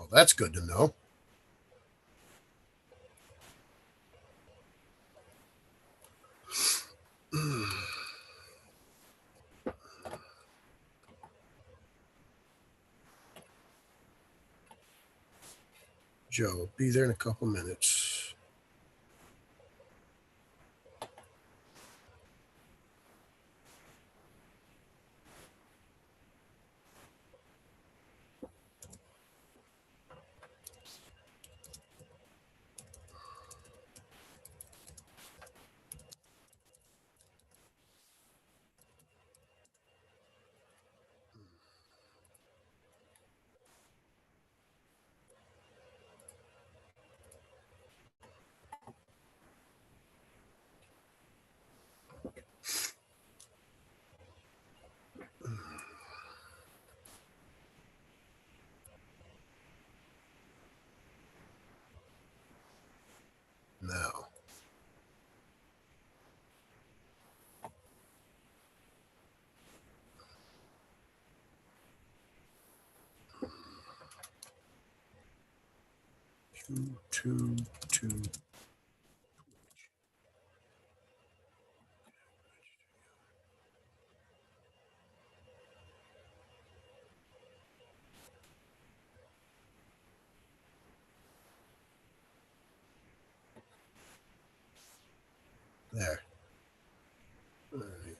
Well, that's good to know. Joe, be there in a couple minutes. Now. Two. There. All right.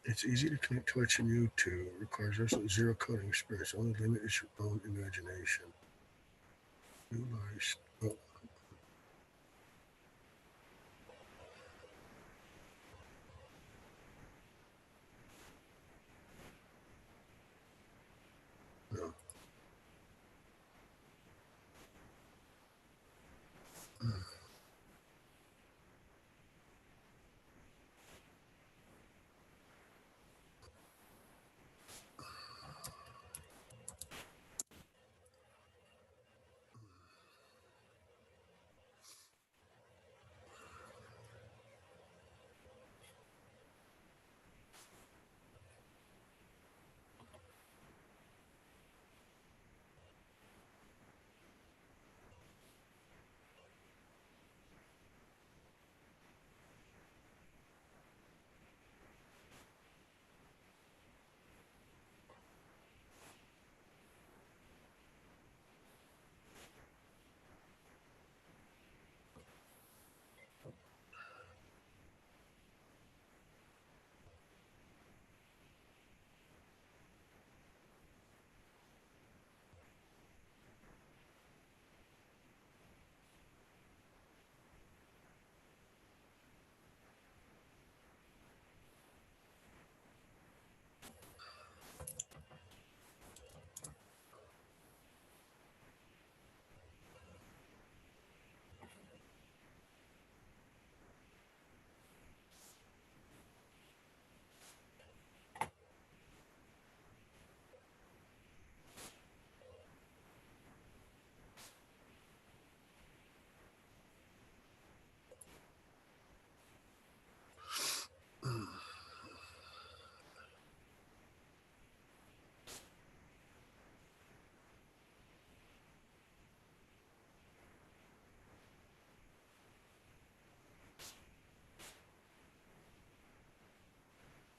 It's easy to connect Twitch and YouTube. It requires absolutely zero coding experience. Only limit is your own imagination. New lives. Oh. No.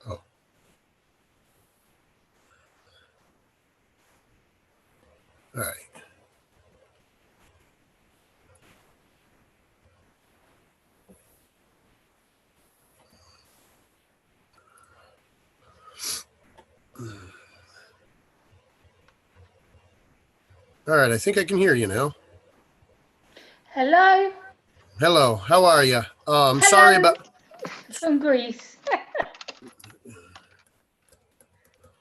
Oh. All right. All right, I think I can hear you now. Hello. Hello, how are you? Hello. Sorry about. From Greece.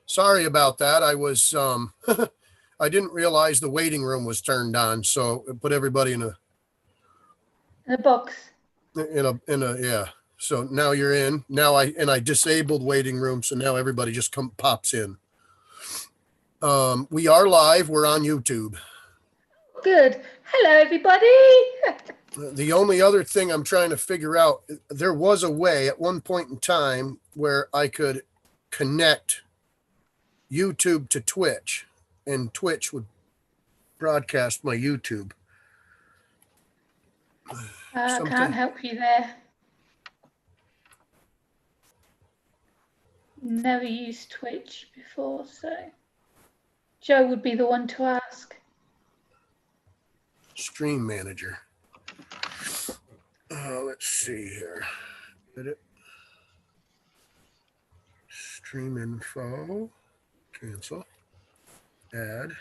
Sorry about that. I was I didn't realize the waiting room was turned on, so it put everybody in a box. Yeah. So now you're in. Now I disabled waiting room, so now everybody just pops in. We are live. We're on YouTube. Good. Hello, everybody. The only other thing I'm trying to figure out, there was a way at one point in time where I could connect YouTube to Twitch, and Twitch would broadcast my YouTube. I can't Something. help you there. Never used Twitch before, so Joe would be the one to ask. Stream manager. Let's see here. Edit. Stream info. Cancel. Add.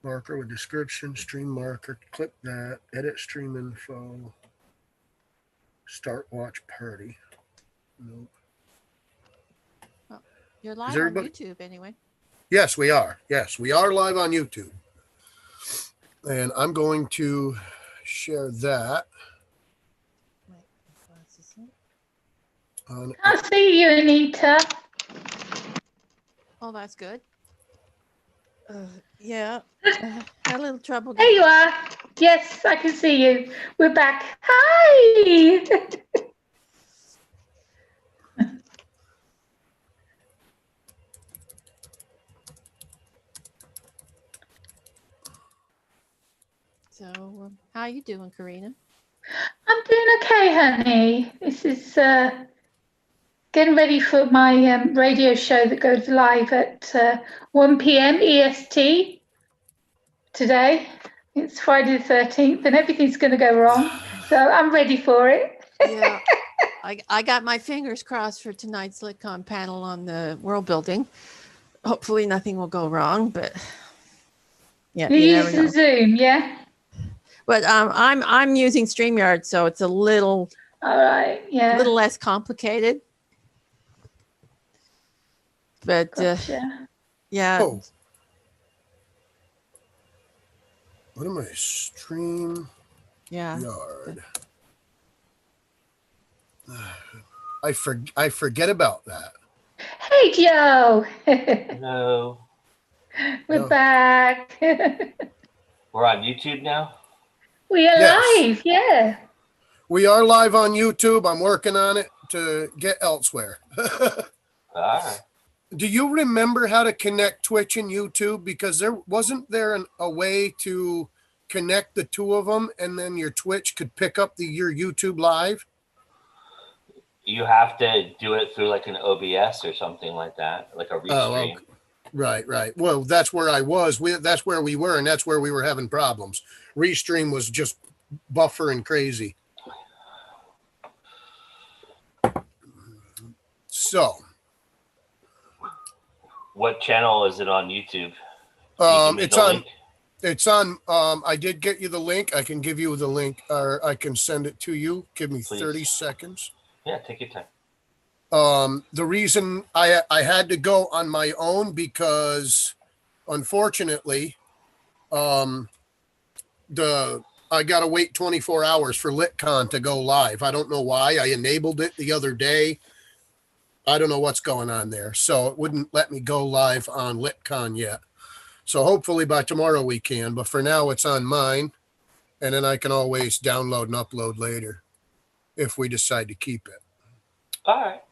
Marker with description. Stream marker. Click that. Edit stream info. Start watch party. Nope. Well, you're live on everybody- YouTube anyway. Yes, we are. Yes, we are live on YouTube. And I'm going to share that. Wait, glasses in. On, I see you, Anita. Oh, that's good. Yeah, had a little trouble. There you are. Yes, I can see you. We're back. Hi. So, how you doing, Karina? I'm doing okay, honey. This is getting ready for my radio show that goes live at 1 p.m. EST today. It's Friday the 13th, and everything's going to go wrong. So I'm ready for it. Yeah, I got my fingers crossed for tonight's LitCon panel on the world building. Hopefully, nothing will go wrong, but yeah, You're you never know. using Zoom, yeah? But I'm using StreamYard, so it's a little All right, yeah. less complicated. But Gotcha. yeah, oh. What am I? Stream yeah. yard. I forget about that. Hey, Joe. Hello. We're No. back. We're on YouTube now? We are Yes. live, yeah. We are live on YouTube. I'm working on it to get elsewhere. All right. Do you remember how to connect Twitch and YouTube? Because wasn't there a way to connect the two of them, and then your Twitch could pick up your YouTube live? You have to do it through like an OBS or something like that, like a restream. Right. Well, that's where I was. That's where we were, and that's where we were having problems. Restream was just buffering crazy. So, What channel is it on YouTube? it's on. I did get you the link. I can give you the link, or I can send it to you. Give me Please. 30 seconds. Yeah, take your time. The reason I had to go on my own because, unfortunately, I got to wait 24 hours for LitCon to go live. I don't know why. I enabled it the other day. I don't know what's going on there. So it wouldn't let me go live on LitCon yet. So hopefully by tomorrow we can. But for now, it's on mine. And then I can always download and upload later if we decide to keep it. All right.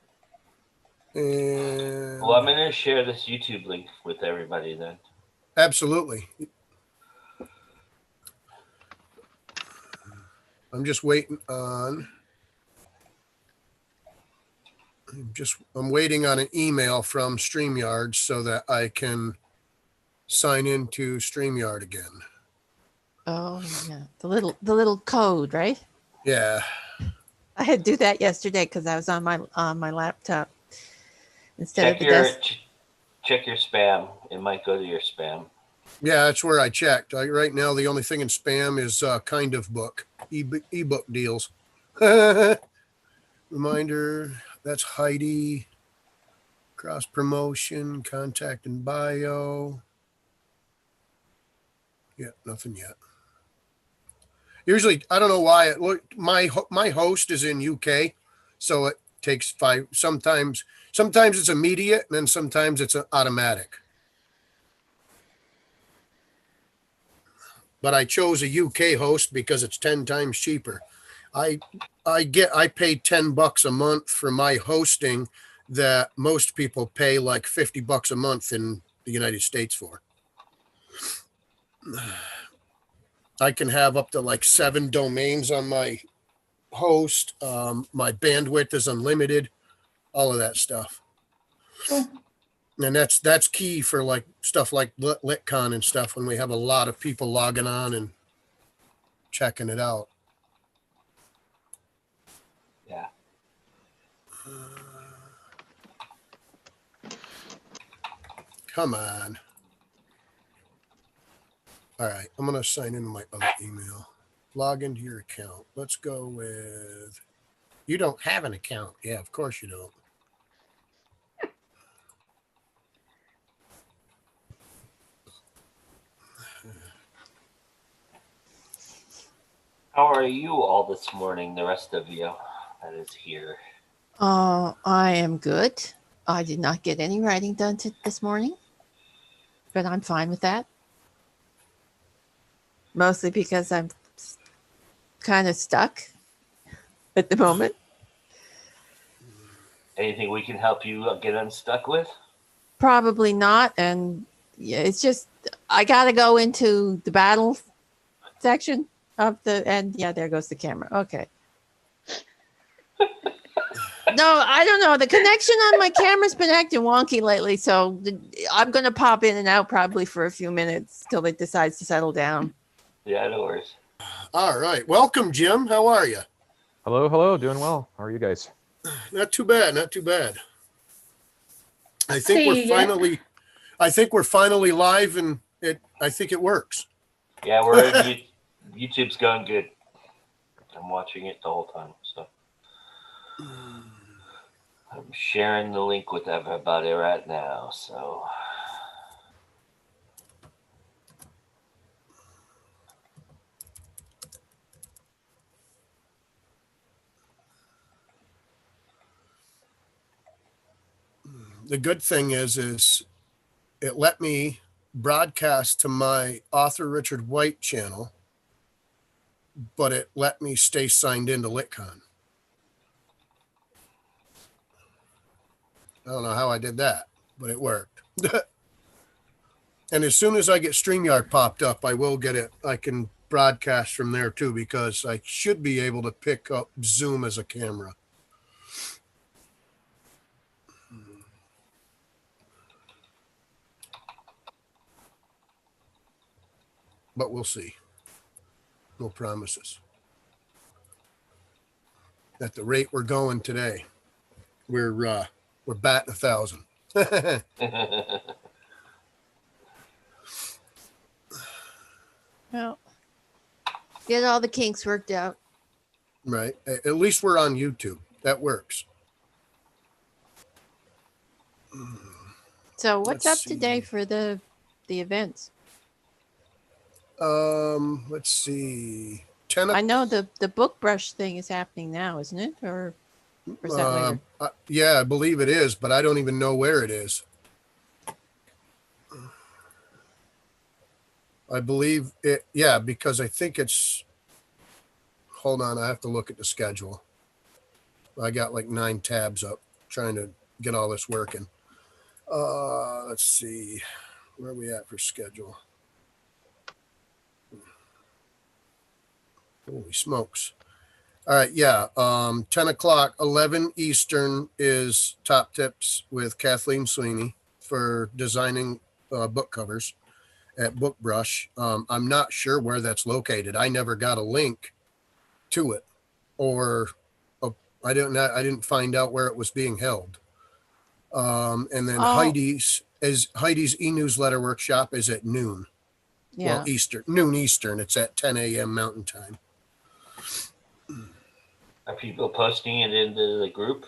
And Well, I'm going to share this YouTube link with everybody then. absolutely. I'm just waiting on. I'm waiting on an email from StreamYard so that I can sign into StreamYard again. Oh yeah, the little code, right? Yeah. I had to do that yesterday because I was on my laptop instead Check of the your desk. check your spam. It might go to your spam. Yeah, that's where I checked. Right now, the only thing in spam is Kind of Book, ebook deals. Reminder, that's Heidi. Cross promotion, contact and bio. Yeah, nothing yet. Usually, I don't know why. My host is in UK, so it takes 5. Sometimes it's immediate, and then sometimes it's automatic. but I chose a UK host because it's 10 times cheaper. I pay $10 a month for my hosting that most people pay like $50 a month in the United States for. I can have up to like 7 domains on my host. My bandwidth is unlimited, all of that stuff. Cool. And that's key for like stuff like LitCon and stuff when we have a lot of people logging on and checking it out. Yeah. Come on. All right, I'm going to sign into my other email. Log into your account. Let's go with, you don't have an account. Yeah, of course you don't. How are you all this morning, the rest of you that is here? I am good. I did not get any writing done this morning, but I'm fine with that. Mostly because I'm kind of stuck at the moment. Anything we can help you get unstuck with? Probably not. And yeah, it's just, I got to go into the battle section of and yeah, there goes the camera. Okay. No, I don't know. The connection on my camera's been acting wonky lately, so I'm going to pop in and out probably for a few minutes till it decides to settle down. Yeah, no worries. All right. Welcome, Jim. How are you? Hello, hello. Doing well. How are you guys? Not too bad. Not too bad. I think See we're you, finally, I think we're finally live, and I think it works. Yeah, we're YouTube's going good. I'm watching it the whole time, so I'm sharing the link with everybody right now. So The good thing is it let me broadcast to my author Richard White channel, but it let me stay signed into LitCon. I don't know how I did that, but it worked. And as soon as I get StreamYard popped up, I will get it. I can broadcast from there too, because I should be able to pick up Zoom as a camera. But we'll see. No promises. At the rate we're going today, we're batting 1,000. Well, get all the kinks worked out. Right. At least we're on YouTube. That works. So what's Let's up today see. for the events? Let's see. 10 I know the book brush thing is happening now, isn't it? Or is that later? Yeah, I believe it is, but I don't even know where it is. I believe it, yeah, because I think it's, hold on, I have to look at the schedule. I got like 9 tabs up trying to get all this working. Let's see, where are we at for schedule? Holy smokes. All right, yeah, 10 o'clock, 11 Eastern is Top Tips with Kathleen Sweeney for designing book covers at Book Brush. I'm not sure where that's located. I never got a link to it, or I didn't find out where it was being held. And then Heidi's e-newsletter workshop is at noon. Yeah. Well, noon Eastern. It's at 10 a.m. Mountain Time. are people posting it into the group?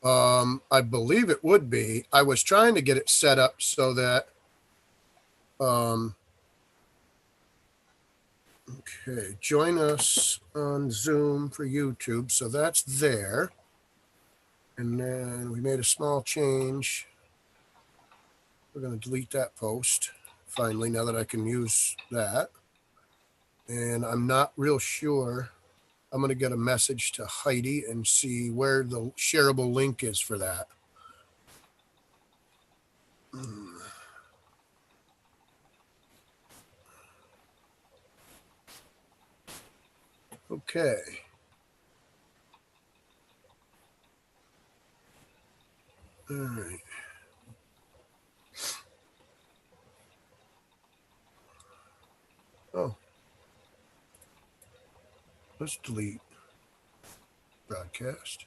I believe it would be. I was trying to get it set up so that okay, join us on Zoom for YouTube. So that's there. And then we made a small change. We're going to delete that post. finally, now that I can use that. And I'm not real sure. I'm going to get a message to Heidi and see where the shareable link is for that. Okay. All right. Oh. Let's delete broadcast.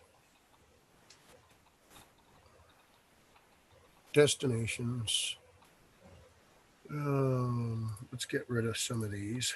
Destinations. Let's get rid of some of these.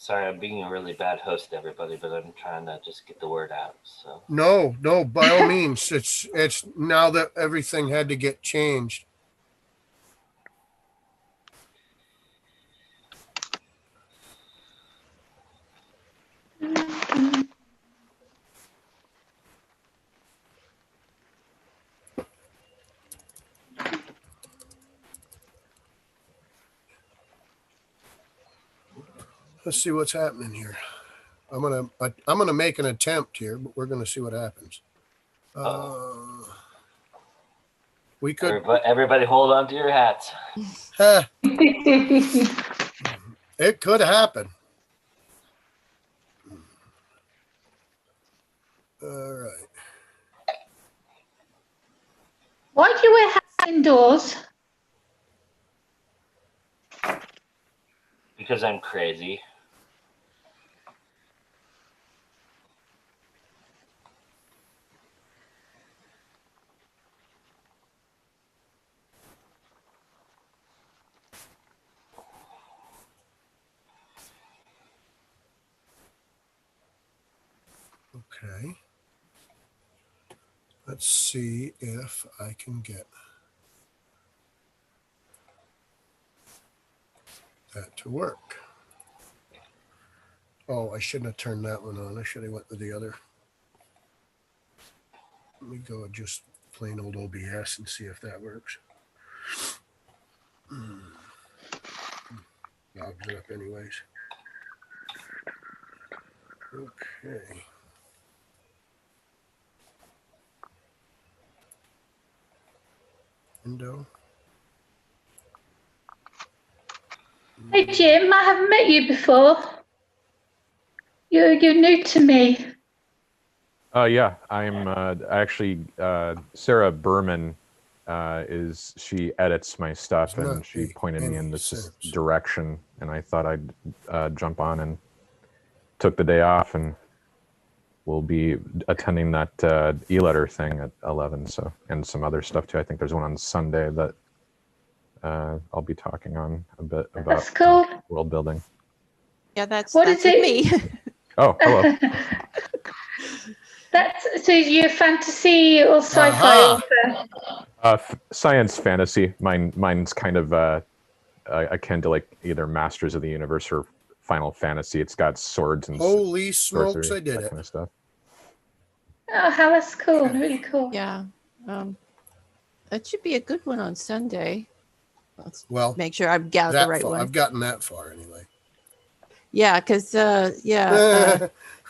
Sorry, I'm being a really bad host, everybody, but I'm trying to just get the word out. So No, by all means. It's now that everything had to get changed. Let's see what's happening here. I'm gonna make an attempt here, but we're gonna see what happens. We could. everybody hold on to your hats. It could happen. All right. Why do you wear hats indoors? Because I'm crazy. Okay. Let's see if I can get that to work. Oh, I shouldn't have turned that one on. I should have went with the other. Let me go with just plain old OBS and see if that works. Logs it up anyways. Okay. Window. Hey Jim, I haven't met you before. You're new to me. Yeah, I'm actually Sarah Berman she edits my stuff, Does and not she make pointed me in any this sense. direction, and I thought I'd jump on, and took the day off, and we'll be attending that e-letter thing at 11. So, and some other stuff too. I think there's one on Sunday that I'll be talking on a bit about. That's cool. World building. Yeah, that's What that's is with it? me. Oh, hello. That's so you're fantasy or sci-fi Aha. author. Science fantasy. Mine's kind of akin to like either Masters of the Universe or Final Fantasy. It's got swords and Holy smokes, sorcery, I did that it. kind of stuff. Oh, how that's cool. Really cool. Yeah. It should be a good one on Sunday. Let's Well, make sure I've got the that right far. one. I've gotten that far anyway. Yeah, because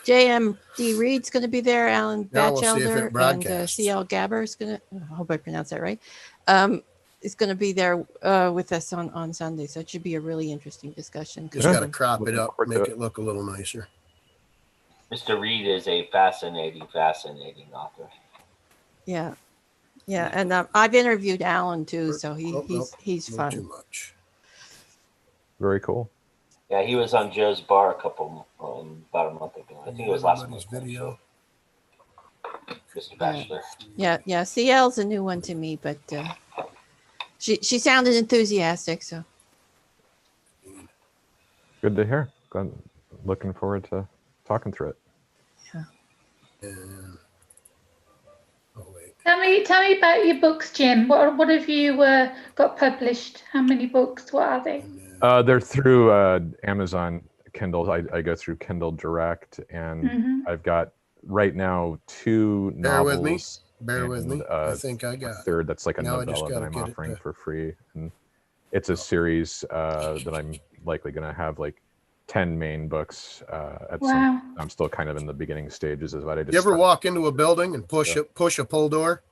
JMD Reed's going to be there. Alan Now we'll see if Batchelder it and broadcasts. CL Gabber is going to. I hope I pronounced that right. Is going to be there with us on Sunday, so it should be a really interesting discussion. Just got to crop it Looking up, forward to make it. it look a little nicer. Mr. Reed is a fascinating author. Yeah, and I've interviewed Alan too, so Nope, he's no fun. too much. Very cool. Yeah, he was on Joe's Bar about a month ago. I think it was last month. Everybody's video. Mr. Bachelor. Yeah. CL's a new one to me, but she sounded enthusiastic, so. Good to hear. Looking forward to talking through it. And, oh wait. Tell me about your books, Jim. What have you got published? How many books? What are they? They're through Amazon Kindle. I go through Kindle Direct, and I've got right now 2 Bear with me. novels. Bear with and, me. I think I a got it. third that's like a Now I just novella that gotta I'm get it offering to- for free, and it's a series that I'm likely going to have like 10 main books at Wow. some. I'm still kind of in the beginning stages of what I just. You ever started. walk into a building and push a pull door?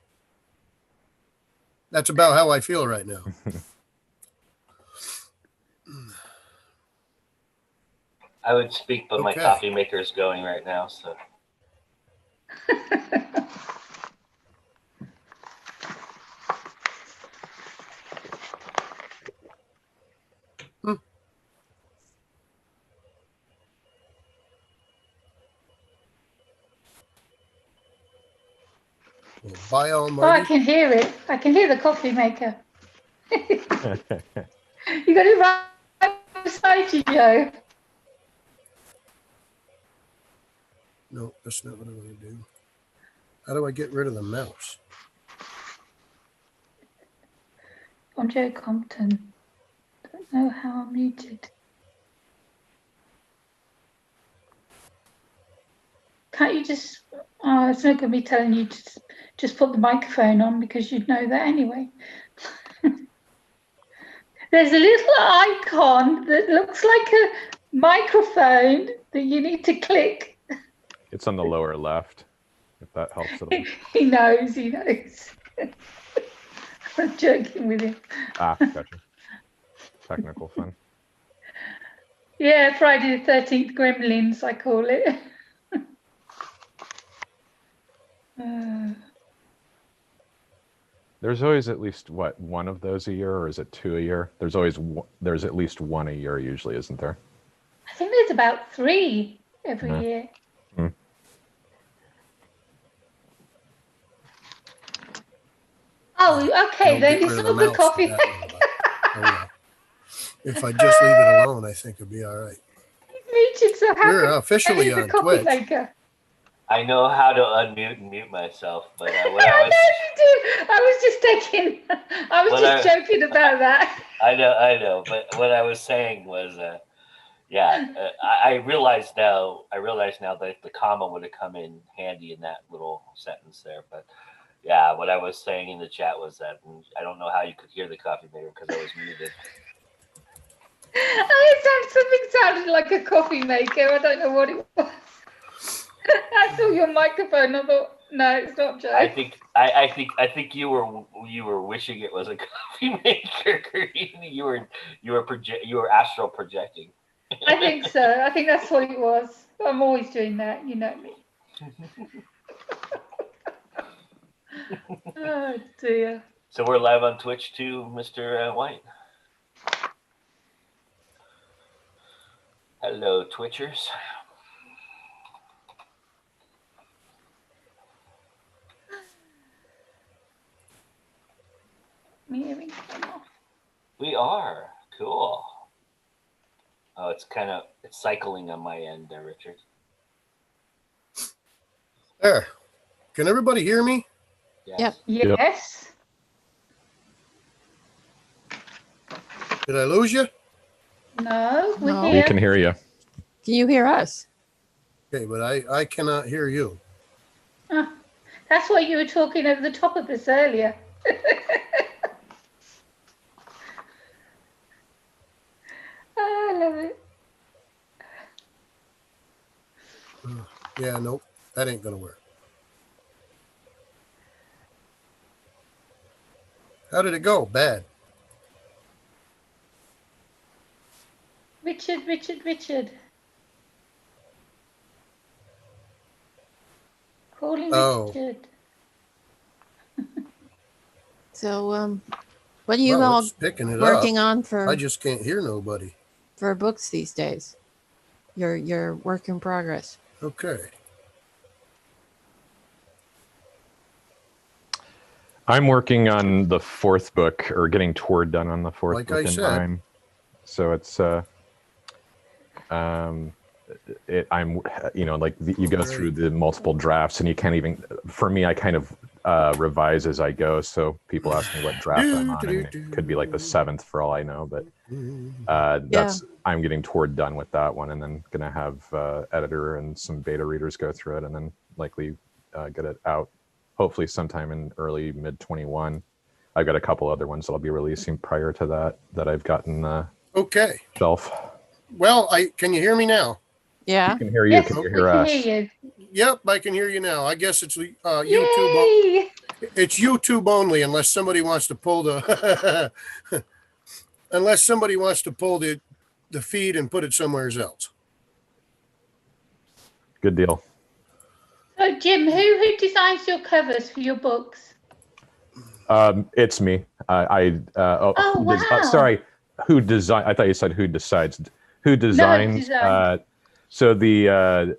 That's about how I feel right now. I would speak, but my Okay. coffee maker is going right now. So Well, by Oh, I almighty. can hear it. I can hear the coffee maker. You got it right beside you, Joe. No, that's not what I want to do. How do I get rid of the mouse? I'm Joe Compton. Don't know how I'm muted. Can't you just? Oh, it's not going to be telling you to just put the microphone on because you'd know that anyway. There's a little icon that looks like a microphone that you need to click. It's on the lower left, if that helps at all. He knows, he knows. I'm joking with him. Gotcha. Technical fun. Yeah, Friday the 13th Gremlins, I call it. There's always at least one of those a year, or is it 2 a year? There's at least one a year usually, isn't there? I think there's about 3 every Yeah. year. Hmm. Oh, okay, I'll then get it's rid of all the the mouse coffee. for that one, but, oh well. If I just leave it alone, I think it'll be all right. Muted, so how We're can officially the on coffee Twitch. maker? I know how to unmute and mute myself, but when I I know was, you do. I was just taking. I was Well, just joking about that. I know, but what I was saying was, I realize now that the comma would have come in handy in that little sentence there, but yeah, what I was saying in the chat was that I don't know how you could hear the coffee maker because I was muted. Something sounded like a coffee maker. I don't know what it was. I saw your microphone. I thought, no, it's not Joe. I think you were wishing it was a coffee maker. you were astral projecting. I think so. I think that's what it was. I'm always doing that. You know me. Oh dear. So we're live on Twitch too, Mr. White. Hello, Twitchers. Me hearing them off. We are cool. Oh, it's cycling on my end there, Richard. There. Can everybody hear me? Yep. Yes. Did I lose you? No, we're No. We here. can hear you. Can you hear us? Okay, but I cannot hear you. Ah, that's why you were talking over the top of us earlier. Oh, I love it. Yeah, nope. That ain't gonna work. How did it go? Bad. Richard. Calling Oh. Richard. So, what are you Well, all it's picking it working up. on for I just can't hear nobody. books these days? Your work in progress. Okay. I'm working on the 4th book, or getting toward done on the 4th Like book I in said. rhyme. So it's I'm like you go through the multiple drafts, and you can't even. For me, I kind of revise as I go. So people ask me what draft I'm on, and it could be like the 7th for all I know. But I'm getting toward done with that one, and then gonna have editor and some beta readers go through it, and then likely get it out hopefully sometime in early mid 21. I've got a couple other ones that I'll be releasing prior to that I've gotten Okay. shelf. Well, can you hear me now? Yeah. I can hear you. Yes, Can you we hear can us? hear you. Yep, I can hear you now. I guess it's YouTube. Yay! It's YouTube only, unless somebody wants to pull the unless somebody wants to pull the feed and put it somewhere else. Good deal. So, Jim, who designs your covers for your books? It's me. Oh, wow. Sorry, who design? I thought you said who decides. Who designs? designs. So the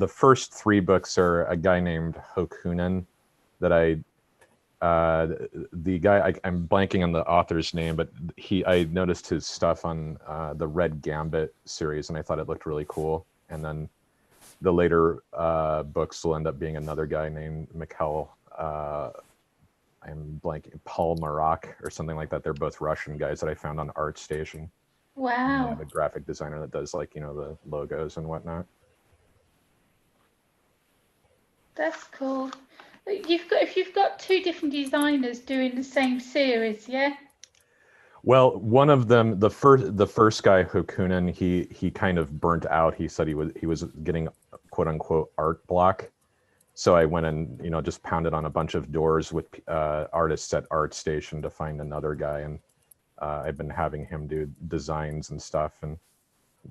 first 3 books are a guy named Hokunen that the guy I'm blanking on the author's name, but I noticed his stuff on the Red Gambit series, and I thought it looked really cool. And then the later books will end up being another guy named Mikhail. I'm blanking, Paul Marak or something like that. They're both Russian guys that I found on ArtStation. And I Wow. have a graphic designer that does the logos and whatnot. That's cool. If you've got 2 different designers doing the same series, yeah? Well, one of them, the first guy, Hokunen, he kind of burnt out. He said he was getting quote unquote art block. So I went and just pounded on a bunch of doors with artists at ArtStation to find another guy, and I've been having him do designs and stuff, and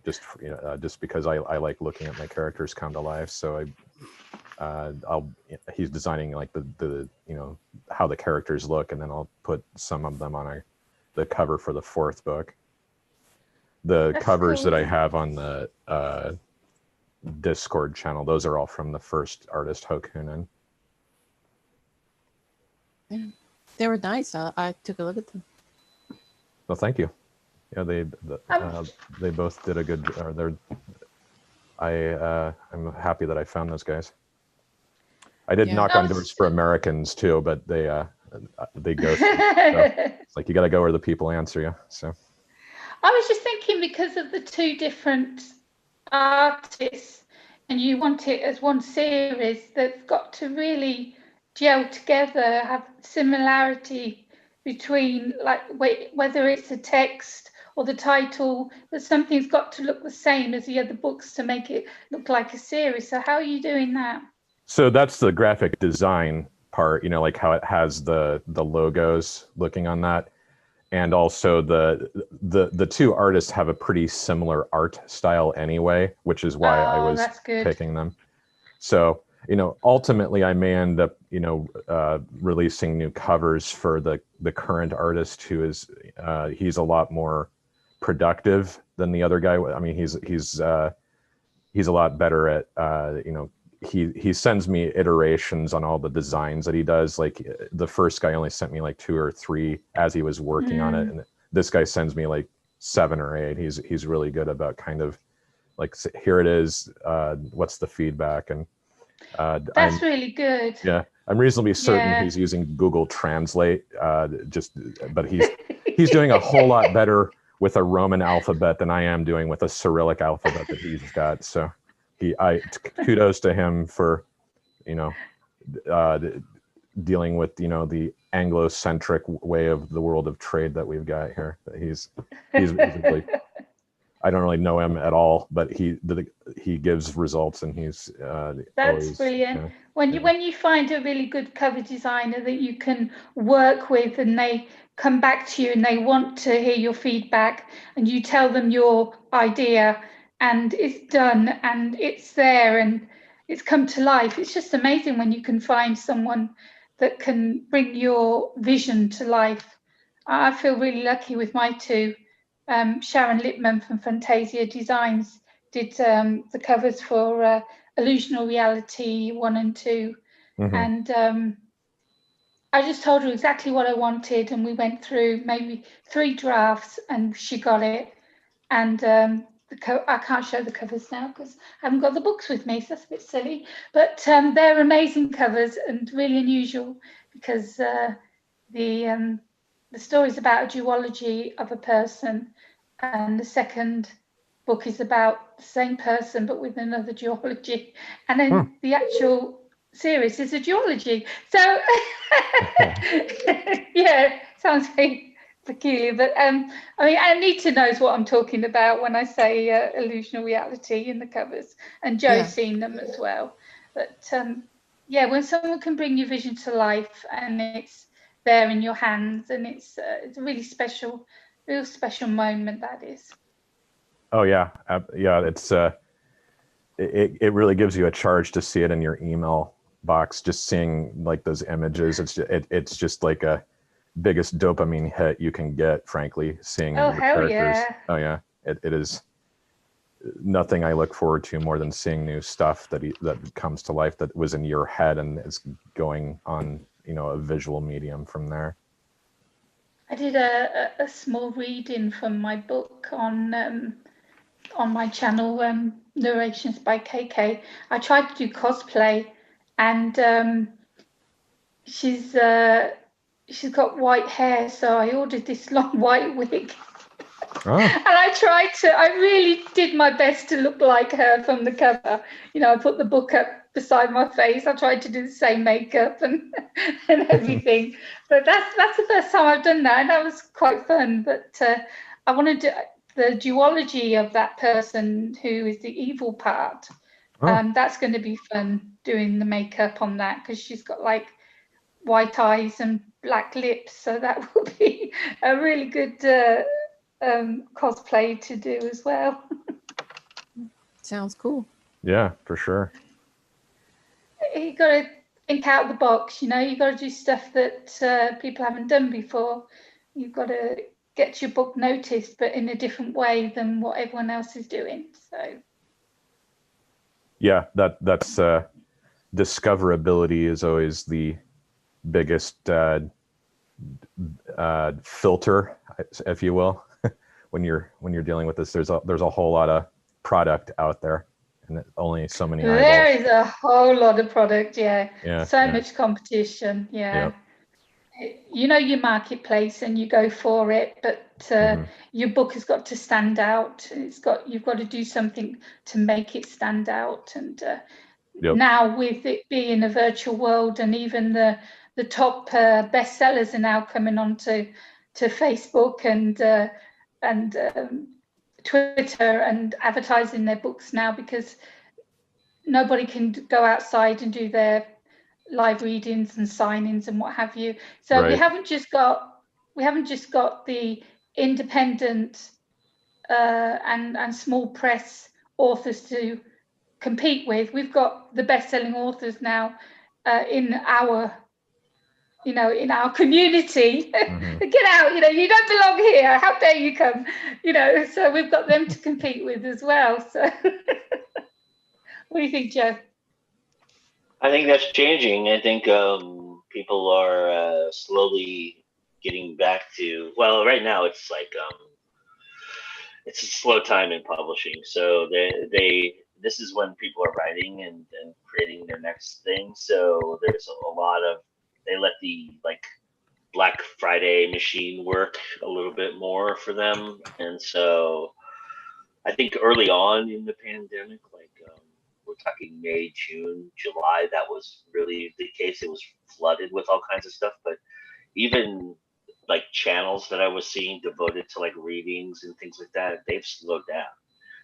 just because I like looking at my characters come to life. So he's designing like the how the characters look, and then I'll put some of them on the cover for the 4th book. That's covers cool. That I have on the Discord channel, those are all from the first artist, Hokunen. They were nice. I took a look at them. Well, thank you. Yeah, they both did a good. I'm happy that I found those guys. I did knock on doors for Americans too, but they ghosted. So it's like you got to go where the people answer you. So I was just thinking, because of the 2 different artists, and you want it as one series that's got to really gel together, have similarity between, like, whether it's the text or the title, that something's got to look the same as the other books to make it look like a series. So how are you doing that? So that's the graphic design part, like how it has the logos looking on that. And also the 2 artists have a pretty similar art style anyway, which is why I was picking them. So, ultimately I may end up, releasing new covers for the current artist, who is, he's a lot more productive than the other guy. I mean, he's a lot better at, he sends me iterations on all the designs that he does. Like the first guy only sent me like 2 or 3 as he was working on it, and this guy sends me like 7 or 8. He's really good about kind of like, here it is, what's the feedback, and that's really good. Yeah, I'm reasonably certain he's using Google Translate, but he's doing a whole lot better with a Roman alphabet than I am doing with a Cyrillic alphabet that he's got. So kudos to him for dealing with the Anglo-centric way of the world of trade that we've got here. He's really, I don't really know him at all, but he gives results, and he's that's always brilliant. When you find a really good cover designer that you can work with, and they come back to you and they want to hear your feedback, and you tell them your idea, and it's done and it's there and it's come to life. It's just amazing when you can find someone that can bring your vision to life. I feel really lucky with my 2. Sharon Lippman from Fantasia Designs did the covers for Illusional Reality 1 and 2. And I just told her exactly what I wanted, and we went through maybe 3 drafts, and she got it. And I can't show the covers now because I haven't got the books with me, so that's a bit silly. But they're amazing covers and really unusual because the story is about a duology of a person, and the second book is about the same person but with another duology, and then the actual series is a duology. So yeah, sounds very peculiar, but I mean, Anita knows what I'm talking about when I say illusional reality in the covers, and Joe's seen them as well. But yeah, when someone can bring your vision to life and it's there in your hands, and it's a really special, real special moment, that is. Oh yeah, yeah. It's it really gives you a charge to see it in your email box. Just seeing like those images, it's just like a biggest dopamine hit you can get. Frankly, seeing Oh, the hell characters. yeah. Oh yeah, it is nothing I look forward to more than seeing new stuff that comes to life that was in your head and is going on, a visual medium from there. I did a small reading from my book on my channel, Narrations by KK. I tried to do cosplay, and she's got white hair, so I ordered this long white wig. Oh. And I really did my best to look like her from the cover. I put the book up beside my face. I tried to do the same makeup and everything. But that's the first time I've done that, and that was quite fun. But I wanted to the duology of that person who is the evil part. That's going to be fun doing the makeup on that, because she's got like white eyes and black lips, so that will be a really good cosplay to do as well. Sounds cool. Yeah, for sure. You got to think out of the box, you got to do stuff that people haven't done before. You've got to get your book noticed, but in a different way than what everyone else is doing. So yeah, that's discoverability is always the biggest filter, if you will, when you're dealing with this. There's a whole lot of product out there, and only so many eyeballs. There is a whole lot of product, Yeah, much competition. Yep. You know your marketplace and you go for it, but your book has got to stand out. You've got to do something to make it stand out. And now with it being a virtual world, and even the top bestsellers are now coming onto to Facebook and Twitter and advertising their books now, because nobody can go outside and do their live readings and signings and what have you. So Right. we haven't just got the independent and small press authors to compete with. We've got the best-selling authors now in our community. Get out, you don't belong here. How dare you come? So we've got them to compete with as well. So what do you think, Joe? I think that's changing. I think people are slowly getting back to, well, right now it's like it's a slow time in publishing. So this is when people are writing and creating their next thing. So there's a lot of, they let the like Black Friday machine work a little bit more for them. And so I think early on in the pandemic, like we're talking May, June, July, that was really the case. It was flooded with all kinds of stuff. But even like channels that I was seeing devoted to like readings and things like that, they've slowed down.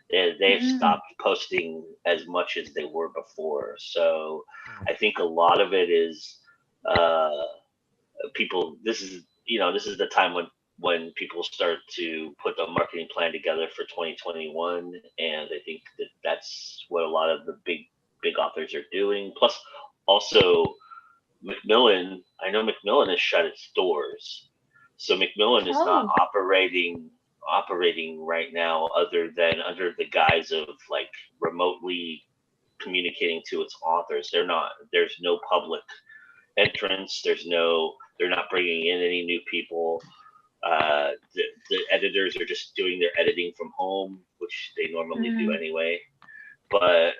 They've stopped posting as much as they were before. So I think a lot of it is people. This is the time when people start to put a marketing plan together for 2021, and I think that's what a lot of the big authors are doing. Plus, also Macmillan. I know Macmillan has shut its doors, so Macmillan is not operating right now, other than under the guise of like remotely communicating to its authors. There's no public entrance. They're not bringing in any new people. The editors are just doing their editing from home, which they normally do anyway. But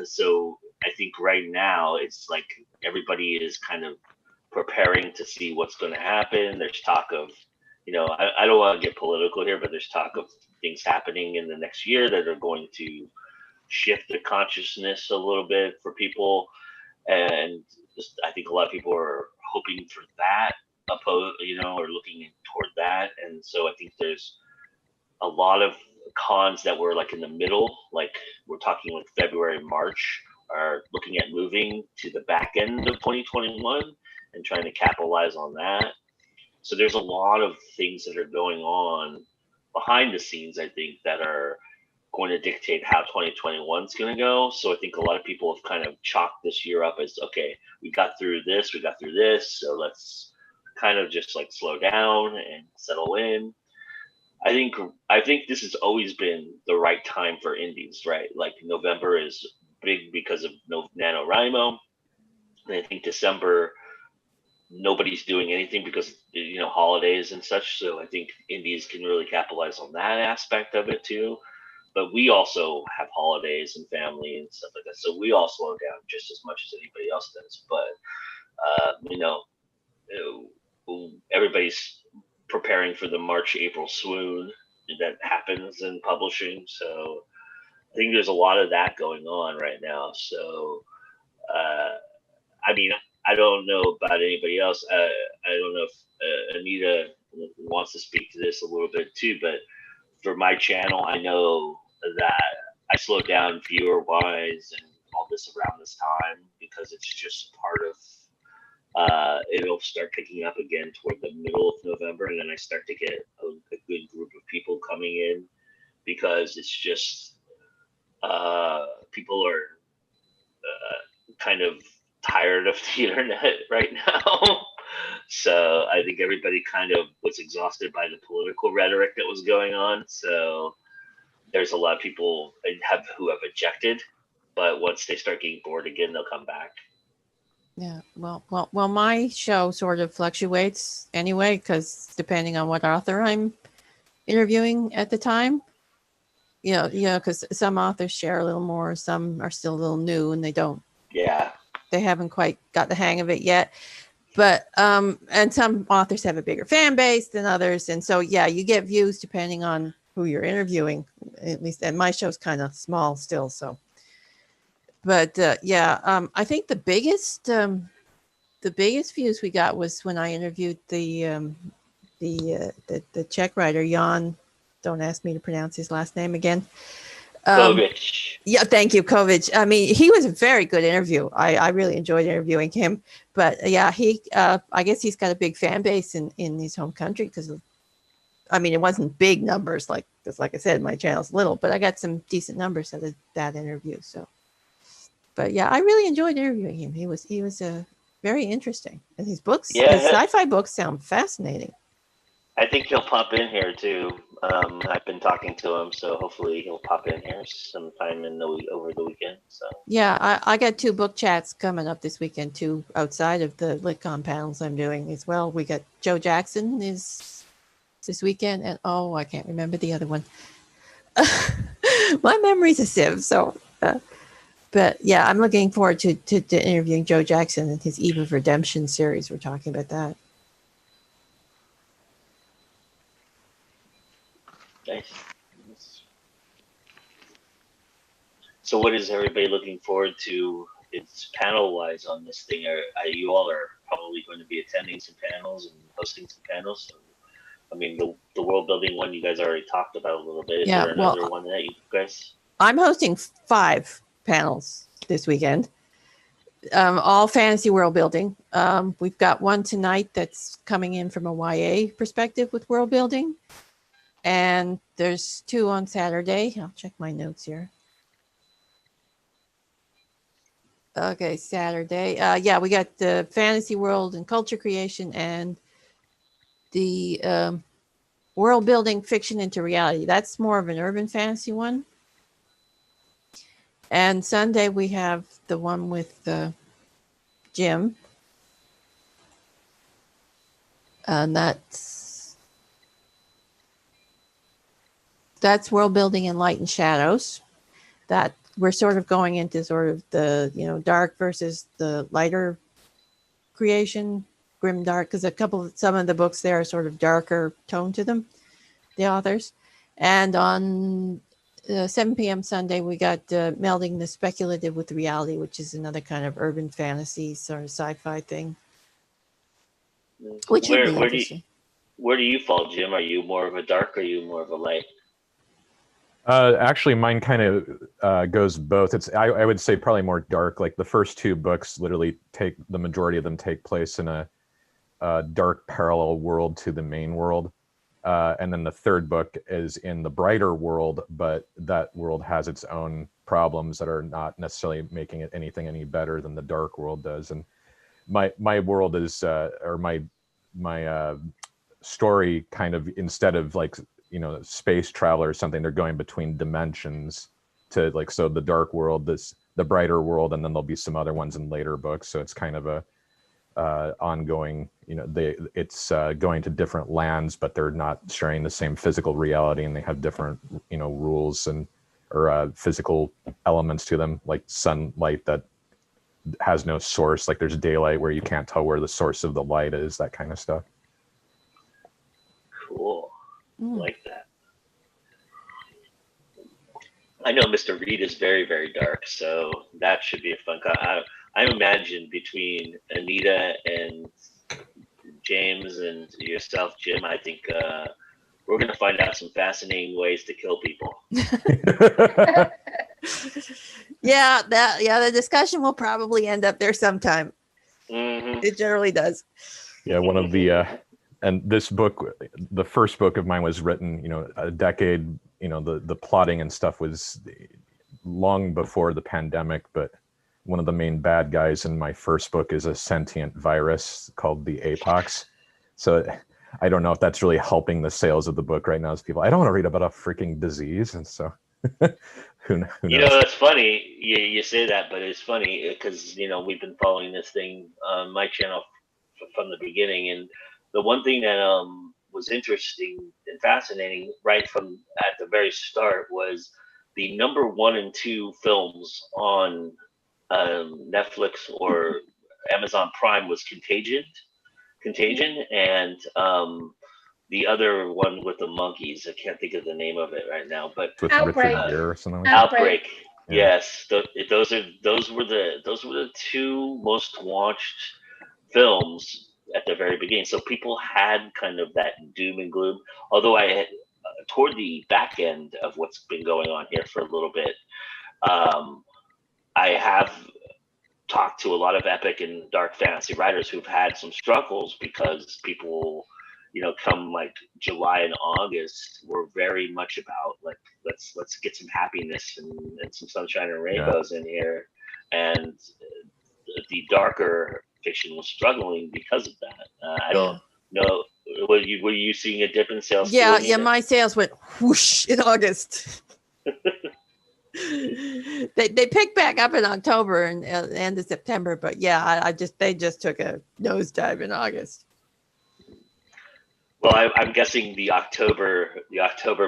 so I think right now it's like everybody is kind of preparing to see what's going to happen. There's talk of, I don't want to get political here, but there's talk of things happening in the next year that are going to shift the consciousness a little bit for people. And I think a lot of people are hoping for that, or looking toward that. And so I think there's a lot of cons that were like in the middle, like we're talking like February, March, are looking at moving to the back end of 2021 and trying to capitalize on that. So there's a lot of things that are going on behind the scenes, I think, that are going to dictate how 2021 is going to go. So I think a lot of people have kind of chalked this year up as, okay, we got through this, so let's kind of just like slow down and settle in. I think this has always been the right time for indies, right? Like November is big because of NaNoWriMo. And I think December, nobody's doing anything because, holidays and such. So I think indies can really capitalize on that aspect of it too. But we also have holidays and family and stuff like that. So we all slow down just as much as anybody else does. But, everybody's preparing for the March, April swoon that happens in publishing. So I think there's a lot of that going on right now. So, I don't know about anybody else. I don't know if Anita wants to speak to this a little bit too, but for my channel, I know that I slowed down viewer wise and all this around this time because it's just part of, it'll start picking up again toward the middle of November. And then I start to get a good group of people coming in because it's just, people are kind of tired of the internet right now. So I think everybody kind of was exhausted by the political rhetoric that was going on. So there's a lot of people who have ejected, but once they start getting bored again, they'll come back. Yeah, well, my show sort of fluctuates anyway, because depending on what author I'm interviewing at the time, because some authors share a little more, some are still a little new and they haven't quite got the hang of it yet. But and some authors have a bigger fan base than others, and so you get views depending on who you're interviewing. At least, and my show's kind of small still, so. But I think the biggest views we got was when I interviewed the Czech writer Jan. Don't ask me to pronounce his last name again. Kovic. Yeah, thank you, Kovic. I mean, he was a very good interview. I really enjoyed interviewing him. But he I guess he's got a big fan base in his home country because it wasn't big numbers because like I said, my channel's little, but I got some decent numbers out of that interview. So. But I really enjoyed interviewing him. He was very interesting, and his books, his sci-fi books, sound fascinating. I think he'll pop in here too. I've been talking to him, so hopefully he'll pop in here sometime over the weekend. So I got 2 book chats coming up this weekend too, outside of the LitCon panels I'm doing as well. We got Joe Jackson is this weekend, and I can't remember the other one. My memory's a sieve, so. But I'm looking forward to interviewing Joe Jackson and his Eve of Redemption series. We're talking about that. Nice. So what is everybody looking forward to? It's panel-wise on this thing. You all are probably going to be attending some panels and hosting some panels. So, the world building one you guys already talked about a little bit. Is there another one that you guys? I'm hosting 5 panels this weekend, all fantasy world building. We've got one tonight that's coming in from a YA perspective with world building, and there's 2 on Saturday. I'll check my notes here. Okay, Saturday. We got the fantasy world and culture creation and the world building fiction into reality. That's more of an urban fantasy one. And Sunday we have the one with Jim. And that's that's world building in light and shadows. That we're sort of going into sort of the dark versus the lighter creation, grim dark, because some of the books there are sort of darker tone to them, the authors. And on 7 p.m. Sunday, we got melding the speculative with reality, which is another kind of urban fantasy sort of sci-fi thing, which should be interesting. Where do you fall, Jim? Are you more of a dark or are you more of a light? Actually, mine kind of goes both. I would say probably more dark. Like the first two books literally the majority of them take place in a dark parallel world to the main world. And then the third book is in the brighter world, but that world has its own problems that are not necessarily making it anything any better than the dark world does. And my world is, or my story kind of, instead of like, space travel or something, they're going between dimensions to like, so the dark world, the brighter world, and then there'll be some other ones in later books. So it's kind of a ongoing, it's going to different lands, but they're not sharing the same physical reality, and they have different, rules or physical elements to them, like sunlight that has no source. Like there's daylight where you can't tell where the source of the light is, that kind of stuff. Cool. Like that. I know Mr. Reed is very, very dark, so that should be a fun. I imagine between Anita and James and yourself, Jim, I think we're going to find out some fascinating ways to kill people. The discussion will probably end up there sometime. Mm-hmm. It generally does. Yeah, one of the and this book, the first book of mine, was written, a decade. The plotting and stuff was long before the pandemic, but one of the main bad guys in my first book is a sentient virus called the Apox. So I don't know if that's really helping the sales of the book right now, as people, I don't want to read about a freaking disease. And so who knows? It's funny you say that, but it's funny because, we've been following this thing on my channel from the beginning. And the one thing that was interesting and fascinating right from at the very start was the number 1 and 2 films on Netflix or Amazon Prime was Contagion, and the other one with the monkeys. I can't think of the name of it right now, but with Outbreak. Richard Gere or something like Outbreak. Yeah. Yes, those were the 2 most watched films at the very beginning. So people had kind of that doom and gloom. Although I had toward the back end of what's been going on here for a little bit, I have talked to a lot of epic and dark fantasy writers who've had some struggles because people, come like July and August, were very much about like let's get some happiness and some sunshine and rainbows in here, and the darker fiction was struggling because of that. I don't know. Were you seeing a dip in sales? Yeah. My sales went whoosh in August. They picked back up in October and end of September, but they just took a nosedive in August. Well, I'm guessing the October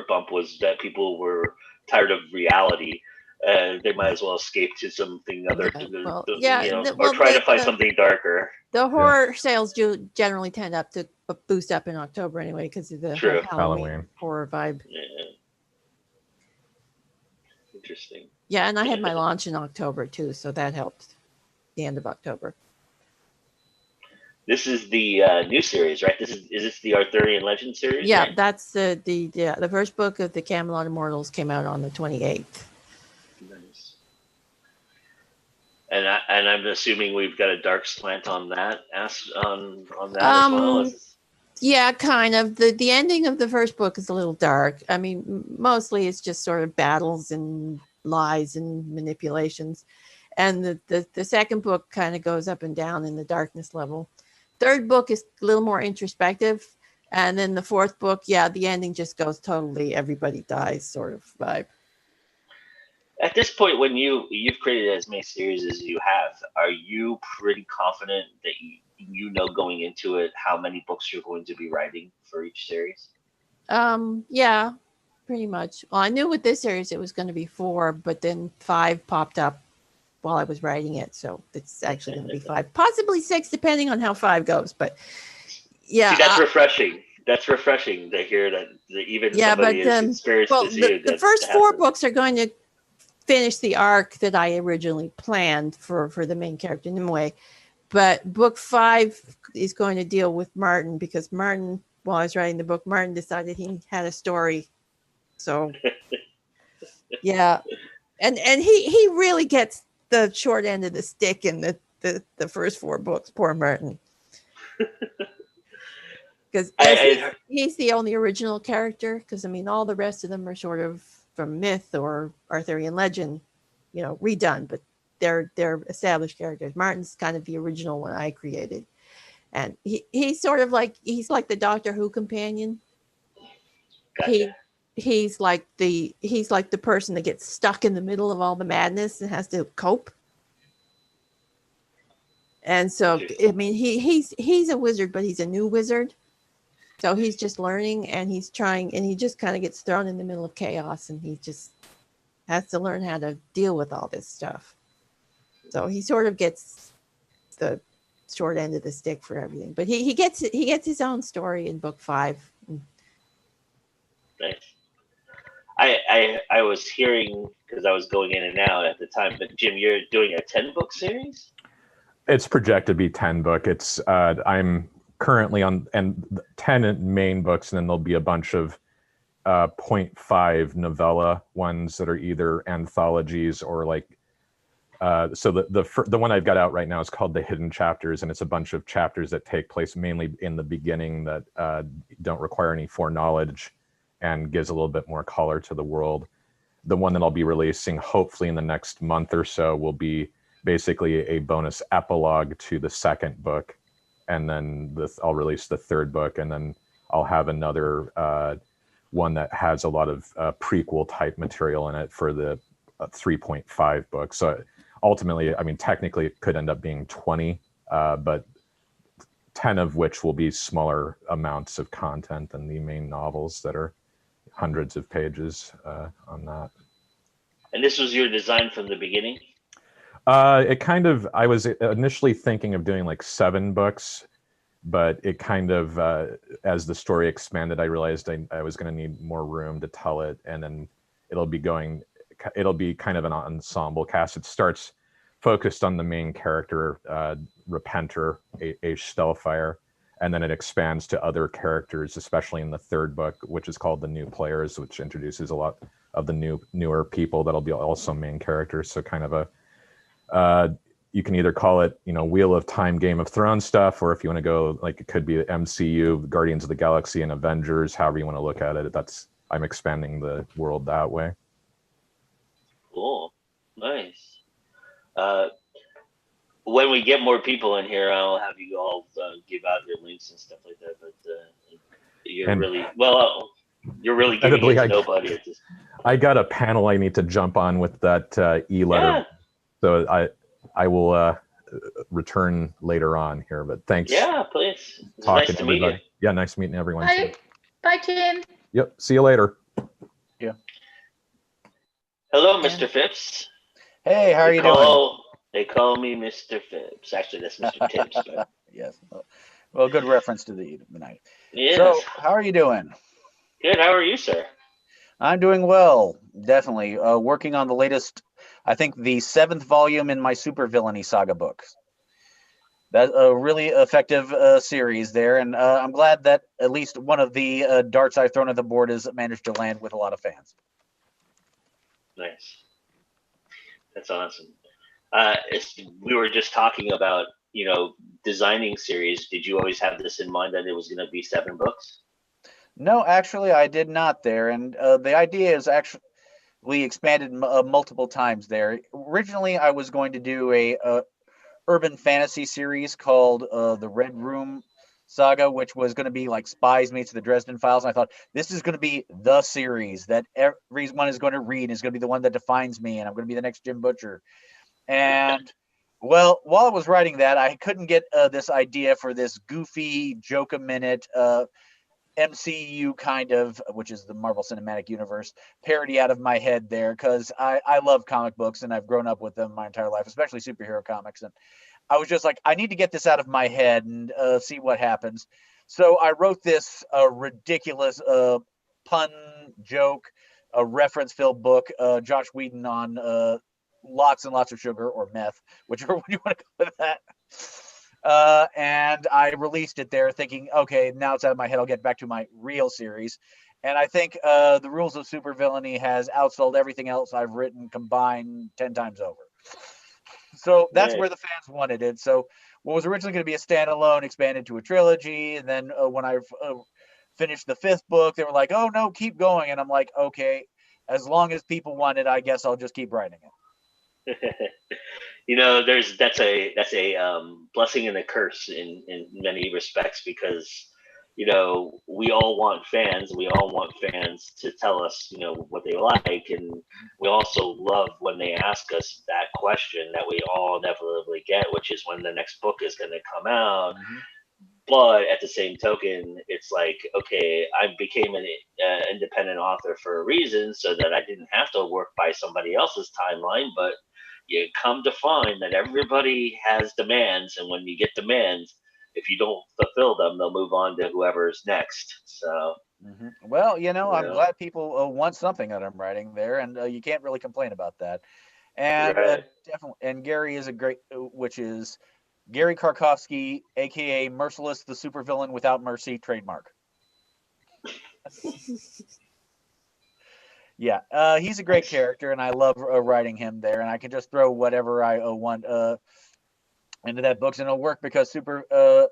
bump was that people were tired of reality. They might as well escape to something other, or try to find something darker. The horror sales do generally tend up to boost up in October anyway because of the Halloween horror vibe. Yeah. Interesting. Yeah, and I had my launch in October too, so that helped. The end of October. This is the new series, right? Is this the Arthurian Legend series? Yeah, right? That's the first book of the Camelot Immortals came out on the 28th. Nice. And I'm assuming we've got a dark slant on that on that as well. Yeah, kind of. The ending of the first book is a little dark. I mean, mostly it's just sort of battles and lies and manipulations. And the second book kind of goes up and down in the darkness level. Third book is a little more introspective. And then the fourth book, the ending just goes totally everybody dies sort of vibe. At this point, when you've created as many series as you have, are you pretty confident that you know going into it how many books you're going to be writing for each series? Yeah, pretty much. Well, I knew with this series it was going to be 4, but then 5 popped up while I was writing it, so it's actually going to be 5, possibly 6, depending on how 5 goes. But yeah, See, that's refreshing. That's refreshing to hear that even somebody as experienced as you. The first 4 books are going to finish the arc that I originally planned for the main character Nimue. But book 5 is going to deal with Martin, because Martin, while I was writing the book, Martin decided he had a story. So yeah. And he really gets the short end of the stick in the first 4 books, poor Martin. Because he's the only original character, because I mean all the rest of them are sort of from myth or Arthurian legend, redone, but they're established characters. Martin's kind of the original one I created, and he's sort of like the Doctor Who companion. Gotcha. He's like the person that gets stuck in the middle of all the madness and has to cope. And so I mean he's a wizard, but he's a new wizard. So he's just learning, and he's trying, and he just kind of gets thrown in the middle of chaos, and he just has to learn how to deal with all this stuff. So he sort of gets the short end of the stick for everything. But he gets his own story in book 5. Nice. I was hearing, because I was going in and out at the time, but Jim, you're doing a 10-book series? It's projected to be 10 book. It's I'm currently on 10 main books, and then there'll be a bunch of 0.5 novella ones that are either anthologies or like so the one I've got out right now is called The Hidden Chapters, and it's a bunch of chapters that take place mainly in the beginning that don't require any foreknowledge and gives a little bit more color to the world. The one that I'll be releasing hopefully in the next month or so will be basically a bonus epilogue to the second book, and then I'll release the third book, and then I'll have another one that has a lot of prequel type material in it for the 3.5 book. So ultimately, I mean, technically it could end up being 20, but 10 of which will be smaller amounts of content than the main novels that are hundreds of pages on that. And this was your design from the beginning? I was initially thinking of doing like 7 books, but it kind of, as the story expanded, I realized I was going to need more room to tell it. And then it'll be kind of an ensemble cast. It starts focused on the main character, Repenter, Ace Stellfire, and then it expands to other characters, especially in the third book, which is called The New Players, which introduces a lot of the newer people that'll be also main characters. So kind of a, you can either call it, Wheel of Time, Game of Thrones stuff, or if you want to go, like, it could be the MCU, Guardians of the Galaxy and Avengers, however you want to look at it. I'm expanding the world that way. Cool. Nice. When we get more people in here, I'll have you all give out your links and stuff like that. But you're really giving it to nobody. I got a panel I need to jump on with that e-letter. Yeah. So I will return later on here, but thanks. Yeah, please. It's nice to meet you. Yeah, nice meeting everyone. Bye, Jim. Yep. See you later. Yeah. Hello, Mr. Phipps. Hey, how are you doing? They call me Mr. Phipps. Actually, that's Mr. Tips. But... Yes. Well, good reference to the night. Yes. So, how are you doing? Good. How are you, sir? I'm doing well. Definitely. Working on the latest, I think the 7th volume in my supervillainy saga books. That's a really effective series there, and I'm glad that at least one of the darts I've thrown at the board has managed to land with a lot of fans. Nice. That's awesome. We were just talking about, designing series. Did you always have this in mind that it was going to be 7 books? No, actually, I did not there. And the idea is actually expanded multiple times there. Originally, I was going to do a urban fantasy series called The Red Room Saga, which was going to be like Spies meets the Dresden Files. And I thought, this is going to be the series that everyone is going to read. It's going to be the one that defines me, and I'm going to be the next Jim Butcher. And well, while I was writing that, I couldn't get this idea for this goofy joke a minute MCU kind of, which is the Marvel Cinematic Universe, parody out of my head there, because I love comic books and I've grown up with them my entire life, especially superhero comics. And I was just like, I need to get this out of my head and see what happens. So I wrote this ridiculous pun joke, a reference-filled book, Josh Whedon on lots and lots of sugar or meth, whichever one you want to call it that. And I released it there thinking, okay, now it's out of my head. I'll get back to my real series. And I think The Rules of Supervillainy has outsold everything else I've written combined 10 times over. So that's where the fans wanted it. So what was originally going to be a standalone expanded to a trilogy. And then when I finished the 5th book, they were like, oh, no, keep going. And I'm like, okay, as long as people want it, I guess I'll just keep writing it. That's a blessing and a curse in many respects, because we all want fans to tell us what they like, and we also love when they ask us that question that we all inevitably get, which is when the next book is going to come out. But at the same token, it's like, okay, I became an independent author for a reason, so that I didn't have to work by somebody else's timeline. But you come to find that everybody has demands, and when you get demands, if you don't fulfill them, they'll move on to whoever's next. So, well, I'm glad people want something that I'm writing there, and you can't really complain about that. And definitely, and Gary is a great, which is Gary Karkovsky, aka Merciless the Supervillain Without Mercy, trademark. Yeah, he's a great character, and I love writing him there, and I can just throw whatever I want into that books, and it'll work because super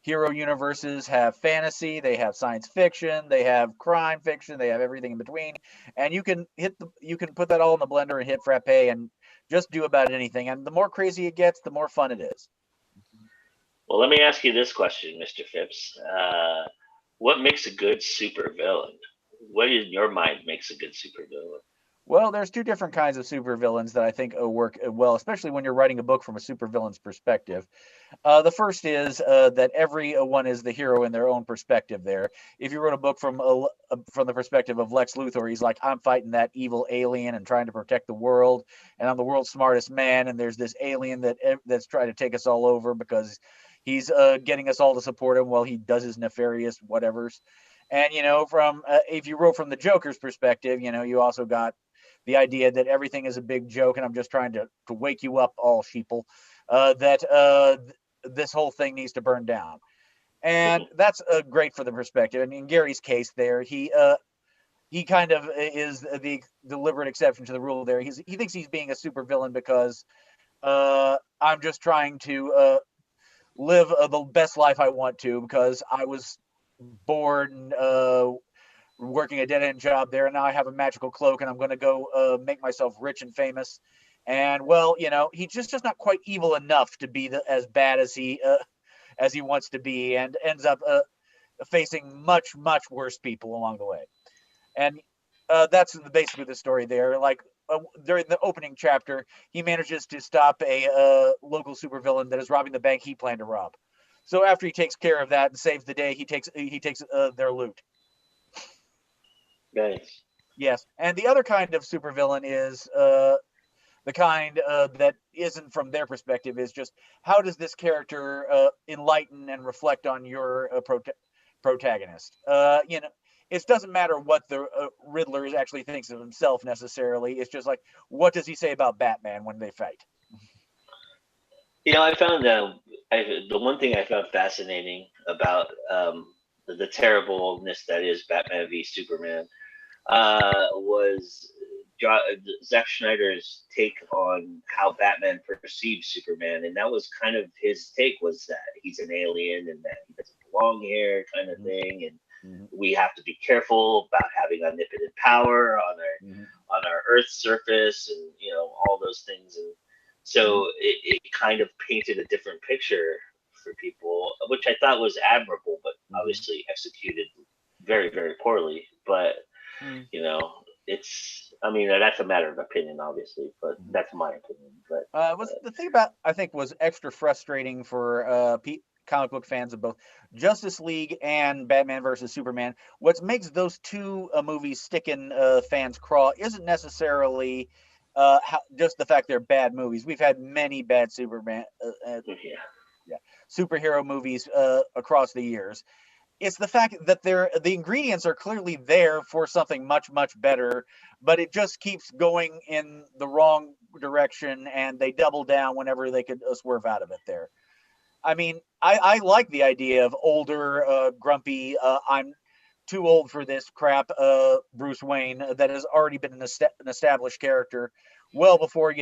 hero universes have fantasy, they have science fiction, they have crime fiction, they have everything in between, and you can put that all in the blender and hit frappe and just do about anything. And the more crazy it gets, the more fun it is. Well, let me ask you this question, Mr. Phipps. What makes a good supervillain? What in your mind makes a good supervillain? Well, there's two different kinds of supervillains that I think work well, especially when you're writing a book from a supervillain's perspective. The first is that everyone is the hero in their own perspective there. If you wrote a book from the perspective of Lex Luthor, he's like, I'm fighting that evil alien and trying to protect the world, and I'm the world's smartest man, and there's this alien that's trying to take us all over because he's getting us all to support him while he does his nefarious whatevers. And, from if you wrote from the Joker's perspective, you also got the idea that everything is a big joke and I'm just trying to wake you up, all sheeple, that this whole thing needs to burn down. And that's great for the perspective. And in Gary's case there, he kind of is the deliberate exception to the rule there. He thinks he's being a supervillain because I'm just trying to live the best life I want to, because I was bored and working a dead-end job there, and now I have a magical cloak and I'm going to go make myself rich and famous. And well, he's just not quite evil enough to be as bad as he wants to be, and ends up facing much worse people along the way. And that's basically the story there. Like during the opening chapter, he manages to stop a local supervillain that is robbing the bank he planned to rob. So after he takes care of that and saves the day, he takes their loot. Nice. Yes, and the other kind of supervillain is the kind that isn't from their perspective. Is just, how does this character enlighten and reflect on your protagonist? It doesn't matter what the Riddler actually thinks of himself necessarily. It's just like, what does he say about Batman when they fight? I found the one thing I found fascinating about the terribleness that is Batman v Superman was Zack Snyder's take on how Batman perceives Superman, and that was kind of his take, was that he's an alien and that he doesn't belong here, kind of thing, and we have to be careful about having omnipotent power on our Earth's surface, and all those things. And so it kind of painted a different picture for people, which I thought was admirable, but obviously executed very, very poorly. But that's a matter of opinion, obviously, but that's my opinion. But the thing about, I think, was extra frustrating for comic book fans of both Justice League and Batman versus Superman, what makes those two movies stick in fans' craw isn't necessarily just the fact they're bad movies. We've had many bad superhero movies across the years. It's the fact that the ingredients are clearly there for something much, much better, but it just keeps going in the wrong direction, and they double down whenever they could swerve out of it there. I mean, I like the idea of older, grumpy, I'm too old for this crap, Bruce Wayne, that has already been an established character well before,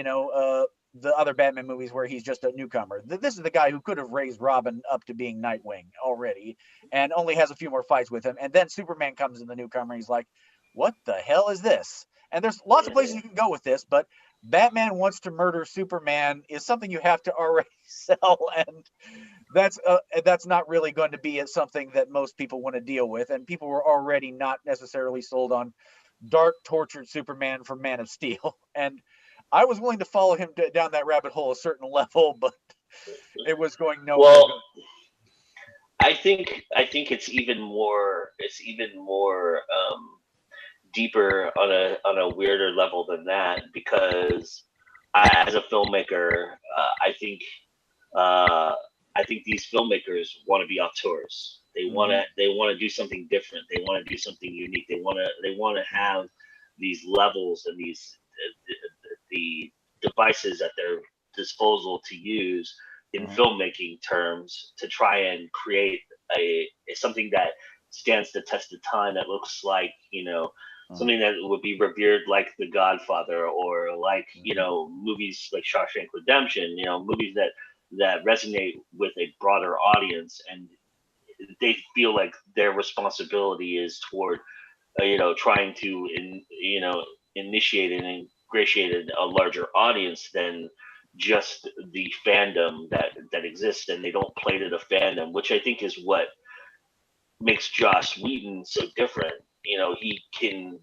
the other Batman movies where he's just a newcomer. This is the guy who could have raised Robin up to being Nightwing already and only has a few more fights with him. And then Superman comes in the newcomer and he's like, what the hell is this? And there's lots of places you can go with this, but Batman wants to murder Superman is something you have to already sell. And that's not really going to be something that most people want to deal with. And people were already not necessarily sold on dark, tortured Superman from Man of Steel. And I was willing to follow him down that rabbit hole a certain level, but it was going nowhere. Well, I think it's even more deeper on a weirder level than that, because as a filmmaker, I think these filmmakers want to be auteurs. They want to do something different. They want to do something unique. They want to have these levels and the devices at their disposal to use in filmmaking terms to try and create something that stands the test of time, that looks like, something that would be revered like The Godfather, or like, movies like Shawshank Redemption, movies that resonate with a broader audience, and they feel like their responsibility is toward, trying to, initiate and ingratiate a larger audience than just the fandom that exists, and they don't play to the fandom, which I think is what makes Joss Whedon so different. He can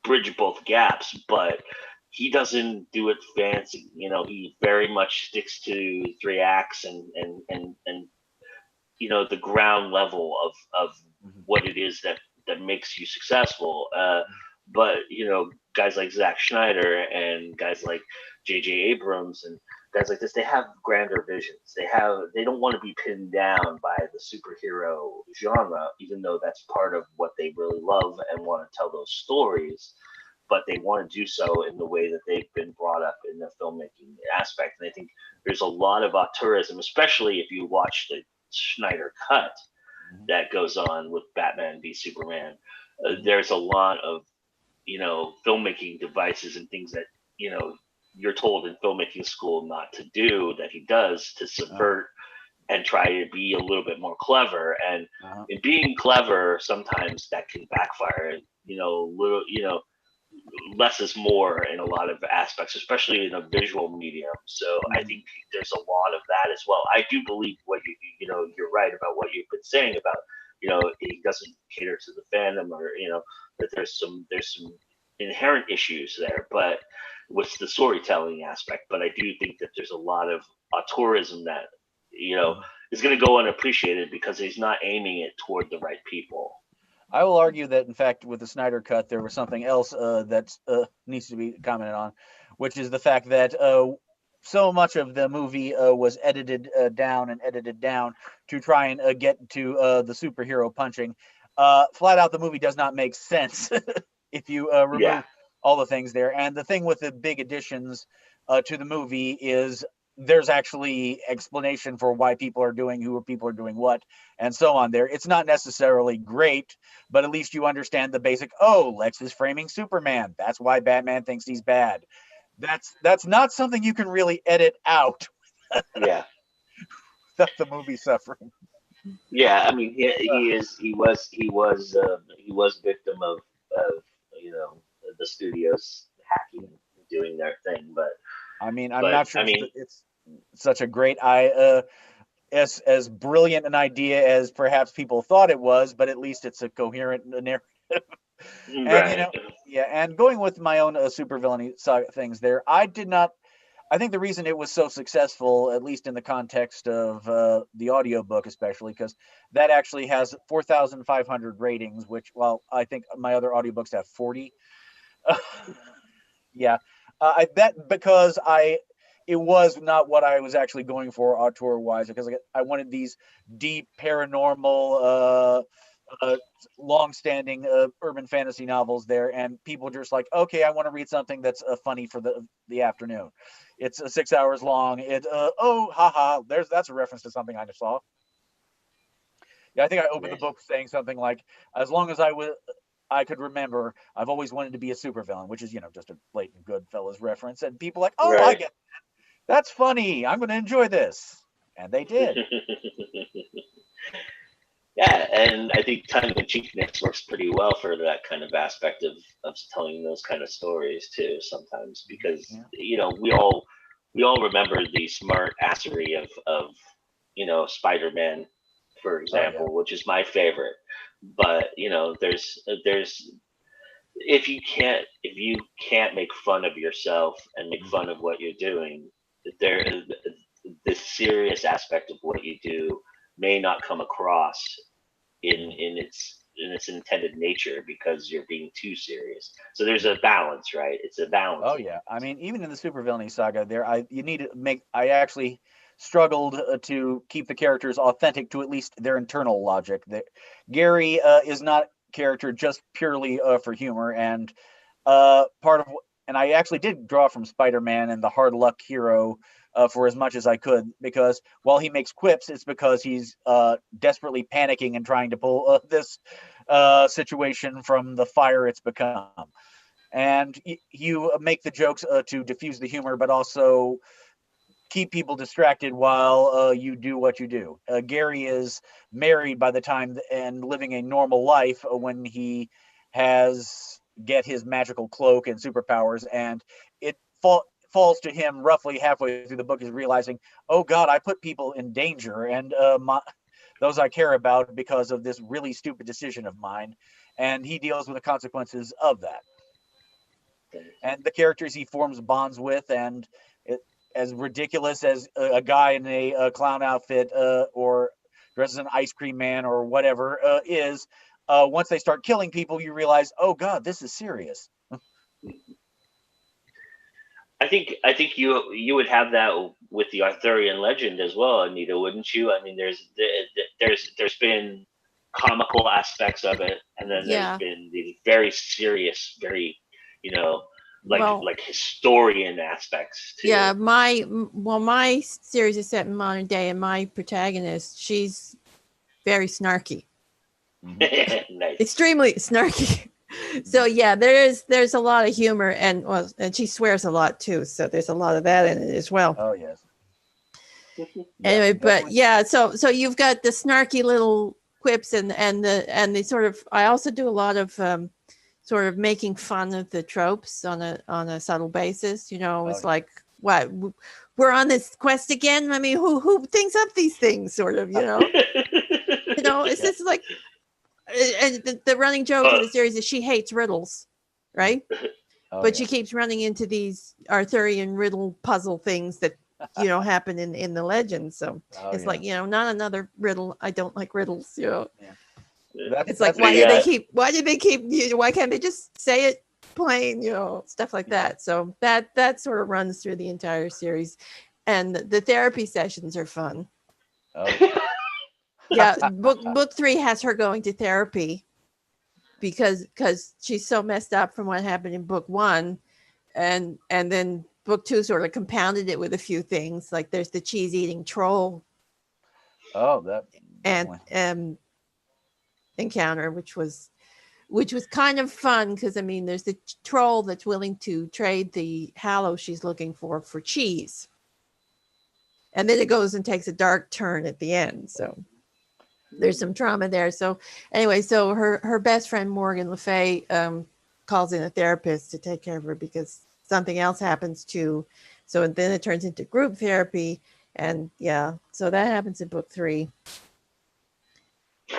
bridge both gaps, but he doesn't do it fancy. He very much sticks to 3 acts and the ground level of what it is that makes you successful. But guys like Zack Snyder and guys like J.J. Abrams and guys like this, they have grander visions. They don't want to be pinned down by the superhero genre, even though that's part of what they really love and want to tell those stories. But they want to do so in the way that they've been brought up in the filmmaking aspect. And I think there's a lot of auteurism, especially if you watch the Snyder cut that goes on with Batman v Superman. There's a lot of filmmaking devices and things that you're told in filmmaking school not to do, that he does to subvert and try to be a little bit more clever. And in being clever, sometimes that can backfire. Less is more in a lot of aspects, especially in a visual medium. So I think there's a lot of that as well. I do believe what you're right about what you've been saying about, he doesn't cater to the fandom, or, that there's some inherent issues there, but with the storytelling aspect. But I do think that there's a lot of auteurism that, is going to go unappreciated because he's not aiming it toward the right people. I will argue that, in fact, with the Snyder cut, there was something else that needs to be commented on, which is the fact that so much of the movie was edited down to try and get to the superhero punching. Flat out, the movie does not make sense if you remove all the things there. And the thing with the big additions to the movie is there's actually explanation for why people are doing what, and so on there. It's not necessarily great, but at least you understand the basic, Lex is framing Superman. That's why Batman thinks he's bad. That's not something you can really edit out. Yeah. Without the movie suffering. Yeah, I mean, he was victim of the studios hacking, doing their thing, but I'm not sure it's such a great as brilliant an idea as perhaps people thought it was, but at least it's a coherent narrative. And right. and going with my own supervillainy things there, I I think the reason it was so successful, at least in the context of the audiobook especially, because that actually has 4,500 ratings, which, well, I think my other audiobooks have 40. Yeah. I bet because it was not what I was actually going for auteur wise, because I wanted these deep paranormal long-standing urban fantasy novels there, and people just like, okay, I want to read something that's funny for the afternoon. It's 6 hours long. Oh, haha, that's a reference to something I just saw. Yeah, I think I opened the book saying something like, as long as I could remember, I've always wanted to be a supervillain, which is, just a blatant Goodfellas reference. And people like, oh, I get that. That's funny. I'm going to enjoy this. And they did. Yeah, and I think tongue in cheekness works pretty well for that kind of aspect of telling those kind of stories too. Sometimes because we all remember the smart assery of Spider-Man, for example, which is my favorite. But there's if you can't make fun of yourself and make fun of what you're doing, the serious aspect of what you do may not come across in its intended nature because you're being too serious. So there's a balance, right? It's a balance. Oh yeah, I mean, even in the supervillainy saga, I actually struggled to keep the characters authentic to at least their internal logic. Gary is not character just purely for humor, and and I actually did draw from Spider-Man and the hard luck hero for as much as I could, because while he makes quips, it's because he's desperately panicking and trying to pull this situation from the fire it's become. And you make the jokes to diffuse the humor, but also keep people distracted while you do what you do. Gary is married by the time and living a normal life when he get his magical cloak and superpowers, and it falls to him roughly halfway through the book is realizing, oh God, I put people in danger, and those I care about because of this really stupid decision of mine, and he deals with the consequences of that. And the characters he forms bonds with, and as ridiculous as a guy in a clown outfit or dressed as an ice cream man or whatever is, once they start killing people, you realize, oh God, this is serious. I think you would have that with the Arthurian legend as well, Anita, wouldn't you? I mean, there's been comical aspects of it, and then there's been the very serious, very like historian aspects too. Yeah, my series is set in modern day, and my protagonist, she's very snarky. Nice. Extremely snarky. So yeah, there's a lot of humor, and she swears a lot too, so there's a lot of that in it as well. Oh yes. Anyway, but yeah, so you've got the snarky little quips and the sort of, I also do a lot of sort of making fun of the tropes on a subtle basis. It's like, what, we're on this quest again? I mean, who thinks up these things, sort of, it's just like, and the running joke of the series is she hates riddles, right? But she keeps running into these Arthurian riddle puzzle things that happen in the legend. So it's like, not another riddle. I don't like riddles. It's like, why can't they just say it plain? Stuff like that. So that sort of runs through the entire series, and the therapy sessions are fun. Yeah, book 3 has her going to therapy because she's so messed up from what happened in book 1, and then book 2 sort of compounded it with a few things, like there's the cheese eating troll. And encounter, which was kind of fun, because I mean, there's the troll that's willing to trade the hallow she's looking for cheese, and then it goes and takes a dark turn at the end. So there's some trauma there. So anyway, so her best friend Morgan Le Fay calls in a therapist to take care of her because something else happens too. So then it turns into group therapy, and so that happens in book 3.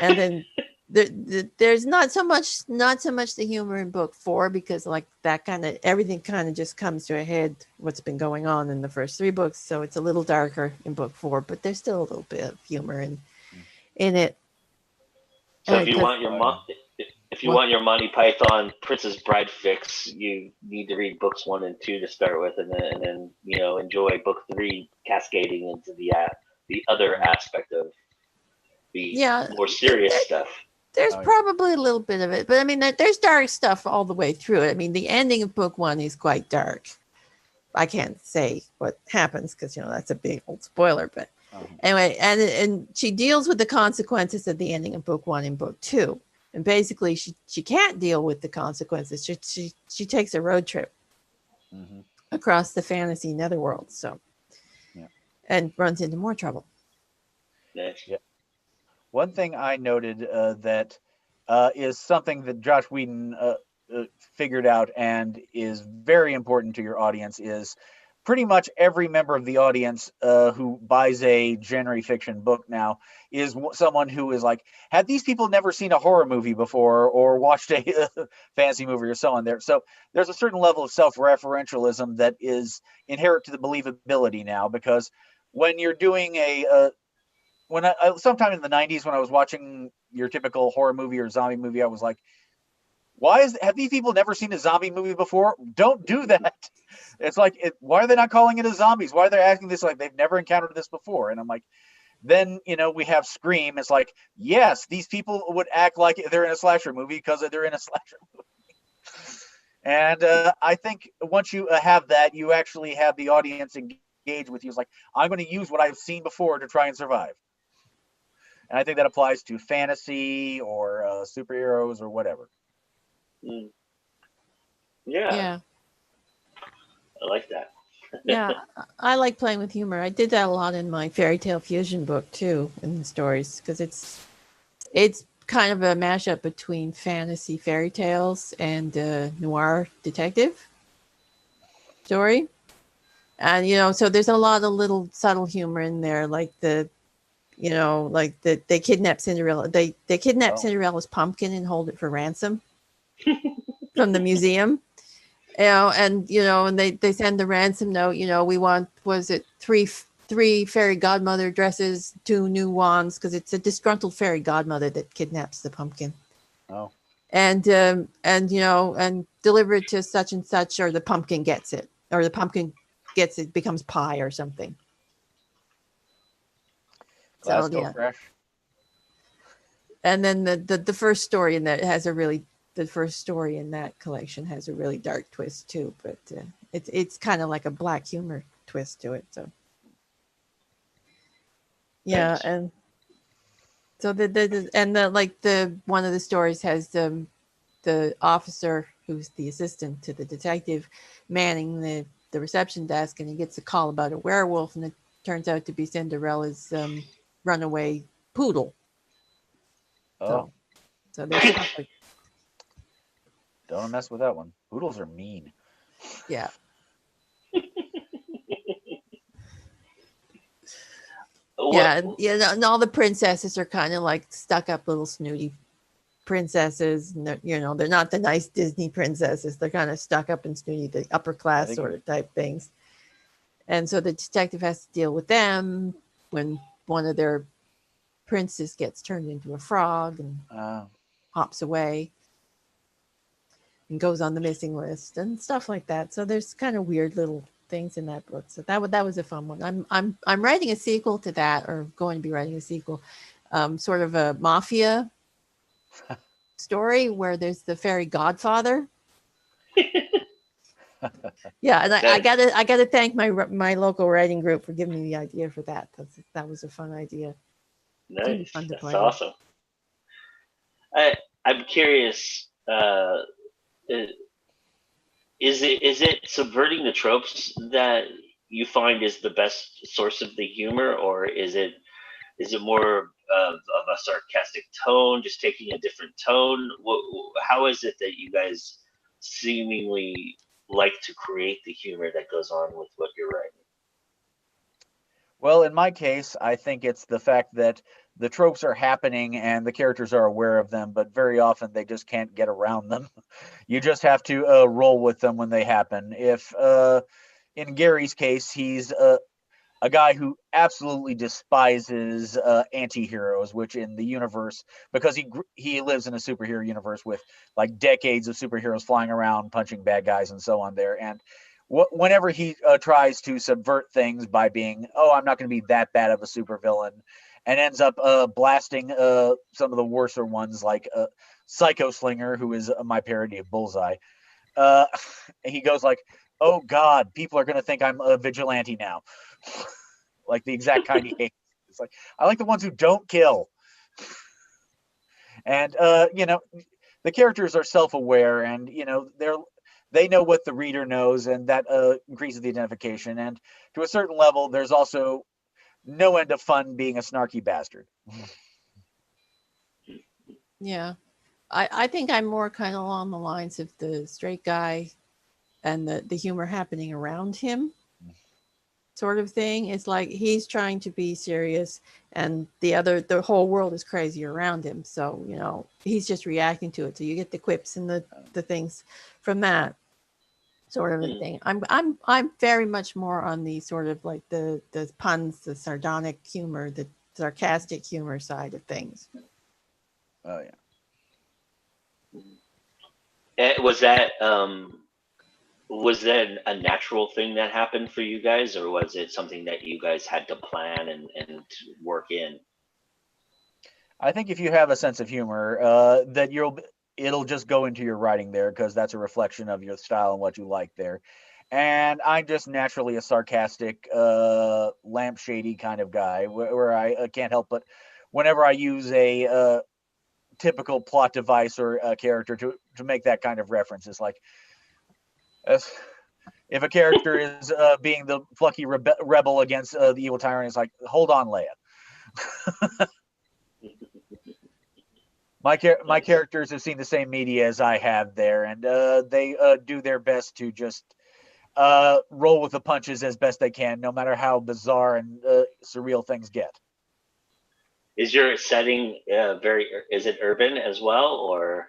And then there's not so much the humor in book 4, because like that kind of everything kind of just comes to a head what's been going on in the first 3 books, so it's a little darker in book 4, but there's still a little bit of humor in it. So if you want your Monty Python Princess Bride fix, you need to read books 1 and 2 to start with, and then enjoy book 3 cascading into the other aspect of the more serious stuff. There's probably a little bit of it, but I mean, there's dark stuff all the way through it. I mean, the ending of book 1 is quite dark. I can't say what happens because that's a big old spoiler, but anyway, and she deals with the consequences of the ending of book 1 and book 2. And basically, she can't deal with the consequences. She takes a road trip across the fantasy netherworld, and runs into more trouble. Nice. Yeah. One thing I noted that is something that Josh Whedon figured out and is very important to your audience is pretty much every member of the audience who buys a genre fiction book now is someone who is like, had these people never seen a horror movie before or watched a fantasy movie or so on there. So there's a certain level of self-referentialism that is inherent to the believability now, because when you're doing sometime in the 90s when I was watching your typical horror movie or zombie movie, I was like, have these people never seen a zombie movie before? Don't do that. It's like, why are they not calling it a zombies? Why are they asking this like they've never encountered this before? And I'm like, then, we have Scream. It's like, yes, these people would act like they're in a slasher movie because they're in a slasher movie. And I think once you have that, you actually have the audience engage with you. It's like, I'm going to use what I've seen before to try and survive. And I think that applies to fantasy or superheroes or whatever. Yeah. I like that. Yeah, I like playing with humor. I did that a lot in my fairy tale fusion book too, in the stories, because it's kind of a mashup between fantasy fairy tales and noir detective story. And so there's a lot of little subtle humor in there, like they kidnap Cinderella. They kidnap Cinderella's pumpkin and hold it for ransom from the museum. And they send the ransom note. We want, was it three fairy godmother dresses, 2 new wands, because it's a disgruntled fairy godmother that kidnaps the pumpkin. Oh. And deliver it to such and such, or the pumpkin gets it, becomes pie or something. Glasgow fresh. And then the first story in that has the first story in that collection has a really dark twist too, but it's kind of like a black humor twist to it. So yeah, Nice. and so the one of the stories has the officer who's the assistant to the detective manning the reception desk, and he gets a call about a werewolf, and it turns out to be Cinderella's runaway poodle. Oh, so there's stuff like. Don't mess with that one. Poodles are mean. Yeah. Yeah, and all the princesses are kind of like stuck up little snooty princesses. And they're not the nice Disney princesses. They're kind of stuck up and snooty, the upper class sort of type things. And so the detective has to deal with them when one of their princes gets turned into a frog and hops away and goes on the missing list and stuff like that. So there's kind of weird little things in that book. So that was a fun one. I'm writing a sequel to that, or going to be writing a sequel, sort of a mafia story where there's the fairy godfather. Yeah, and I gotta thank my local writing group for giving me the idea for that. That was a fun idea. Nice. That's awesome. I'm curious. Is it subverting the tropes that you find is the best source of the humor, or is it more of a sarcastic tone, just taking a different tone? How is it that you guys seemingly like to create the humor that goes on with what you're writing? Well, in my case, I think it's the fact that the tropes are happening and the characters are aware of them, but very often they just can't get around them. You just have to roll with them when they happen. If in Gary's case, he's a guy who absolutely despises anti-heroes, which in the universe, because he lives in a superhero universe with like decades of superheroes flying around, punching bad guys and so on there. And whenever he tries to subvert things by being, oh, I'm not going to be that bad of a supervillain, and ends up blasting some of the worser ones like Psycho Slinger, who is my parody of Bullseye. He goes like, oh God, people are going to think I'm a vigilante now. Like the exact kind he hates. It's like, I like the ones who don't kill. And, the characters are self-aware and, they know what the reader knows, and that increases the identification. And to a certain level, there's also no end of fun being a snarky bastard. Yeah. I think I'm more kind of along the lines of the straight guy and the humor happening around him sort of thing. It's like he's trying to be serious and the whole world is crazy around him. So, he's just reacting to it. So you get the quips and the things from that sort of a thing. I'm very much more on the sort of like the puns, the sardonic humor, the sarcastic humor side of things. Oh yeah. Was that a natural thing that happened for you guys, or was it something that you guys had to plan and work in? I think if you have a sense of humor, that it'll just go into your writing there, because that's a reflection of your style and what you like there. And I'm just naturally a sarcastic, lampshady kind of guy, where I can't help but whenever I use a typical plot device or a character to make that kind of reference, it's like, if a character is being the plucky rebel against the evil tyrant, it's like, hold on, Leia. My characters have seen the same media as I have there, and they do their best to just roll with the punches as best they can, no matter how bizarre and surreal things get. Is your setting is it urban as well, or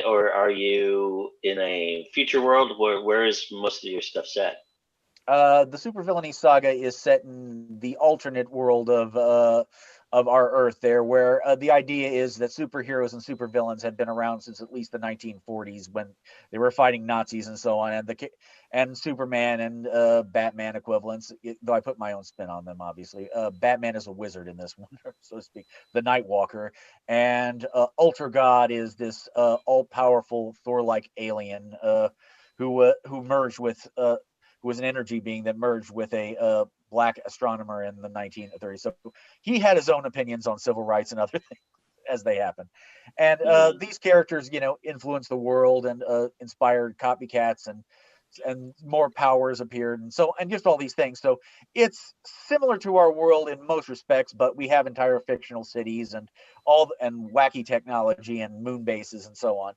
or are you in a future world? Where is most of your stuff set? The supervillainy saga is set in the alternate world of our Earth there, where the idea is that superheroes and supervillains had been around since at least the 1940s, when they were fighting Nazis and so on, and Superman and Batman equivalents, though I put my own spin on them, obviously. Batman is a wizard in this one, so to speak, the Nightwalker, and Ultra God is this all-powerful Thor-like alien who merged with who was an energy being that merged with a black astronomer in the 1930s. So he had his own opinions on civil rights and other things as they happen. And these characters, influenced the world and inspired copycats, and more powers appeared, and just all these things. So it's similar to our world in most respects, but we have entire fictional cities and wacky technology and moon bases and so on.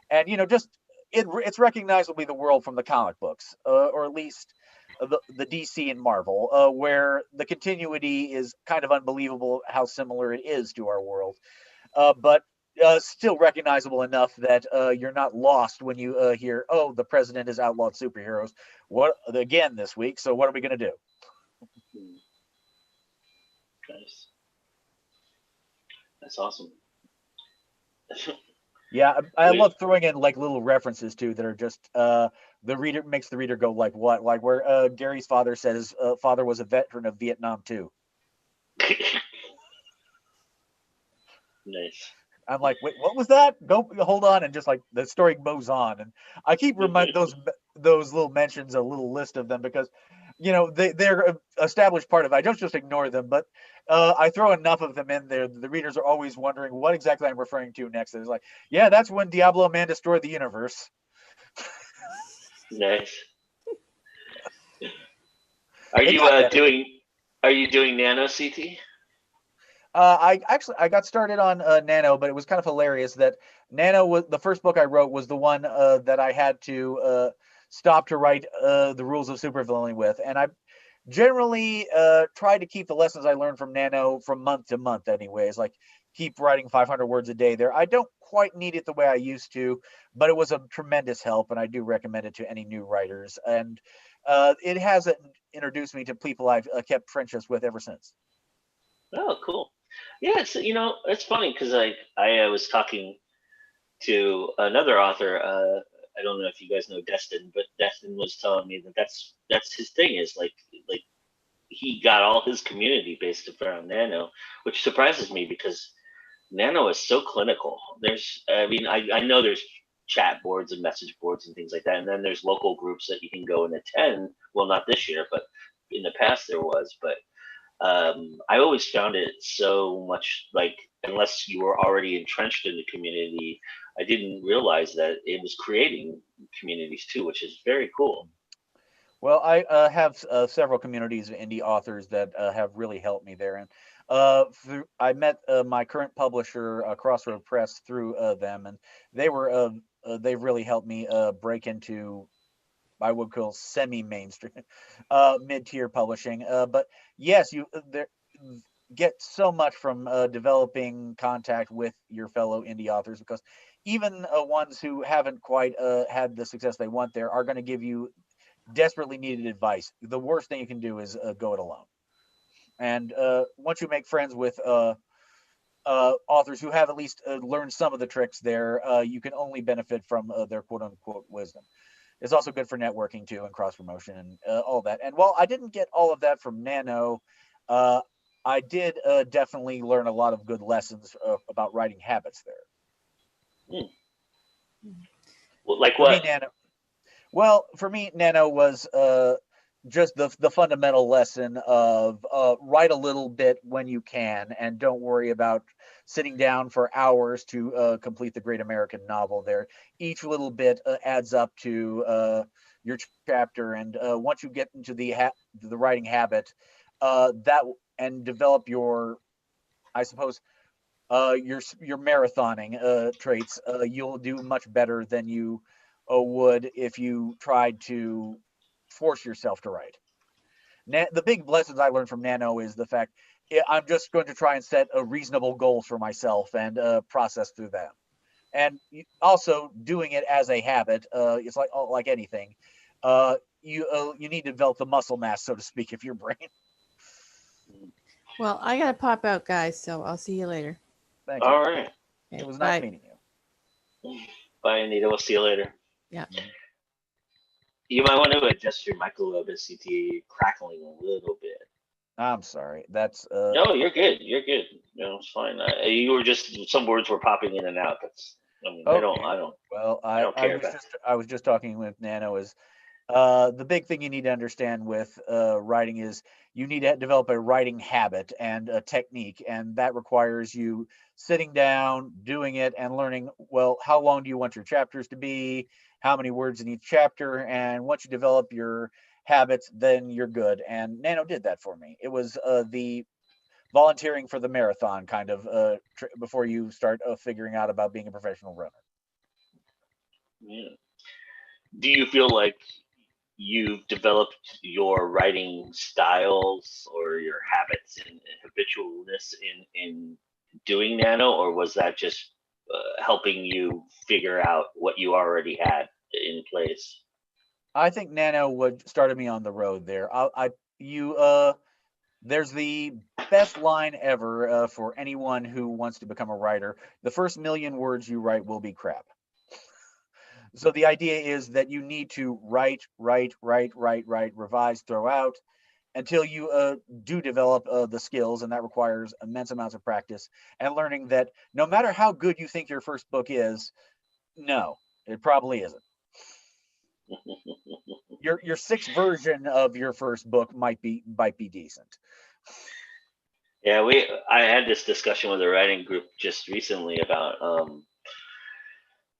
And it's recognizably the world from the comic books, or at least the DC and Marvel, where the continuity is kind of unbelievable how similar it is to our world, but still recognizable enough that you're not lost when you hear, oh, the president has outlawed superheroes again this week, so what are we going to do? Nice. That's awesome. Yeah, I love throwing in like little references too that are just the reader makes the reader go like what, like where Gary's father said his father was a veteran of Vietnam too. Nice. I'm like, wait, what was that? Go, hold on, and just like the story moves on, and I keep those little mentions, a little list of them, because they're an established part of it. I don't just ignore them, but I throw enough of them in there. The readers are always wondering what exactly I'm referring to next. And it's like, yeah, that's when Diablo Man destroyed the universe. Nice. Are you doing Nano CT? I got started on Nano, but it was kind of hilarious that Nano was the first book I wrote, was the one that I had to stop to write the rules of supervillainy with, and generally try to keep the lessons I learned from Nano from month to month anyways, like keep writing 500 words a day there. I don't quite need it the way I used to, but it was a tremendous help, and I do recommend it to any new writers. And it has introduced me to people I've kept friendships with ever since. Oh, cool. Yeah, it's it's funny because I was talking to another author. I don't know if you guys know Destin, but Destin was telling me that that's his thing is like he got all his community based around Nano, which surprises me because Nano is so clinical. I mean, I know there's chat boards and message boards and things like that, and then there's local groups that you can go and attend. Well, not this year, but in the past there was. But I always found it so much like unless you were already entrenched in the community, I didn't realize that it was creating communities too, which is very cool. Well, I have several communities of indie authors that have really helped me there, and I met my current publisher, Crossroad Press, through them, and they've really helped me break into I would call semi-mainstream, mid-tier publishing. But yes, you there get so much from developing contact with your fellow indie authors because even ones who haven't quite had the success they want there are going to give you desperately needed advice. The worst thing you can do is go it alone. And once you make friends with authors who have at least learned some of the tricks there, you can only benefit from their quote unquote wisdom. It's also good for networking too and cross promotion and all that. And while I didn't get all of that from Nano, I did definitely learn a lot of good lessons about writing habits there. Well, like For what? me, Nano. Well, for me, Nano was just the fundamental lesson of write a little bit when you can, and don't worry about sitting down for hours to complete the great American novel. There, each little bit adds up to your chapter, and once you get into the writing habit, that and develop your, I suppose, your marathoning traits, you'll do much better than you would if you tried to force yourself to write. The big lessons I learned from Nano is the fact I'm just going to try and set a reasonable goals for myself and process through them. And also doing it as a habit, it's like anything. You need to develop the muscle mass, so to speak, of your brain. Well, I gotta pop out, guys. So I'll see you later. Thank you. All right. Okay, It was bye. nice meeting you. Bye, Anita. We'll see you later. Yeah. You might want to adjust your mic a little bit, CT crackling a little bit. I'm sorry. That's No, you're good. You're good. No, it's fine. You were just some words were popping in and out. That's. I mean, I don't. Well, I don't care about. I was just talking with Nano. Is the big thing you need to understand with writing is you need to develop a writing habit and a technique, and that requires you sitting down, doing it, and learning. Well, how long do you want your chapters to be? How many words in each chapter? And once you develop your habits, then you're good. And Nano did that for me. It was the volunteering for the marathon kind of before you start figuring out about being a professional runner. Yeah. Do you feel like you've developed your writing styles or your habits and habitualness in doing Nano, or was that just helping you figure out what you already had in place? I think Nano would started me on the road there. There's the best line ever for anyone who wants to become a writer. The first million words you write will be crap. So the idea is that you need to write, revise, throw out until you do develop the skills, and that requires immense amounts of practice and learning that no matter how good you think your first book is, no, it probably isn't. Your sixth version of your first book might be decent. Yeah, I had this discussion with a writing group just recently about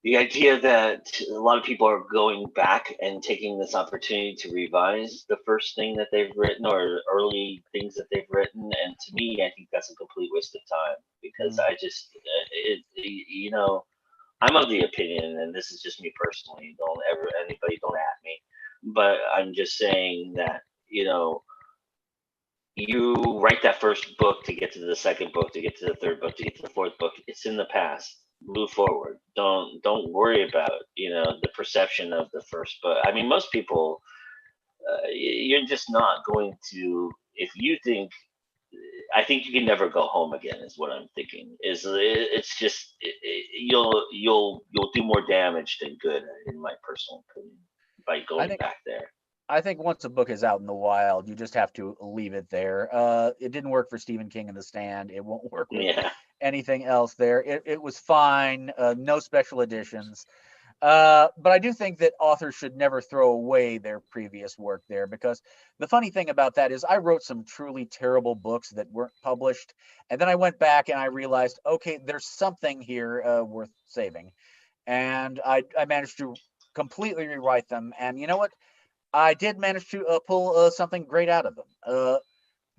the idea that a lot of people are going back and taking this opportunity to revise the first thing that they've written or early things that they've written, and to me, I think that's a complete waste of time because I just, I'm of the opinion, and this is just me personally. Don't ever anybody don't at me, but I'm just saying that you write that first book to get to the second book, to get to the third book, to get to the fourth book. It's in the past. Move forward. Don't worry about the perception of the first book. I mean, most people, you're just not going to. If you think, I think you can never go home again. Is what I'm thinking. It's just you'll do more damage than good, in my personal opinion, by going back there. I think once a book is out in the wild, you just have to leave it there. It didn't work for Stephen King in The Stand. It won't work with anything else there. It was fine. No special editions. But I do think that authors should never throw away their previous work there, because the funny thing about that is I wrote some truly terrible books that weren't published. And then I went back and I realized, okay, there's something here worth saving. And I managed to completely rewrite them. And you know what? I did manage to pull something great out of them.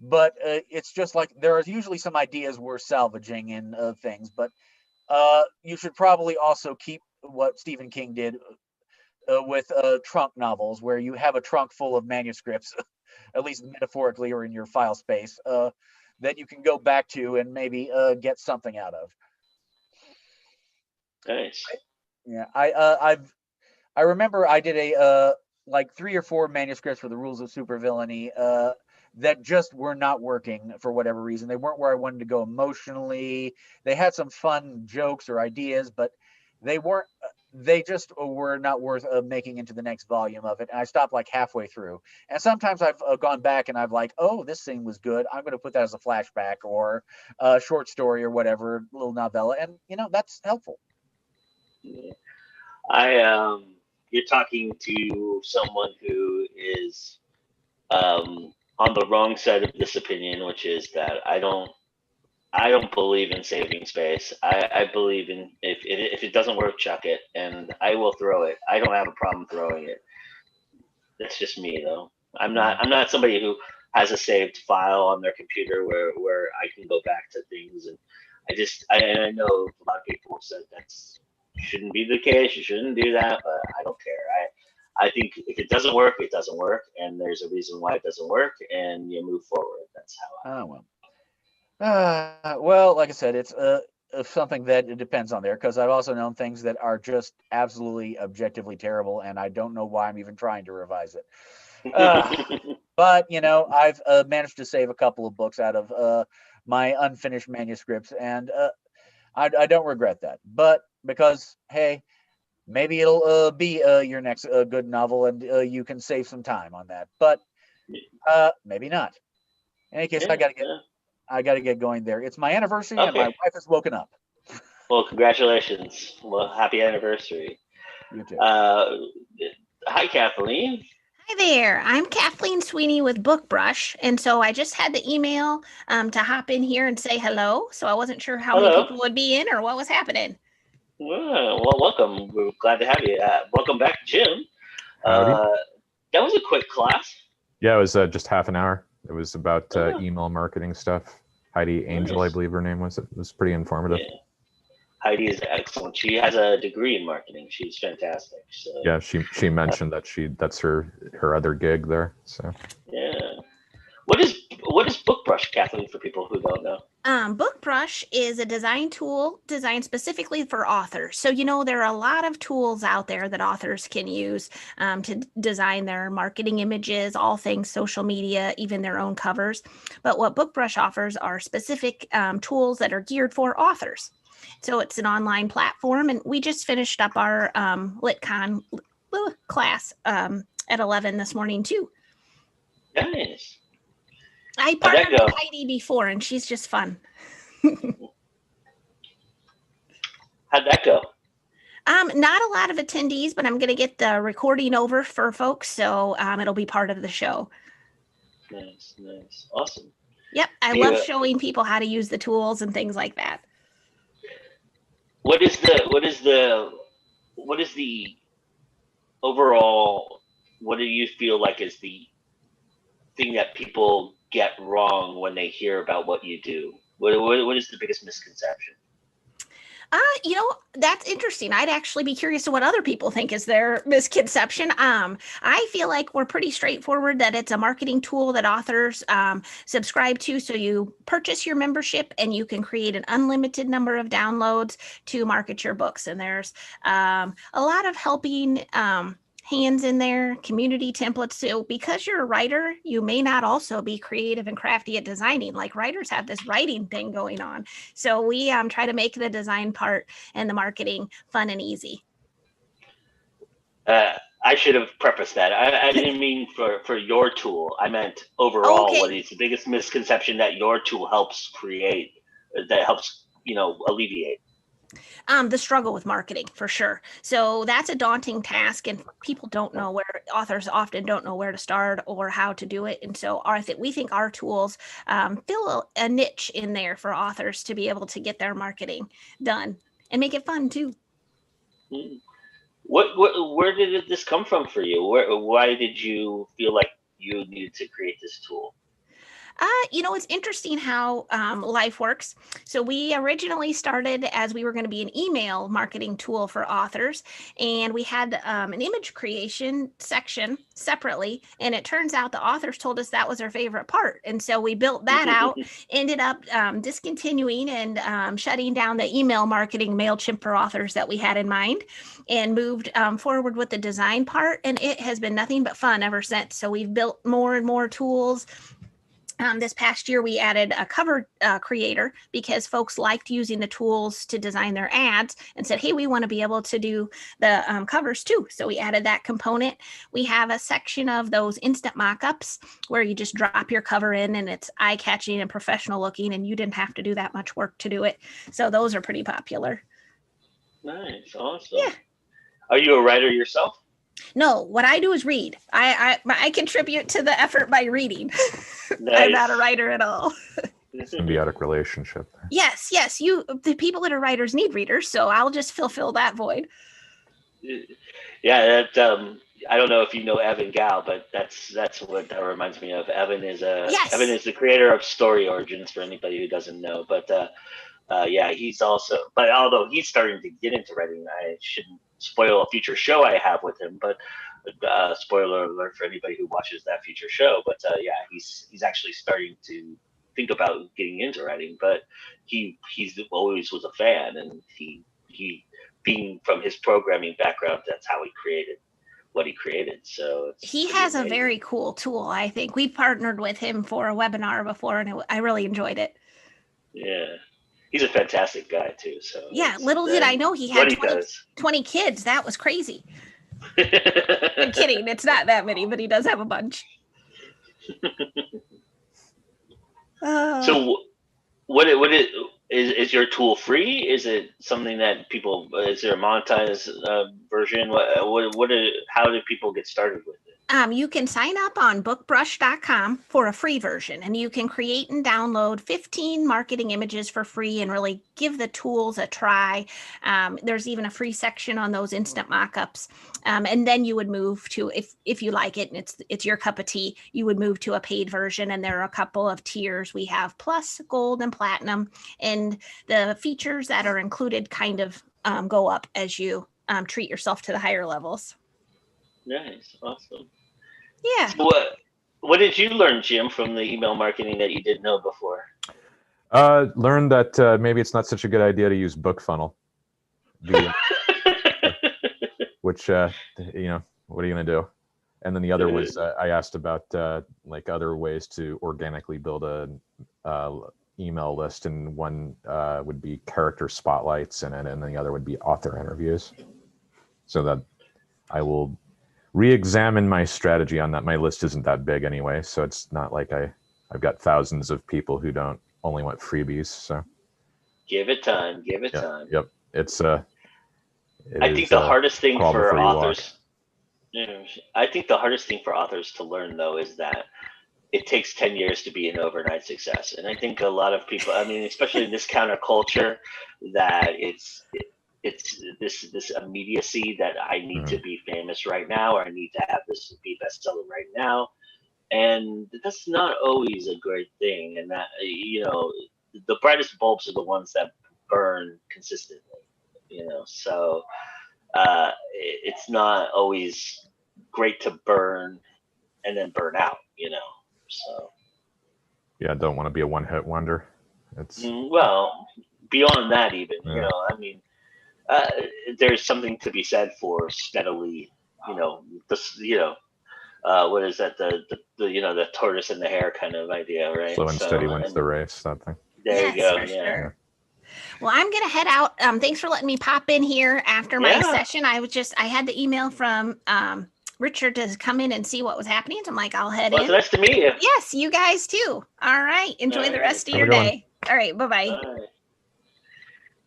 But it's just like there are usually some ideas worth salvaging in things. But you should probably also keep what Stephen King did with trunk novels, where you have a trunk full of manuscripts, at least metaphorically or in your file space, that you can go back to and maybe get something out of. Nice. Yeah, I remember I did a like 3 or 4 manuscripts for the Rules of Supervillainy that just were not working for whatever reason. They weren't where I wanted to go emotionally. They had some fun jokes or ideas, but they weren't. They just were not worth making into the next volume of it. And I stopped like halfway through. And sometimes I've gone back and I've like, oh, this scene was good. I'm going to put that as a flashback or a short story or whatever, little novella, and that's helpful. Yeah. You're talking to someone who is on the wrong side of this opinion, which is that I don't believe in saving space. I believe in if it doesn't work, chuck it, and I will throw it. I don't have a problem throwing it. That's just me, though. I'm not somebody who has a saved file on their computer where I can go back to things, and I know a lot of people have said that's shouldn't be the case. You shouldn't do that, but I don't care. I think if it doesn't work, it doesn't work, and there's a reason why it doesn't work, and you move forward. That's how well, like I said, it's something that it depends on there, because I've also known things that are just absolutely objectively terrible, and I don't know why I'm even trying to revise it. But I've managed to save a couple of books out of my unfinished manuscripts, and I don't regret that. But because, hey, maybe it'll be your next good novel, and you can save some time on that. But maybe not. In any case, I gotta get going there. It's my anniversary, and my wife has woken up. Well, congratulations. Well, happy anniversary. You too. Hi, Kathleen. Hi there. I'm Kathleen Sweeney with Bookbrush, and so I just had the email to hop in here and say hello. So I wasn't sure how many people would be in or what was happening. Well, welcome. We're glad to have you. Welcome back, Jim. Howdy. That was a quick class. Yeah, it was just half an hour. It was about email marketing stuff. Heidi Angel, I believe her name was. It was pretty informative. Yeah. Heidi is excellent. She has a degree in marketing. She's fantastic. So. Yeah, she mentioned that that's her other gig there. So yeah, what is Bookbrush, Kathleen, for people who don't know? Bookbrush is a design tool designed specifically for authors. So there are a lot of tools out there that authors can use to design their marketing images, all things social media, even their own covers. But what Bookbrush offers are specific tools that are geared for authors. So it's an online platform, and we just finished up our LitCon class at 11 this morning too. Nice. I partnered with Heidi before, and she's just fun. How'd that go? Not a lot of attendees, but I'm going to get the recording over for folks, so it'll be part of the show. Nice, awesome. Yep, I love showing people how to use the tools and things like that. What is the overall? What do you feel like is the thing that people get wrong when they hear about what you do? What is the biggest misconception? You know, that's interesting. I'd actually be curious to what other people think is their misconception. I feel like we're pretty straightforward that it's a marketing tool that authors subscribe to. So you purchase your membership and you can create an unlimited number of downloads to market your books. And there's a lot of helping hands in there, community templates. So because you're a writer, you may not also be creative and crafty at designing. Like writers have this writing thing going on. So we try to make the design part and the marketing fun and easy. I should have prefaced that. I didn't mean for your tool. I meant overall. Okay. What is the biggest misconception that your tool helps create? That helps alleviate. The struggle with marketing for sure. So that's a daunting task, and people don't know where authors often don't know where to start or how to do it. And so we think our tools fill a niche in there for authors to be able to get their marketing done and make it fun too. Where did this come from for you? Why did you feel like you needed to create this tool? It's interesting how life works. So we originally started as we were going to be an email marketing tool for authors, and we had an image creation section separately, and it turns out the authors told us that was their favorite part. And so we built that out, ended up discontinuing and shutting down the email marketing MailChimp for authors that we had in mind, and moved forward with the design part. And it has been nothing but fun ever since. So we've built more and more tools. This past year, we added a cover creator because folks liked using the tools to design their ads and said, hey, we want to be able to do the covers too. So we added that component. We have a section of those instant mock-ups where you just drop your cover in and it's eye-catching and professional looking, and you didn't have to do that much work to do it. So those are pretty popular. Nice. Awesome. Yeah. Are you a writer yourself? No, what I do is read. I contribute to the effort by reading. Nice. I'm not a writer at all. Symbiotic relationship. Yes. The people that are writers need readers, so I'll just fulfill that void. Yeah, that I don't know if you know Evan Gal, but that's what that reminds me of. Evan is the creator of Story Origins, for anybody who doesn't know. But yeah, he's also. But although he's starting to get into writing, I shouldn't spoil a future show I have with him. But spoiler alert for anybody who watches that future show. But yeah, he's actually starting to think about getting into writing. But he's always was a fan, and he being from his programming background, that's how he created what he created. So he has a very cool tool. I think we partnered with him for a webinar before, and I really enjoyed it. Yeah. He's a fantastic guy too. So yeah, little did I know he had 20 kids. That was crazy. I'm kidding. It's not that many, but he does have a bunch. So what is your tool free? Is it something that people, is there a monetized version? How do people get started with it? You can sign up on bookbrush.com for a free version, and you can create and download 15 marketing images for free and really give the tools a try. There's even a free section on those instant mock-ups. And then you would move to, if you like it and it's your cup of tea, you would move to a paid version. And there are a couple of tiers. We have Plus, Gold, and Platinum. And the features that are included kind of go up as you treat yourself to the higher levels. Nice. Awesome. Yeah. So what did you learn, Jim, from the email marketing that you didn't know before? Learned that maybe it's not such a good idea to use BookFunnel. Which, what are you going to do? And then the other was I asked about like other ways to organically build a email list, and one would be character spotlights in it, and then the other would be author interviews. So that I will re-examine my strategy on that. My list isn't that big anyway, so it's not like I've got thousands of people who don't only want freebies. So give it time. Time. Yep. It's I think the hardest thing for authors. I think the hardest thing for authors to learn though is that it takes 10 years to be an overnight success, and I think a lot of people, I mean, especially in this counterculture, that it's this immediacy that I need to be famous right now, or I need to have this be bestseller right now, and that's not always a great thing. And that the brightest bulbs are the ones that burn consistently, so it's not always great to burn and then burn out, so. Yeah, don't want to be a one-hit wonder. It's Well, beyond that even, Yeah. I mean, there's something to be said for steadily, what is that, the tortoise and the hare kind of idea, right? slow and So, steady wins the race, that thing. There Yes, you go. for Yeah. sure. Well, I'm gonna head out. Thanks for letting me pop in here after my Yeah. session. I had the email from Richard to come in and see what was happening. So I'm like, I'll head Well, it's in. nice to meet you. Yes, you guys too. All right. Enjoy the All rest of Have a your good one. day. All right. Bye-bye. All right.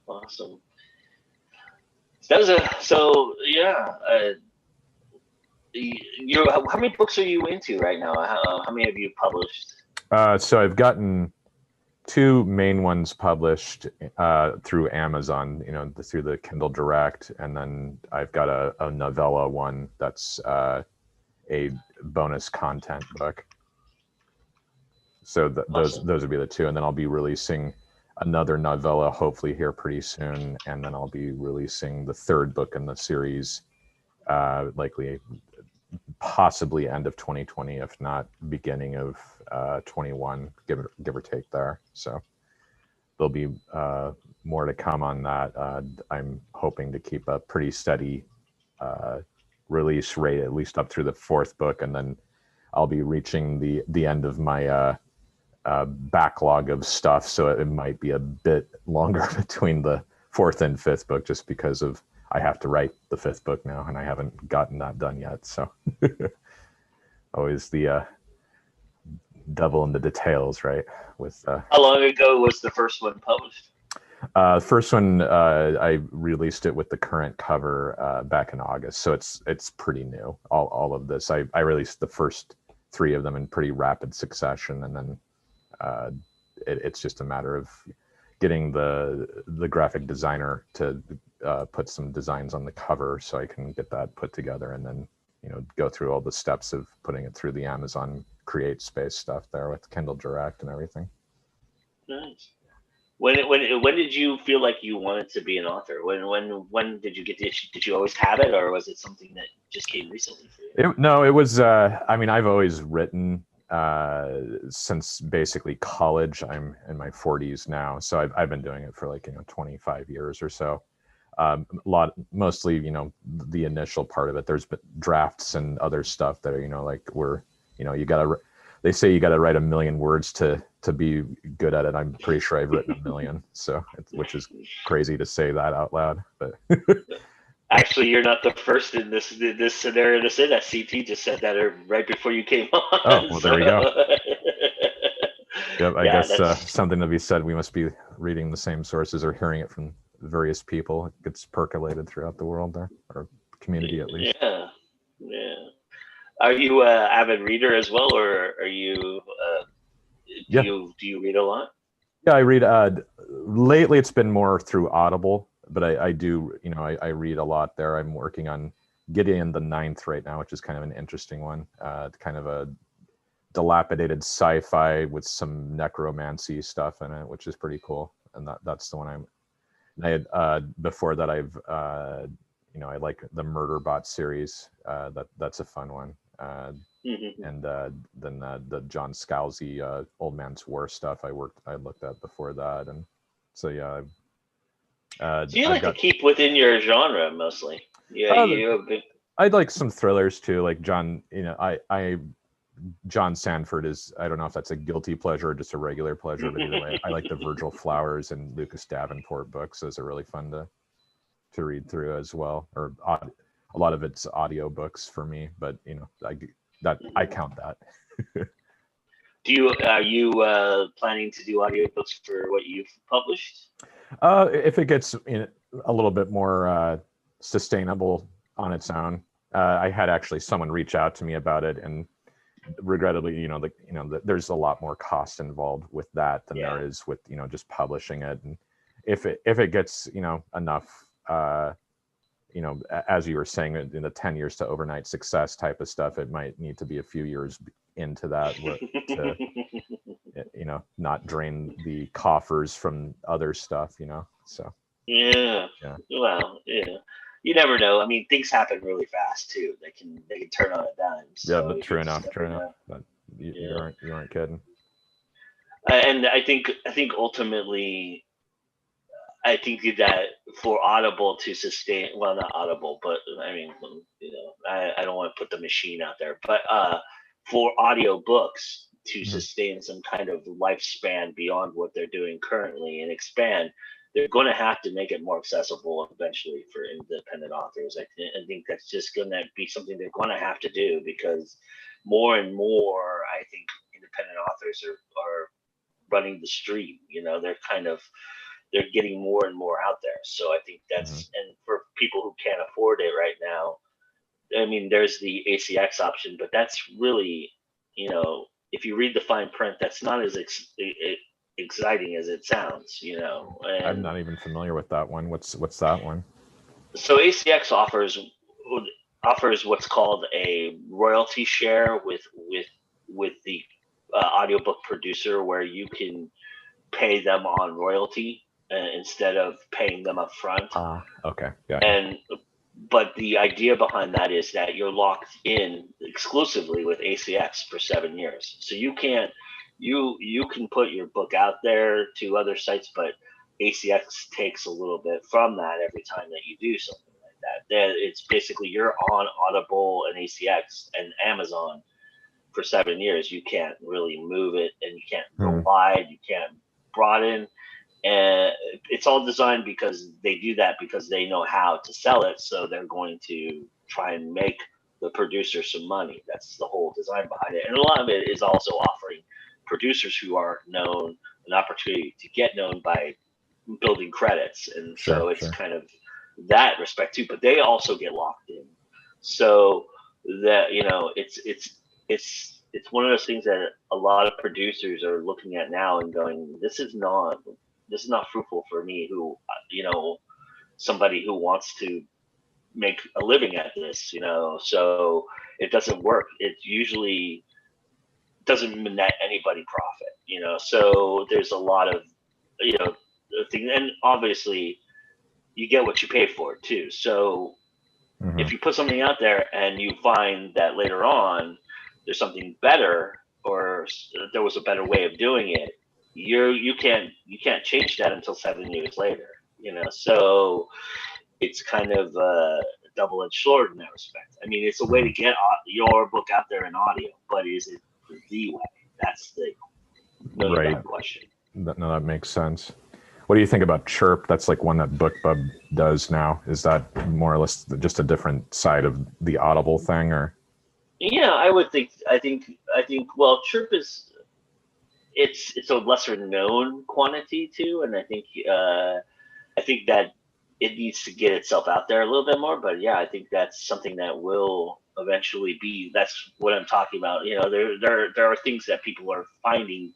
Awesome. So yeah. How many books are you into right now? How many have you published? So I've gotten 2 main ones published through Amazon, through the Kindle Direct, and then I've got a novella one that's a bonus content book. So Awesome. those would be the 2, and then I'll be releasing another novella hopefully here pretty soon, and then I'll be releasing the 3rd book in the series, likely possibly end of 2020, if not beginning of 21, give or take there. So there'll be more to come on that. I'm hoping to keep a pretty steady release rate, at least up through the 4th book, and then I'll be reaching the end of my backlog of stuff, so it might be a bit longer between the 4th and 5th book, just because of I have to write the 5th book now, and I haven't gotten that done yet. So always the devil in the details, right? With How long ago was the first one published? first one, I released it with the current cover back in August, so it's pretty new. All of this, I released the first 3 of them in pretty rapid succession, and then it's just a matter of getting the graphic designer to put some designs on the cover so I can get that put together, and then go through all the steps of putting it through the Amazon Create Space stuff there with Kindle Direct and everything. Nice. When did you feel like you wanted to be an author? When did you get the issue? Did you always have it, or was it something that just came recently for you? No, it was. I mean, I've always written since basically college. I'm in my 40s now, so I've been doing it for like 25 years or so. Mostly the initial part of it. There's been drafts and other stuff that are like you gotta. They say you gotta write 1 million words to be good at it. I'm pretty sure I've written 1 million, so which is crazy to say that out loud, but. Actually, you're not the first in this scenario to say that. CT just said that right before you came on. Oh, well, there we go. Yep, I Yeah, guess something to be said. We must be reading the same sources or hearing it from various people. It gets percolated throughout the world there, or community at least. Yeah. Are you an avid reader as well, or are you? Do you read a lot? Yeah, I read. Lately, it's been more through Audible, but I do. I read a lot there. I'm working on Gideon the Ninth right now, which is kind of an interesting one. Kind of a dilapidated sci-fi with some necromancy stuff in it, which is pretty cool. And that's the one I had before that. I like the Murderbot series. That's a fun one. And then the John Scalzi Old Man's War stuff I looked at before that, and so yeah. So you like to keep within your genre mostly. Yeah, I'd like some thrillers too, like John. John Sanford is, I don't know if that's a guilty pleasure or just a regular pleasure, but either way, I like the Virgil Flowers and Lucas Davenport books. Those are really fun to read through as well. Or a lot of it's audio books for me, but I count that. Are you planning to do audiobooks for what you've published? If it gets a little bit more sustainable on its own. I had actually someone reach out to me about it, and regrettably, there's a lot more cost involved with that than there is with just publishing it. And if it gets enough, as you were saying, in the 10 years to overnight success type of stuff, it might need to be a few years into that to not drain the coffers from other stuff. So Yeah. Yeah. Well, yeah. You never know. I mean, things happen really fast too. They can turn on a dime. yeah, So but you true just enough, never true enough. know. But you Yeah. aren't kidding. And I think ultimately, I think that for Audible to sustain, well, not Audible, but I mean, I don't want to put the machine out there, but for audiobooks to Mhm. sustain some kind of lifespan beyond what they're doing currently and expand, they're going to have to make it more accessible eventually for independent authors. I think that's just going to be something they're going to have to do, because more and more, I think independent authors are running the stream. They're getting more and more out there. So I think Mhm. and for people who can't afford it right now, I mean, there's the ACX option, but that's really, if you read the fine print, that's not as exciting as it sounds, I'm and not even familiar with that one. What's that one? so ACX offers what's called a royalty share with the audiobook producer, where you can pay them on royalty instead of paying them up front. Okay. Yeah. And but the idea behind that is that you're locked in exclusively with ACX for 7 years. So you can put your book out there to other sites, but ACX takes a little bit from that every time that you do something like that. Then it's basically you're on Audible and ACX and Amazon for 7 years. You can't really move it, and you can't go Mhm. wide, you can't broaden. And it's all designed because they do that because they know how to sell it. So they're going to try and make the producer some money. That's the whole design behind it. And a lot of it is also offering producers who are known an opportunity to get known by building credits. And so it's Sure. kind of that respect too, but they also get locked in. So that, it's one of those things that a lot of producers are looking at now and going, this is not fruitful for me, who, somebody who wants to make a living at this, so it doesn't work. It usually doesn't net anybody profit, so there's a lot of, things, and obviously you get what you pay for too. So Mhm. if you put something out there and you find that later on there's something better, or there was a better way of doing it, you can't change that until 7 years later. So it's kind of a double-edged sword in that respect. I mean, it's a way to get your book out there in audio, but is it the way? That's the million-dollar Right. question. No, that makes sense. What do you think about Chirp? That's like one that BookBub does now. Is that more or less just a different side of the Audible thing, or? Yeah, I would think. I think. Well, Chirp is it's a lesser known quantity too, and I think that it needs to get itself out there a little bit more. But yeah, I think that's something that will eventually be. That's what I'm talking about. There are things that people are finding.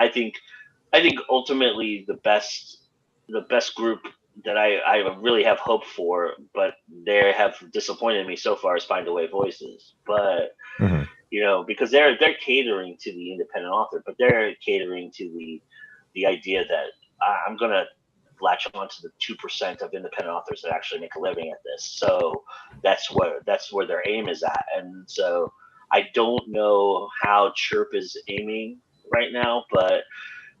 I think ultimately the best group that I really have hope for, but they have disappointed me so far, is Find Away Voices. But Mhm. because they're catering to the independent author, but they're catering to the idea that I'm gonna latch on to the 2% of independent authors that actually make a living at this. So that's where their aim is at. And so I don't know how Chirp is aiming right now, but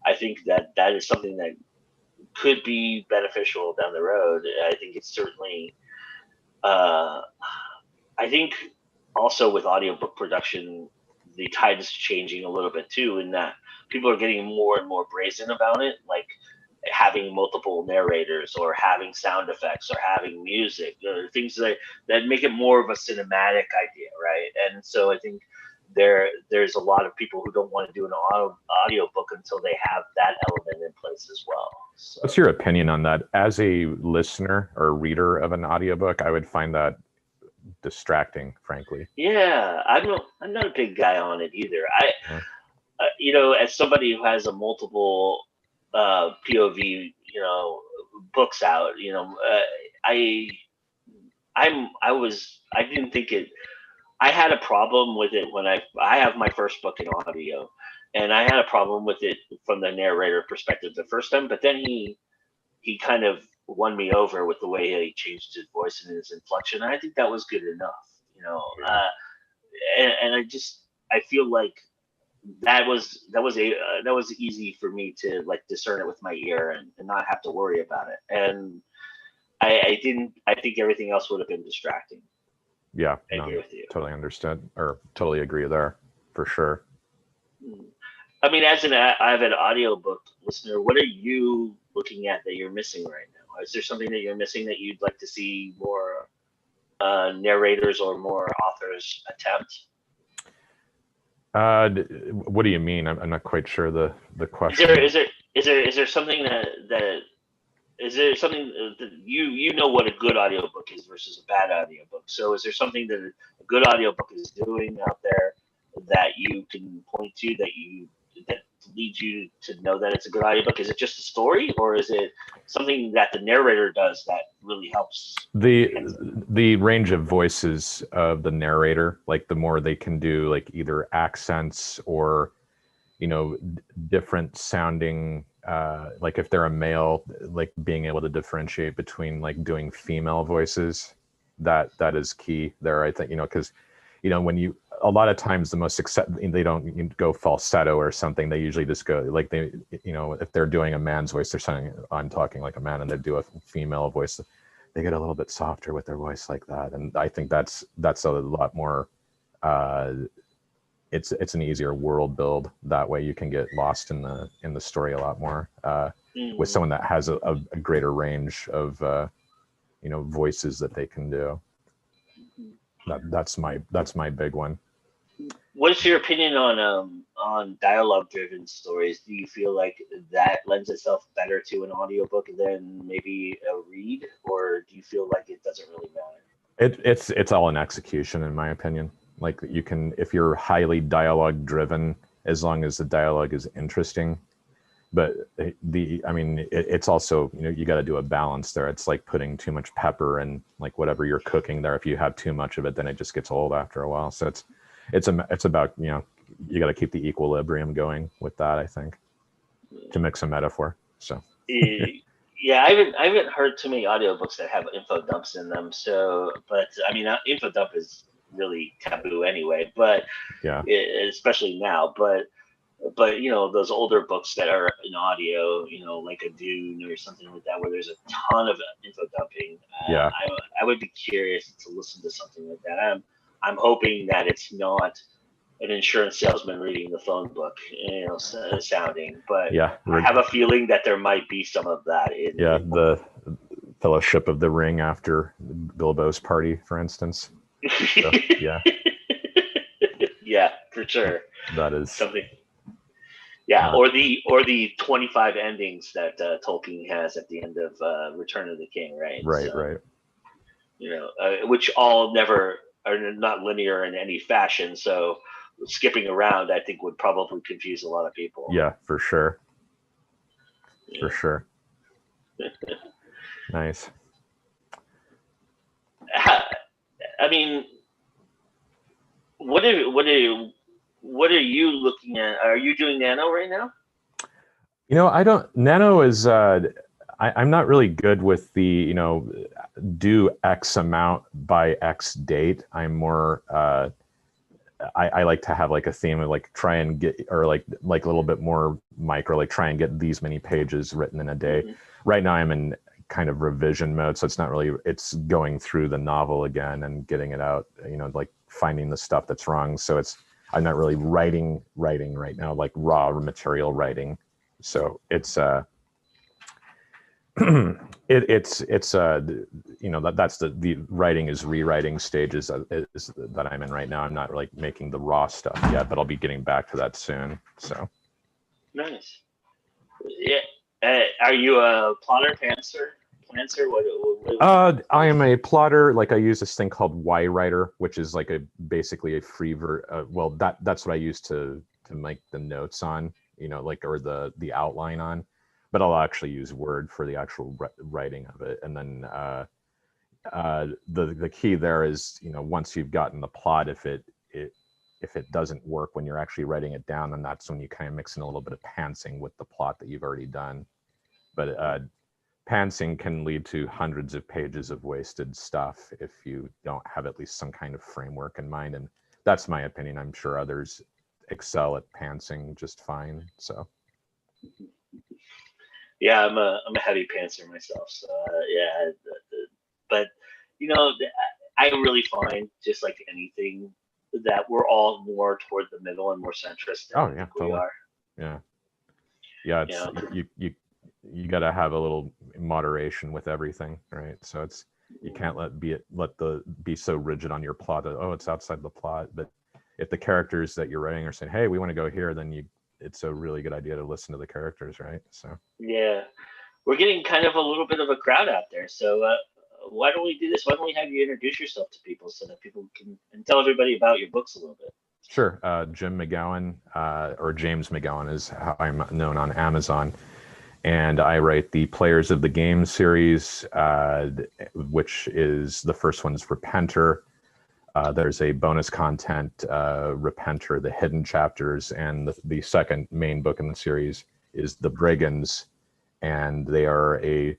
I think that is something that could be beneficial down the road. I think it's certainly. Uh, I think also with audiobook production, the tide is changing a little bit too, in that people are getting more and more brazen about it, like having multiple narrators, or having sound effects, or having music, or things that make it more of a cinematic idea, right? And so I think there's a lot of people who don't want to do an audiobook until they have that element in place as well. So. What's your opinion on that? As a listener or reader of an audiobook, I would find that distracting, frankly. Yeah, I'm not a big guy on it either. Yeah. As somebody who has a multiple POV, books out, I didn't think it. I had a problem with it when I have my first book in audio, and I had a problem with it from the narrator perspective the first time. But then he he kind of won me over with the way he changed his voice and his inflection. I think that was good enough, you know. And I feel like that was easy for me to like discern it with my ear and not have to worry about it. And I think everything else would have been distracting. Yeah, I agree with you. Totally understood, or totally agree there, for sure. I mean, as an avid audiobook listener, what are you looking at that you're missing right now? Is there something that you're missing that you'd like to see more narrators or more authors attempt? What do you mean? I'm not quite sure the question. Is there something that is there something that you know what a good audiobook is versus a bad audiobook? So is there something that a good audiobook is doing out there that you can point to that leads you to know that it's a good audiobook? Is it just a story, or is it something that the narrator does that really helps? The range of voices of the narrator, like the more they can do like either accents or, you know, different sounding, like if they're a male, like being able to differentiate between like doing female voices, that is key there, I think, you know, because, you know, when a lot of times the most they don't go falsetto or something. They usually just go like you know, if they're doing a man's voice, they're saying, I'm talking like a man, and they do a female voice, they get a little bit softer with their voice like that. And I think that's a lot more, it's an easier world build that way. You can get lost in the story a lot more with someone that has a greater range of you know, voices that they can do. That's my big one. What's your opinion on dialogue driven stories? Do you feel like that lends itself better to an audiobook than maybe a read, or do you feel like it doesn't really matter? It's all an execution, in my opinion. Like, you can, if you're highly dialogue driven, as long as the dialogue is interesting. But I mean, it's also, you know, you got to do a balance there. It's like putting too much pepper in like whatever you're cooking there. If you have too much of it, then it just gets old after a while. So it's about, you know, you got to keep the equilibrium going with that, I think, to mix a metaphor. So yeah, I haven't heard too many audiobooks that have info dumps in them. So, but I mean, info dump is really taboo anyway, but yeah, especially now. But you know, those older books that are in audio, you know, like a Dune or something like that, where there's a ton of info dumping. Yeah, I would be curious to listen to something like that. I'm hoping that it's not an insurance salesman reading the phone book, you know, sounding. But yeah, I have a feeling that there might be some of that in. The Fellowship of the Ring after Bilbo's party, for instance. So, yeah. Yeah, for sure. That is something. Yeah, or the 25 endings that Tolkien has at the end of Return of the King, right? Right, so, right. You know, which all never are not linear in any fashion. So skipping around, I think, would probably confuse a lot of people. Yeah, for sure. Yeah. For sure. Nice. I mean, what are you looking at? Are you doing Nano right now? You know, Nano is, I'm not really good with the, you know, do X amount by X date. I'm more, I like to have like a theme of like try and get, or like a little bit more micro, like try and get these many pages written in a day. Mm-hmm. Right now I'm in kind of revision mode. So it's not really, it's going through the novel again and getting it out, you know, like finding the stuff that's wrong. So I'm not really writing right now, like raw material writing. So it's it's you know, that's the writing is rewriting stages that I'm in right now. I'm not like making the raw stuff yet, but I'll be getting back to that soon. So nice. Yeah. Are you a plotter, pantser? What? I am a plotter. Like, I use this thing called Y-Writer, which is like basically a free well, that's what I use to make the notes on, you know, like, or the outline on, but I'll actually use Word for the actual writing of it. And then the key there is, you know, once you've gotten the plot, if it doesn't work when you're actually writing it down, then that's when you kind of mix in a little bit of pantsing with the plot that you've already done. But pantsing can lead to hundreds of pages of wasted stuff if you don't have at least some kind of framework in mind. And that's my opinion. I'm sure others excel at pantsing just fine. So Yeah, I'm a heavy pantser myself. So yeah, but you know, I really find, just like anything, that we're all more toward the middle and more centrist than oh I yeah, think we totally. are. Yeah. Yeah, it's you got to have a little moderation with everything, right? So it's you can't be so rigid on your plot that, oh, it's outside the plot. But if the characters that you're writing are saying, hey, we want to go here, then it's a really good idea to listen to the characters, right? So Yeah, we're getting kind of a little bit of a crowd out there. So why don't we do this? Why don't we have you introduce yourself to people so that people can and tell everybody about your books a little bit? sure. Jim McGowan, or James McGowan is how I'm known on Amazon. And I write the Players of the Game series, which is the first one's Repenter. There's a bonus content, Repenter, the hidden chapters, and the second main book in the series is The Brigands, and they are a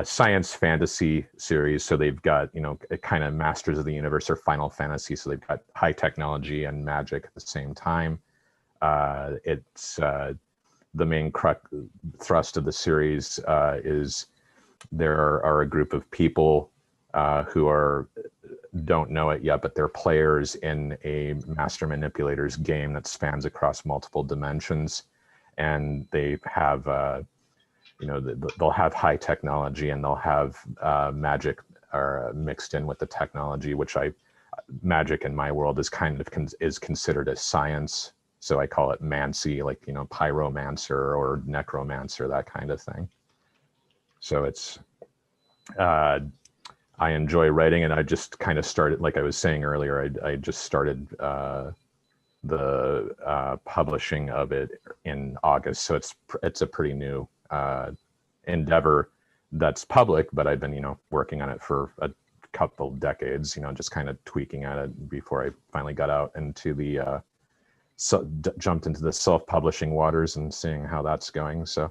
science fantasy series. So they've got, a kind of Masters of the Universe or Final Fantasy. So they've got high technology and magic at the same time. It's the main thrust of the series is there are a group of people who don't know it yet, but they're players in a master manipulator's game that spans across multiple dimensions, and they have they'll have high technology and they'll have magic mixed in with the technology, which magic in my world is is considered a science. So I call it mancy, like, pyromancer or necromancer, that kind of thing. So it's, I enjoy writing, and I just kind of started, like I was saying earlier, I just started the publishing of it in August. So it's a pretty new endeavor that's public, but I've been, working on it for a couple decades, just kind of tweaking at it before I finally got out into the jumped into the self-publishing waters and seeing how that's going. So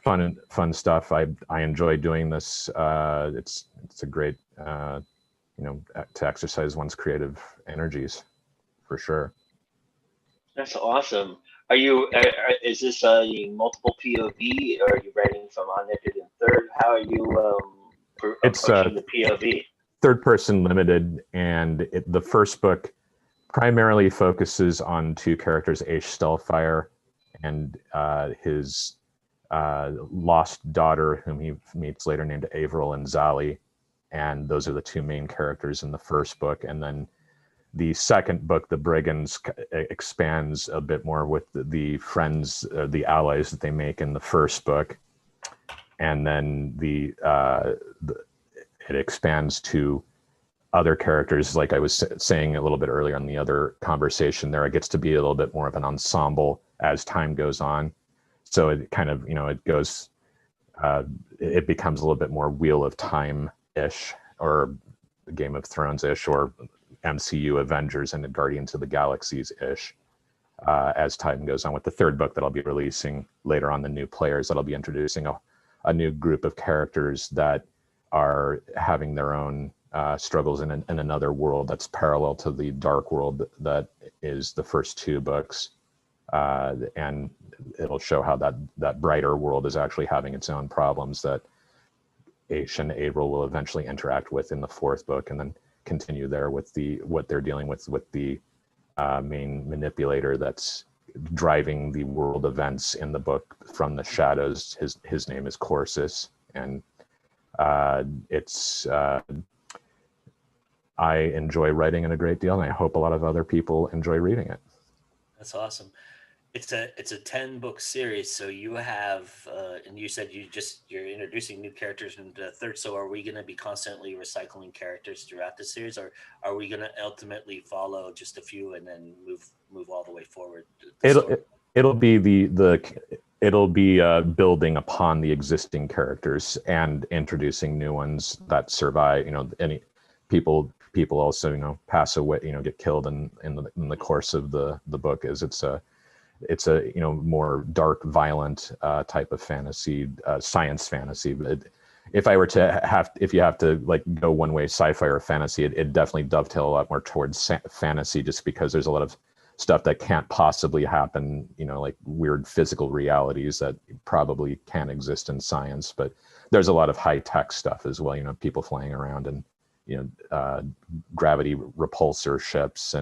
fun stuff. I enjoy doing this. It's a great to exercise one's creative energies, for sure. That's awesome. Is this multiple POV, or are you writing from unedited and third? How are you approaching the POV? Third person limited, and the first book primarily focuses on two characters, Aish Stellfire and his lost daughter, whom he meets later, named Avril and Zali. And those are the two main characters in the first book. And then the second book, The Brigands, expands a bit more with the friends, the allies that they make in the first book. And then it expands to other characters, like I was saying a little bit earlier on the other conversation there. It gets to be a little bit more of an ensemble as time goes on. So it kind of, it goes, it becomes a little bit more Wheel of Time-ish, or Game of Thrones-ish, or MCU Avengers and the Guardians of the Galaxies-ish, as time goes on. With the third book that I'll be releasing later on, The New Players, that I'll be introducing a new group of characters that are having their own struggles in another world that's parallel to the dark world that is the first two books, and it'll show how that brighter world is actually having its own problems that Aish and Avril will eventually interact with in the fourth book, and then continue there with what they're dealing with the main manipulator that's driving the world events in the book from the shadows. His name is Corsus, and I enjoy writing it a great deal, and I hope a lot of other people enjoy reading it. That's awesome. It's a 10-book series, so you have and you said you're introducing new characters in the third. So are we going to be constantly recycling characters throughout the series, or are we going to ultimately follow just a few and then move all the way forward? It'll be it'll be building upon the existing characters and introducing new ones that survive. Any people pass away, get killed in the course of the book, as it's a more dark, violent type of fantasy, science fantasy. But if you have to like go one way, sci-fi or fantasy, it definitely dovetail a lot more towards fantasy, just because there's a lot of stuff that can't possibly happen, like weird physical realities that probably can't exist in science. But there's a lot of high tech stuff as well, people flying around and gravity repulsor ships,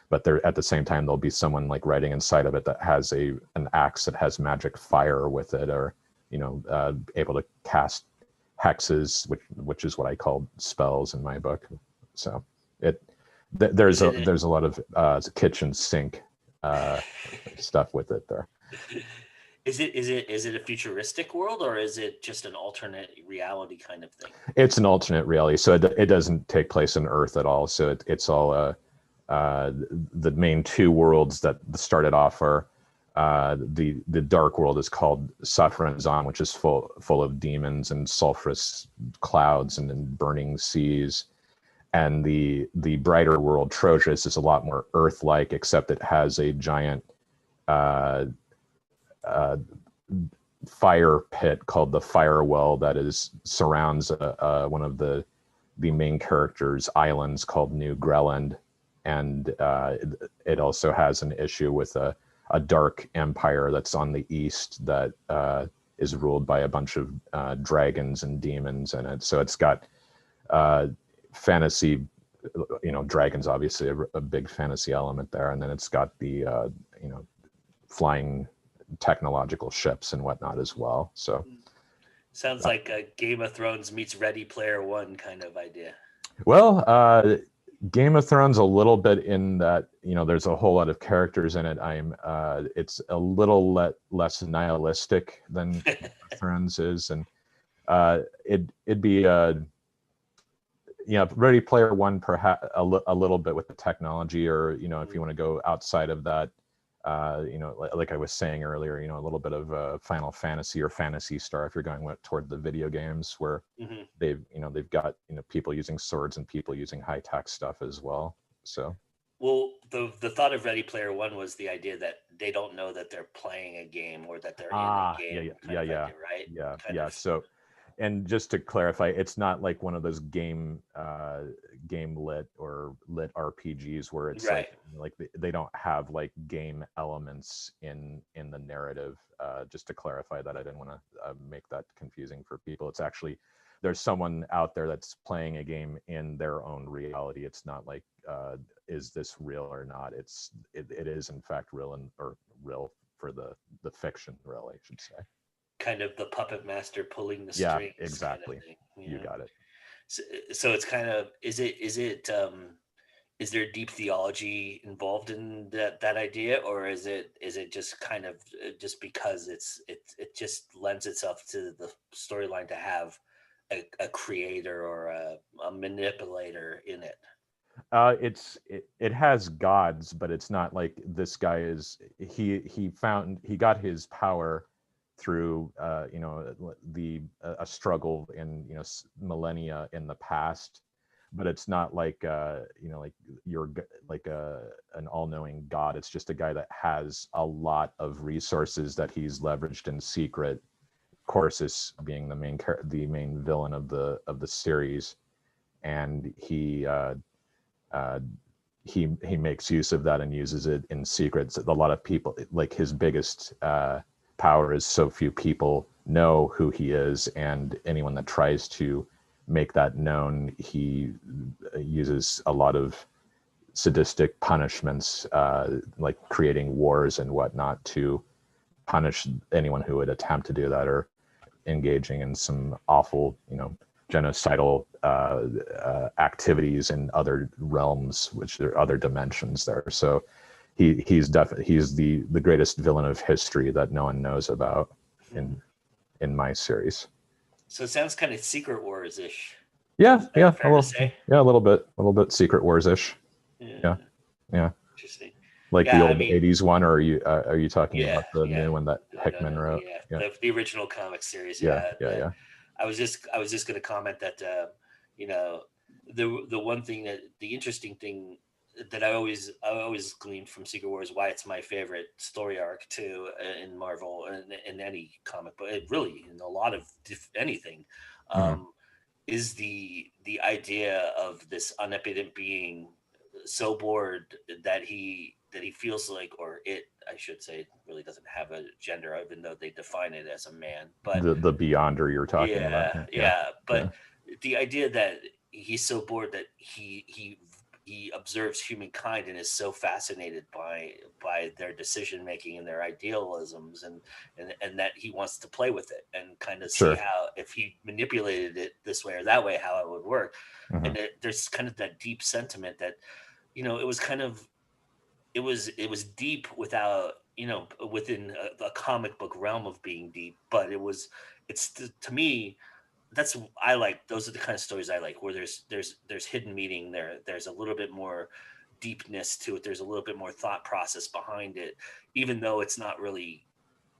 but there at the same time there'll be someone like riding inside of it that has an axe that has magic fire with it, or able to cast hexes, which is what I call spells in my book. So there's a lot of kitchen sink stuff with it there. Is it a futuristic world, or is it just an alternate reality kind of thing? It's an alternate reality, so it doesn't take place on Earth at all. So it's all the main two worlds that started off are the dark world is called Safranzan, which is full of demons and sulfurous clouds and burning seas. And the brighter world, Trojas, is a lot more Earth-like, except it has a giant fire pit called the Firewell that surrounds one of the main characters' islands called New Greland. And it also has an issue with a dark empire that's on the east that is ruled by a bunch of dragons and demons in it. So it's got fantasy, dragons, obviously a big fantasy element there. And then it's got the, flying technological ships and whatnot as well. So sounds like a Game of Thrones meets Ready Player One kind of idea. Well, Game of Thrones a little bit in that, there's a whole lot of characters in it. It's a little less nihilistic than Game of Thrones is. And it'd be Ready Player One, perhaps a little bit with the technology, or if you want to go outside of that, like I was saying earlier, a little bit of Final Fantasy or Phantasy Star if you're going toward the video games, where they've got people using swords and people using high tech stuff as well. So, well, the thought of Ready Player One was the idea that they don't know that they're playing a game or that they're in a game. Yeah. So, and just to clarify, it's not like one of those game lit or lit RPGs where it's like they don't have like game elements in the narrative. Just to clarify that, I didn't want to make that confusing for people. It's actually, there's someone out there that's playing a game in their own reality. It's not like is this real or not? It is in fact real, or real for the fiction, really, I should say. Kind of the puppet master pulling the strings. Yeah, exactly. Kind of thing, you got it. So it's kind of, is there deep theology involved in that idea, or is it just kind of just because it just lends itself to the storyline to have a creator or a manipulator in it? It has gods, but it's not like this guy is he got his power through a struggle in millennia in the past, but it's not like like you're like an all-knowing god. It's just a guy that has a lot of resources that he's leveraged in secret. Corsus being the main villain of the series, and he makes use of that and uses it in secret. So a lot of people, like his biggest power is so few people know who he is, and anyone that tries to make that known, he uses a lot of sadistic punishments, like creating wars and whatnot to punish anyone who would attempt to do that, or engaging in some awful, genocidal activities in other realms, which there are other dimensions there. So he's the greatest villain of history that no one knows about in my series. So it sounds kind of Secret Wars-ish. Yeah, a little bit Secret Wars-ish. Yeah. Interesting. Like the old 80s one, or are you talking about the new one that Hickman wrote? Yeah. The original comic series. Yeah. I was just going to comment that the one thing, that the interesting thing that I always gleaned from Secret Wars, why it's my favorite story arc too in Marvel and in any comic, but it really in a lot of anything, is the idea of this omnipotent being so bored that he feels like, or it, I should say, really doesn't have a gender, even though they define it as a man. But the Beyonder you're talking about. But the idea that he's so bored that he observes humankind and is so fascinated by their decision making and their idealisms, and that he wants to play with it and kind of see how, if he manipulated it this way or that way, how it would work. And there's kind of that deep sentiment that, it was kind of, it was deep without, within a comic book realm of being deep, but it's to me, that's, I like, those are the kind of stories I like, where there's hidden meaning there's a little bit more deepness to it, there's a little bit more thought process behind it, even though it's not really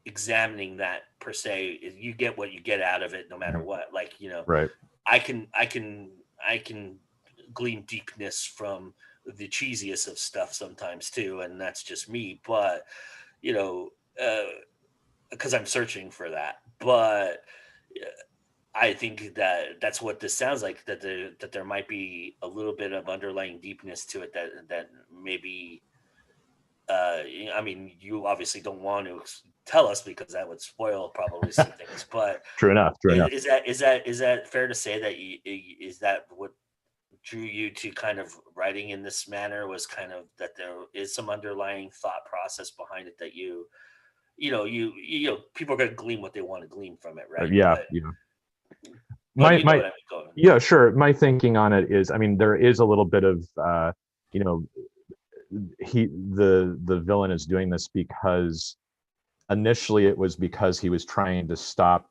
examining that per se. You get what you get out of it no matter what, like, right. I can glean deepness from the cheesiest of stuff sometimes too, and that's just me, but because I'm searching for that. But I think that that's what this sounds like, that there might be a little bit of underlying deepness to it that maybe, I mean, you obviously don't want to tell us because that would spoil probably some things, but True enough. is that fair to say that is that what drew you to kind of writing in this manner, was kind of that there is some underlying thought process behind it, that you people are going to glean what they want to glean from it, right? Yeah, sure. My thinking on it is, I mean, there is a little bit of, the villain is doing this because initially it was because he was trying to stop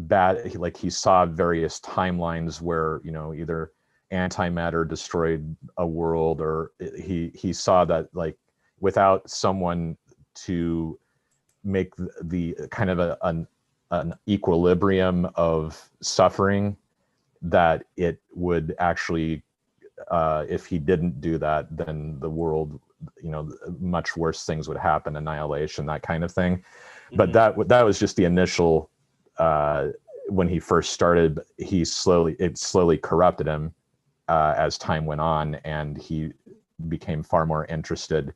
like he saw various timelines where, either antimatter destroyed a world, or he saw that, like, without someone to make the kind of an equilibrium of suffering, that it would actually, if he didn't do that, then the world, much worse things would happen, annihilation, that kind of thing. But that was just the initial, when he first started. It slowly corrupted him as time went on, and he became far more interested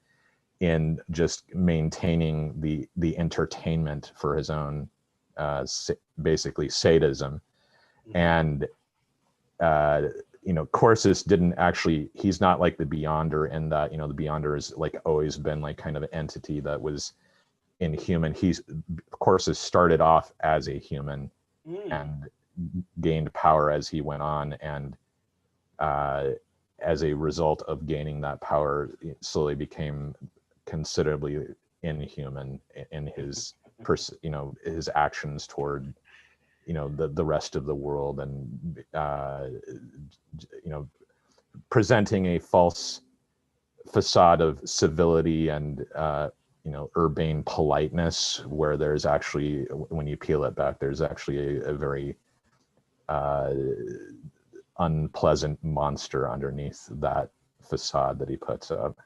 in just maintaining the entertainment for his own, basically sadism. And Corsus didn't actually, he's not like the Beyonder in that, the Beyonder has like always been like kind of an entity that was inhuman. Corsus started off as a human and gained power as he went on, and as a result of gaining that power, slowly became considerably inhuman in his his actions toward the rest of the world, and presenting a false facade of civility and urbane politeness, where there's actually, when you peel it back, there's actually a very unpleasant monster underneath that facade that he puts up.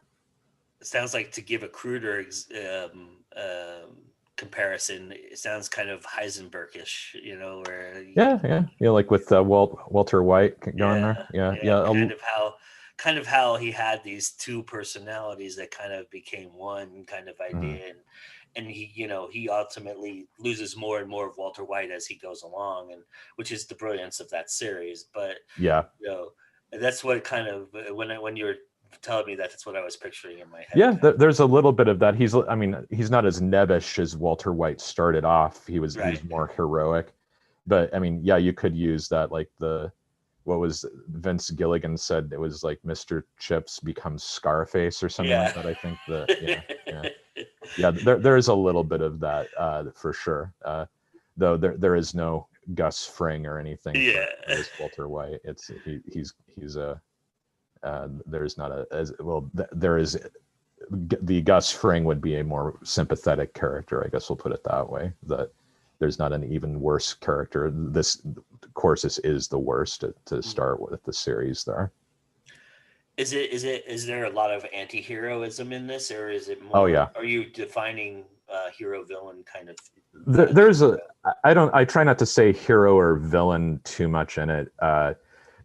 It sounds like, to give a cruder comparison, it sounds kind of Heisenbergish, where like with Walter White going there. Kind of how he had these two personalities that kind of became one kind of idea, and he ultimately loses more and more of Walter White as he goes along, and which is the brilliance of that series. But that's what kind of, when you were telling me that's what I was picturing in my head. There's a little bit of that. He's not as nebbish as Walter White started off. He was more heroic, but I mean, you could use that, like what was Vince Gilligan said, it was like Mr. Chips becomes Scarface or something like that. I think there is a little bit of that for sure. Though there is no Gus Fring or anything as Walter White. He's there's not there is, the Gus Fring would be a more sympathetic character, I guess we'll put it that way. That there's not an even worse character. This Corsus is the worst to start with the series there. Is there a lot of anti-heroism in this, or is it more? Oh, yeah. Are you defining hero villain kind of? There's a I try not to say hero or villain too much in it.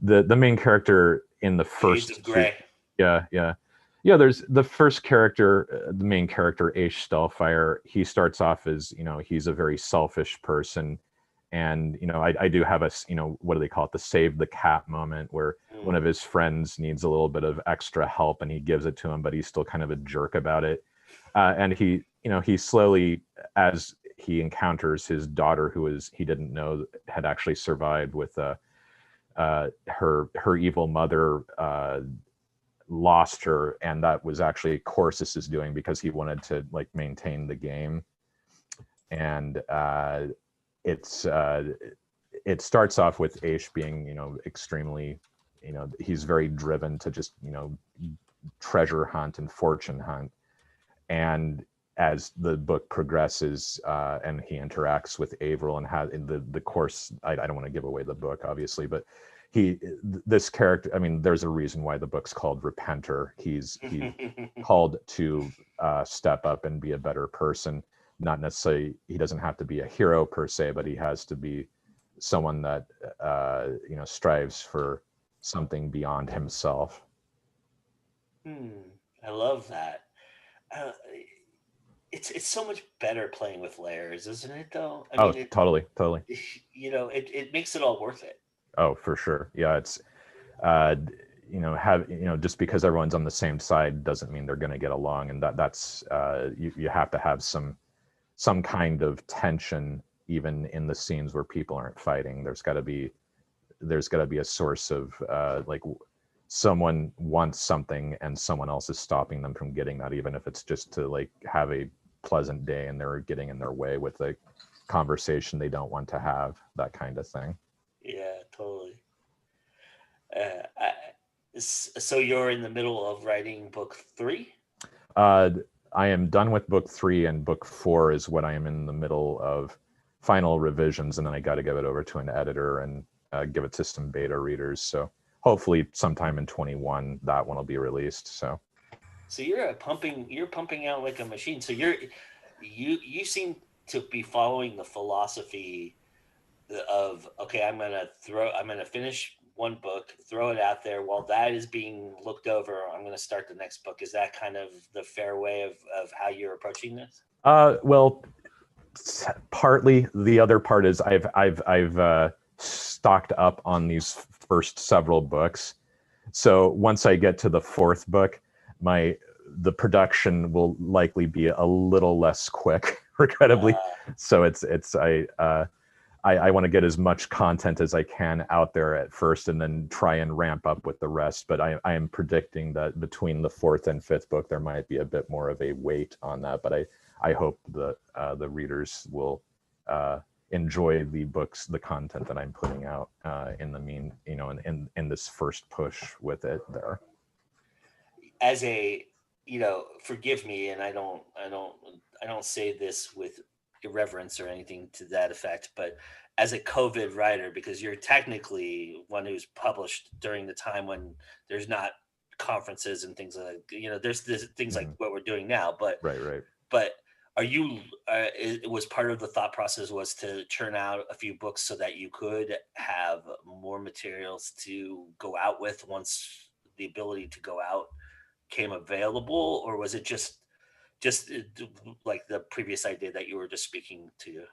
The main character in the Shades first of Grey. Yeah, there's the first character, the main character, Ace Stellfire. He starts off as, he's a very selfish person. And, I do have what do they call it? The save the cat moment where one of his friends needs a little bit of extra help and he gives it to him, but he's still kind of a jerk about it. And he slowly, as he encounters his daughter, he didn't know had actually survived with her evil mother, lost her, and that was actually Corsus's doing because he wanted to maintain the game. And it starts off with Aish being extremely, he's very driven to just treasure hunt and fortune hunt. And as the book progresses and he interacts with Averill and has in the course, I don't want to give away the book obviously, but this character, I mean, there's a reason why the book's called Repenter. He's called to step up and be a better person. Not necessarily, he doesn't have to be a hero per se, but he has to be someone that strives for something beyond himself. I love that. It's so much better playing with layers, isn't it? Though. I mean, totally. It makes it all worth it. Oh, for sure. Yeah, it's just because everyone's on the same side doesn't mean they're going to get along, and that's you have to have some kind of tension even in the scenes where people aren't fighting. There's got to be a source of someone wants something and someone else is stopping them from getting that, even if it's just to have a pleasant day and they're getting in their way with a conversation they don't want to have, that kind of thing. Yeah, totally. So you're in the middle of writing book 3? I am done with book 3, and book 4 is what I am in the middle of final revisions, and then I got to give it over to an editor and give it to some beta readers. So hopefully sometime in 21 that one will be released. So you're pumping out like a machine. So you seem to be following the philosophy of, okay, I'm gonna finish one book, throw it out there. While that is being looked over, I'm gonna start the next book. Is that kind of the fair way of how you're approaching this? Well, partly. The other part is I've stocked up on these first several books. So once I get to the 4th book, the production will likely be a little less quick, regrettably. So I want to get as much content as I can out there at first and then try and ramp up with the rest. But I am predicting that between the 4th and 5th book, there might be a bit more of a weight on that. But I hope the readers will enjoy the content that I'm putting out in this first push with it there. As a, forgive me, and I don't say this with irreverence or anything to that effect, but as a COVID writer, because you're technically one who's published during the time when there's not conferences and things like, there's things like what we're doing now, but right. But are you? It was part of the thought process was to churn out a few books so that you could have more materials to go out with once the ability to go out came available, or was it just like the previous idea that you were just speaking to?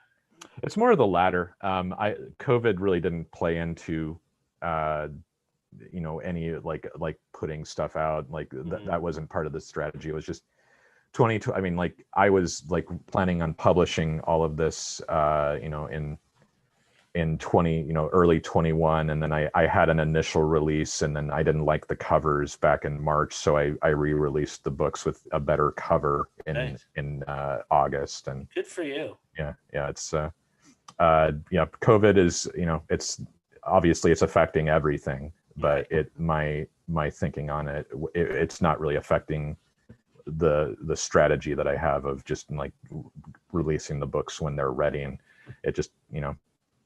It's more of the latter. COVID really didn't play into any like putting stuff out that wasn't part of the strategy. It was just 2020. I mean, I was planning on publishing all of this in 20, early 21, and then I had an initial release, and then I didn't like the covers back in March, so I re-released the books with a better cover in August. And good for you. Yeah, it's COVID is, it's obviously it's affecting everything, but my thinking on it's not really affecting the strategy that I have of just releasing the books when they're ready, and it just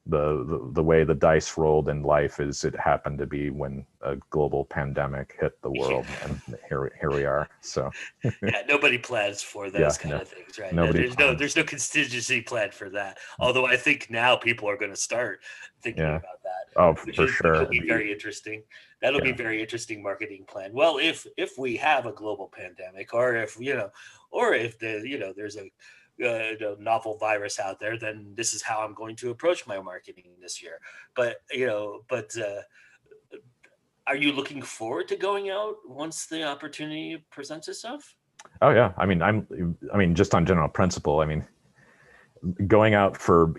the way the dice rolled in life is it happened to be when a global pandemic hit the world, and here we are. So yeah, nobody plans for those kind of things, right? There's no contingency plan for that. Although I think now people are going to start thinking about that. Oh, for sure. That'll be very interesting. That'll be very interesting marketing plan. Well, if we have a global pandemic, or if there's a novel virus out there, then this is how I'm going to approach my marketing this year. But are you looking forward to going out once the opportunity presents itself? Oh yeah, I mean, just on general principle, I mean, going out for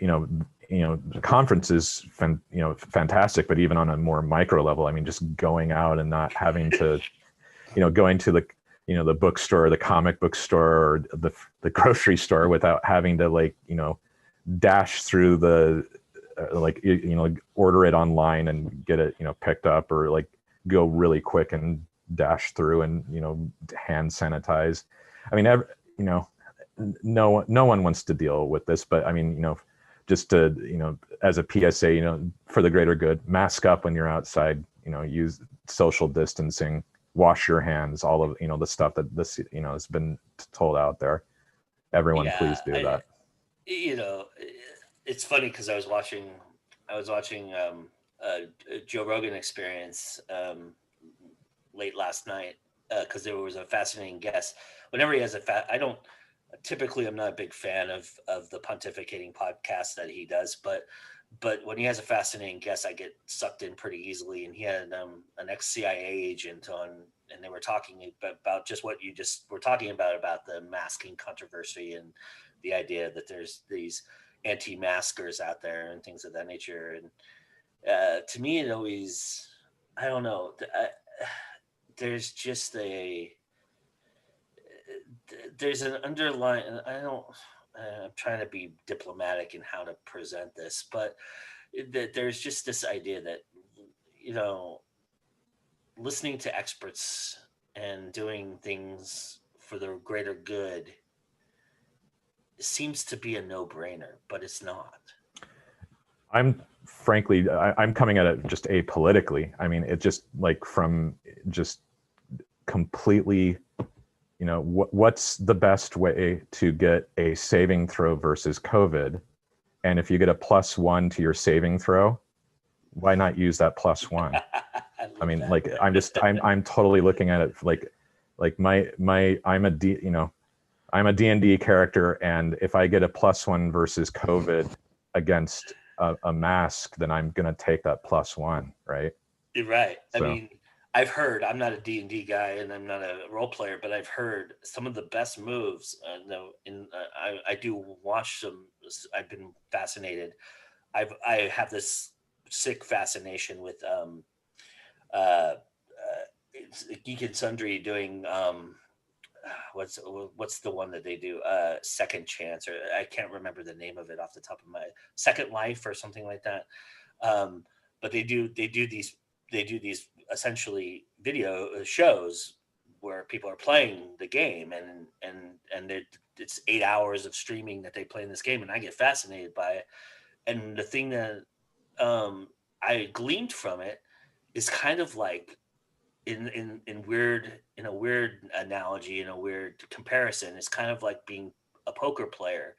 conferences, fantastic. But even on a more micro level, I mean, just going out and not having to, going to the bookstore, the comic book store, or the grocery store without having to dash through the order it online and get it picked up, or go really quick and dash through and hand sanitize. I mean, no one wants to deal with this, but I mean, just to as a PSA, for the greater good, mask up when you're outside, use social distancing, wash your hands, all of the stuff that this has been told out there. Everyone, please do that. It's funny because I was watching Joe Rogan Experience late last night because there was a fascinating guest. Whenever he has I'm not a big fan of the pontificating podcast that he does, but when he has a fascinating guest, I get sucked in pretty easily. And he had an ex-CIA agent on, and they were talking about just what you just were talking about the masking controversy and the idea that there's these anti-maskers out there and things of that nature. And to me, it always, I don't know, there's just there's an underlying, I'm trying to be diplomatic in how to present this, but there's just this idea that, listening to experts and doing things for the greater good seems to be a no-brainer, but it's not. I'm coming at it just apolitically. I mean, it just from just completely, what's the best way to get a saving throw versus COVID? And if you get a +1 to your saving throw, why not use that +1? I mean, I'm totally looking at it I'm a D&D character, and if I get a +1 versus COVID against a mask, then I'm gonna take that +1, right? You're right. So. I mean, I've heard, I'm not a D&D guy and I'm not a role player, but I've heard some of the best moves. I do watch some. I've been fascinated. I have this sick fascination with Geek and Sundry doing what's the one that they do, Second Chance, or I can't remember the name of it off the top of my Second Life or something like that. But they do these essentially video shows where people are playing the game, and it's 8 hours of streaming that they play in this game, and I get fascinated by it. And the thing that I gleaned from it is kind of like in a weird analogy, in a weird comparison, it's kind of like being a poker player.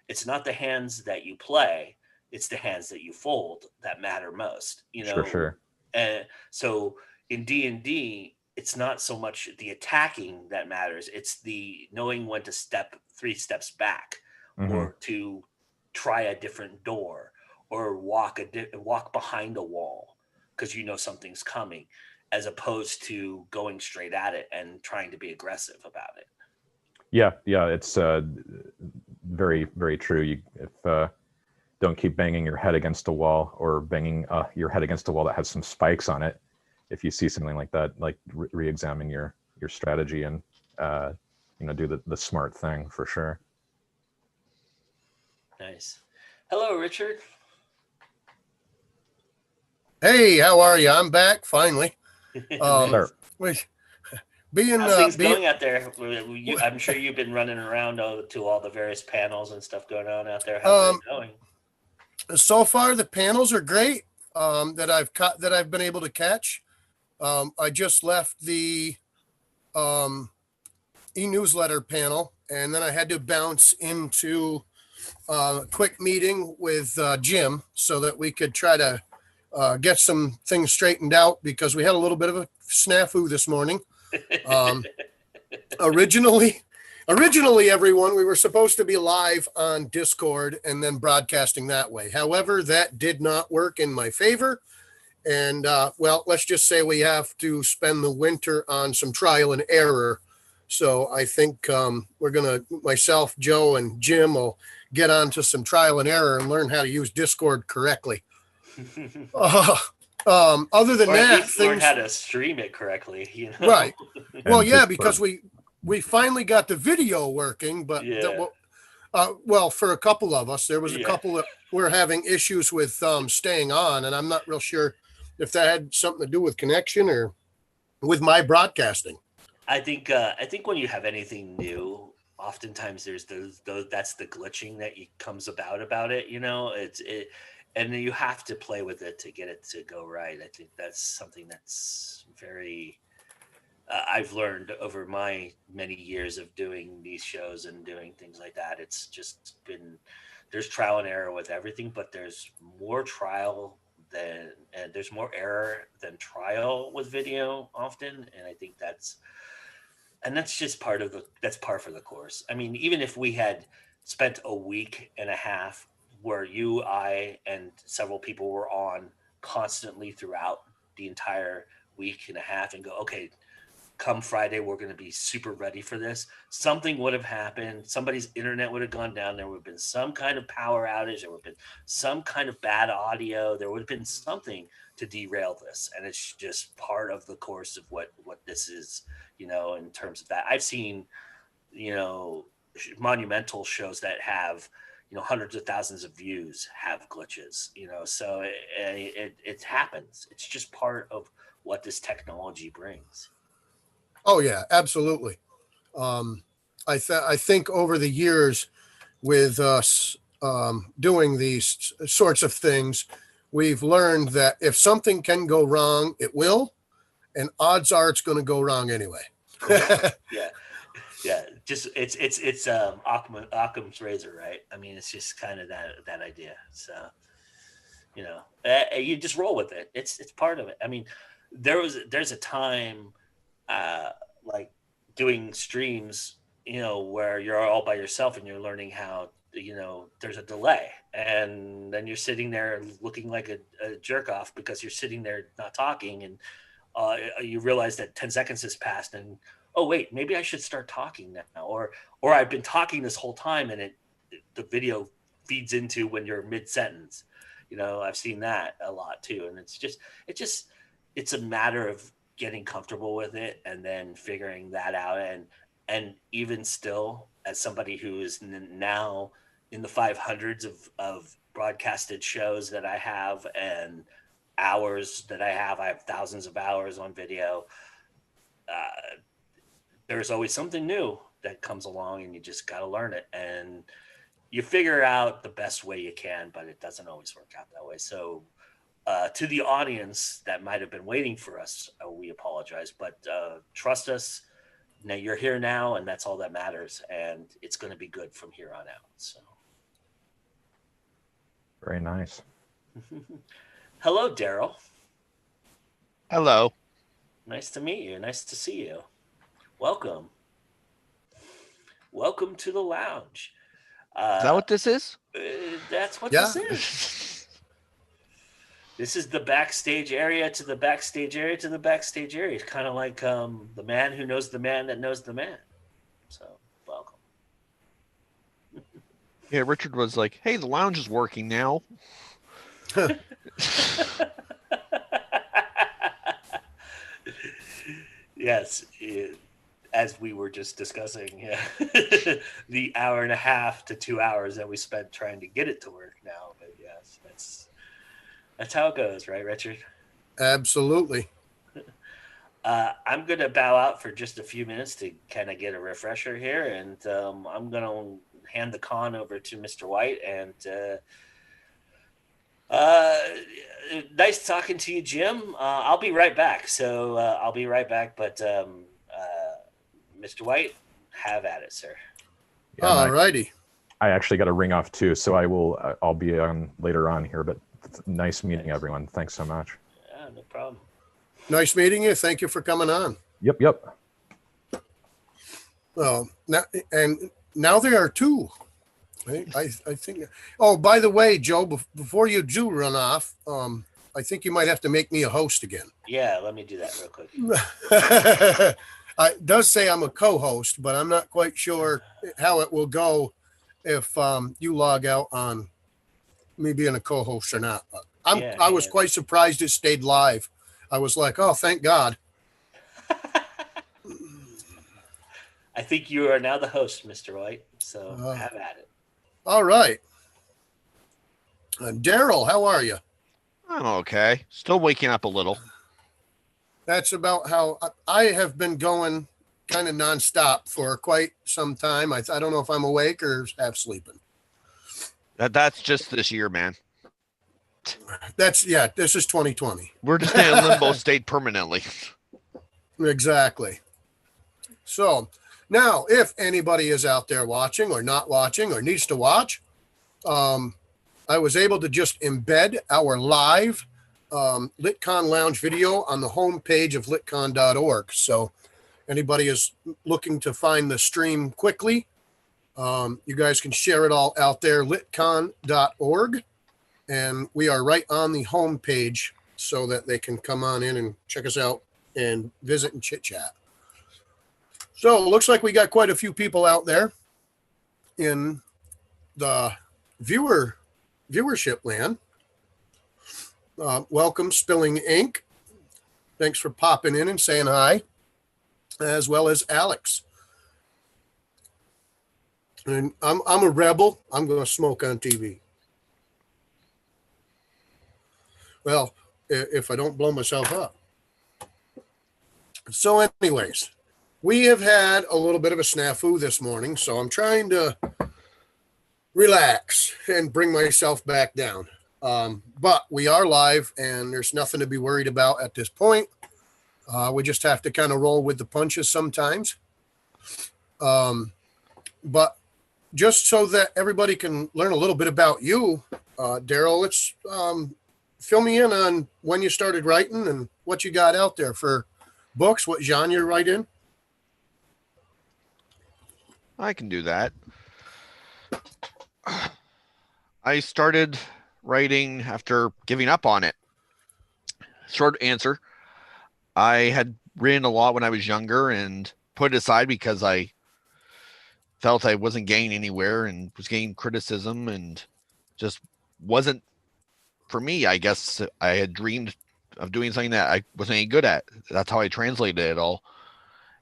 It's not the hands that you play, it's the hands that you fold that matter most, Sure. And so in D&D, it's not so much the attacking that matters, it's the knowing when to step 3 steps back, or to try a different door, or walk behind a wall because something's coming, as opposed to going straight at it and trying to be aggressive about it. Yeah, it's very, very true. Don't keep banging your head against a wall, or banging your head against a wall that has some spikes on it. If you see something like that, re-examine your strategy and do the smart thing for sure. Nice. Hello, Richard. Hey, how are you? I'm back finally. How's things Being going out there? I'm sure you've been running around to all the various panels and stuff going on out there. How's it going? So far, the panels are great that I've been able to catch. I just left the e-newsletter panel, and then I had to bounce into a quick meeting with Jim so that we could try to get some things straightened out because we had a little bit of a snafu this morning. Um, originally, everyone, we were supposed to be live on Discord and then broadcasting that way. However, that did not work in my favor. And well, let's just say we have to spend the winter on some trial and error. So I think myself, Joe, and Jim will get onto some trial and error and learn how to use Discord correctly. Other than or at that, least learn how to stream it correctly. You know? Right. Well, And yeah, to because we finally got the video working, but Yeah. well, for a couple of us, there was a Yeah. couple that were having issues with staying on, and I'm not real sure if that had something to do with connection or with my broadcasting. I think when you have anything new, oftentimes there's those that's the glitching that comes about it. You know, and you have to play with it to get it to go right. I think that's something that's very I've learned over my many years of doing these shows and doing things like that. It's just been there's trial and error with everything, but there's more trial and there's more error than trial with video often, and I think that's just that's par for the course. I mean, even if we had spent a week and a half where you, I, and several people were on constantly throughout the entire week and a half and go, okay, come Friday, we're going to be super ready for this. Something would have happened. Somebody's internet would have gone down. There would have been some kind of power outage. There would have been some kind of bad audio. There would have been something to derail this. And it's just part of the course of what this is, you know, in terms of that. I've seen, you know, monumental shows that have, you know, hundreds of thousands of views have glitches, you know, so it happens. It's just part of what this technology brings. Oh yeah, absolutely. I think over the years with us doing these sorts of things, we've learned that if something can go wrong, it will, and odds are it's going to go wrong anyway. Yeah. Just it's Occam's razor, right? I mean, it's just kind of that idea. So, you know, you just roll with it. It's part of it. I mean, there's a time like doing streams, you know, where you're all by yourself and you're learning how, you know, there's a delay, and then you're sitting there looking like a jerk off because you're sitting there not talking, and you realize that 10 seconds has passed, and oh wait, maybe I should start talking now, or I've been talking this whole time, and the video feeds into when you're mid sentence. You know, I've seen that a lot too, and it's a matter of getting comfortable with it and then figuring that out, and even still, as somebody who is now in the 500s of broadcasted shows that I have and hours that I have thousands of hours on video. There's always something new that comes along, and you just got to learn it, and you figure out the best way you can, but it doesn't always work out that way. So to the audience that might have been waiting for us, we apologize, but trust us. Now you're here now, and that's all that matters, and it's going to be good from here on out. So, Very nice. hello, Daryl. Hello. Nice to meet you. Nice to see you. Welcome. Welcome to the lounge. Is that what this is? That's what Yeah. this is. This is the backstage area to the backstage area to the backstage area. It's kind of like the man who knows the man that knows the man. So, welcome. Yeah, Richard was like, hey, the lounge is working now. Yes, as we were just discussing, yeah. The hour and a half to 2 hours that we spent trying to get it to work now. But yes, that's how it goes, right, Richard? Absolutely. I'm going to bow out for just a few minutes to kind of get a refresher here, and I'm going to hand the con over to Mr. White and Nice talking to you, Jim. I'll be right back. So I'll be right back. But Mr. White, have at it, sir. Yeah, All righty. I actually got to ring off too, so I'll be on later on here. But nice meeting everyone. Thanks so much. Yeah, no problem. Nice meeting you. Thank you for coming on. Yep. Now there are two. I think. Oh, by the way, Joe, before you do run off, I think you might have to make me a host again. Yeah, let me do that real quick. It does say I'm a co-host, but I'm not quite sure how it will go if you log out on me being a co-host or not. But I was quite surprised it stayed live. I was like, oh, thank God. I think you are now the host, Mr. White. So have at it. All right. Daryl, how are you? I'm okay. Still waking up a little. That's about how I have been going kind of nonstop for quite some time. I don't know if I'm awake or half sleeping. That's just this year, man. This is 2020. We're just in a limbo state permanently. Exactly. So now, if anybody is out there watching or not watching or needs to watch, I was able to just embed our live LitCon Lounge video on the homepage of litcon.org. So anybody is looking to find the stream quickly, you guys can share it all out there, litcon.org. And we are right on the homepage so that they can come on in and check us out and visit and chit chat. So it looks like we got quite a few people out there in the viewership land. Welcome, Spilling Ink. Thanks for popping in and saying hi, as well as Alex. And I'm a rebel. I'm going to smoke on TV. Well, if I don't blow myself up. So anyways, we have had a little bit of a snafu this morning, so I'm trying to relax and bring myself back down. But we are live and there's nothing to be worried about at this point. We just have to kind of roll with the punches sometimes. But just so that everybody can learn a little bit about you, Daryl, let's fill me in on when you started writing and what you got out there for books, what genre you write in. I can do that. I started writing after giving up on it. Short answer. I had written a lot when I was younger and put it aside because I felt I wasn't getting anywhere and was getting criticism and just wasn't for me. I guess I had dreamed of doing something that I wasn't any good at. That's how I translated it all.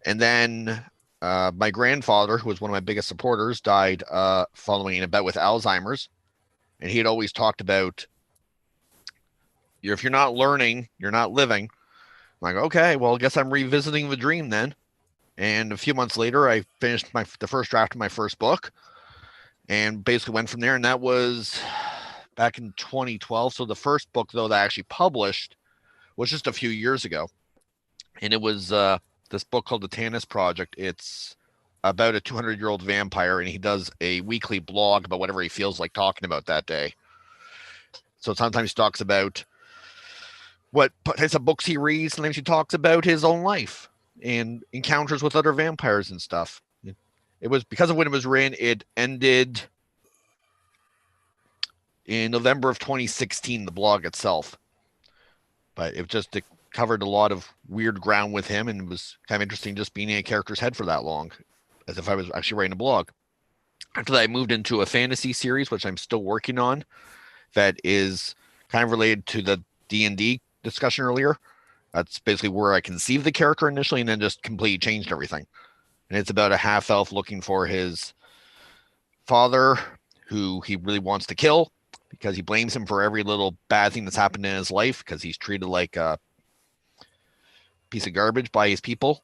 And then my grandfather, who was one of my biggest supporters, died following a bout with Alzheimer's. And he had always talked about, if you're not learning, you're not living. I'm like, okay, well, I guess I'm revisiting the dream then. And a few months later, I finished the first draft of my first book and basically went from there. And that was back in 2012. So the first book, though, that I actually published was just a few years ago. And it was this book called The Tannis Project. It's about a 200-year-old vampire, and he does a weekly blog about whatever he feels like talking about that day. So sometimes he talks about what types of books he reads. Sometimes he talks about his own life and encounters with other vampires and stuff. It was because of when it was written, it ended in November of 2016, the blog itself. But it covered a lot of weird ground with him, and it was kind of interesting just being in a character's head for that long, as if I was actually writing a blog. After that, I moved into a fantasy series, which I'm still working on, that is kind of related to the D&D discussion earlier. That's basically where I conceived the character initially and then just completely changed everything. And it's about a half-elf looking for his father, who he really wants to kill because he blames him for every little bad thing that's happened in his life because he's treated like a piece of garbage by his people.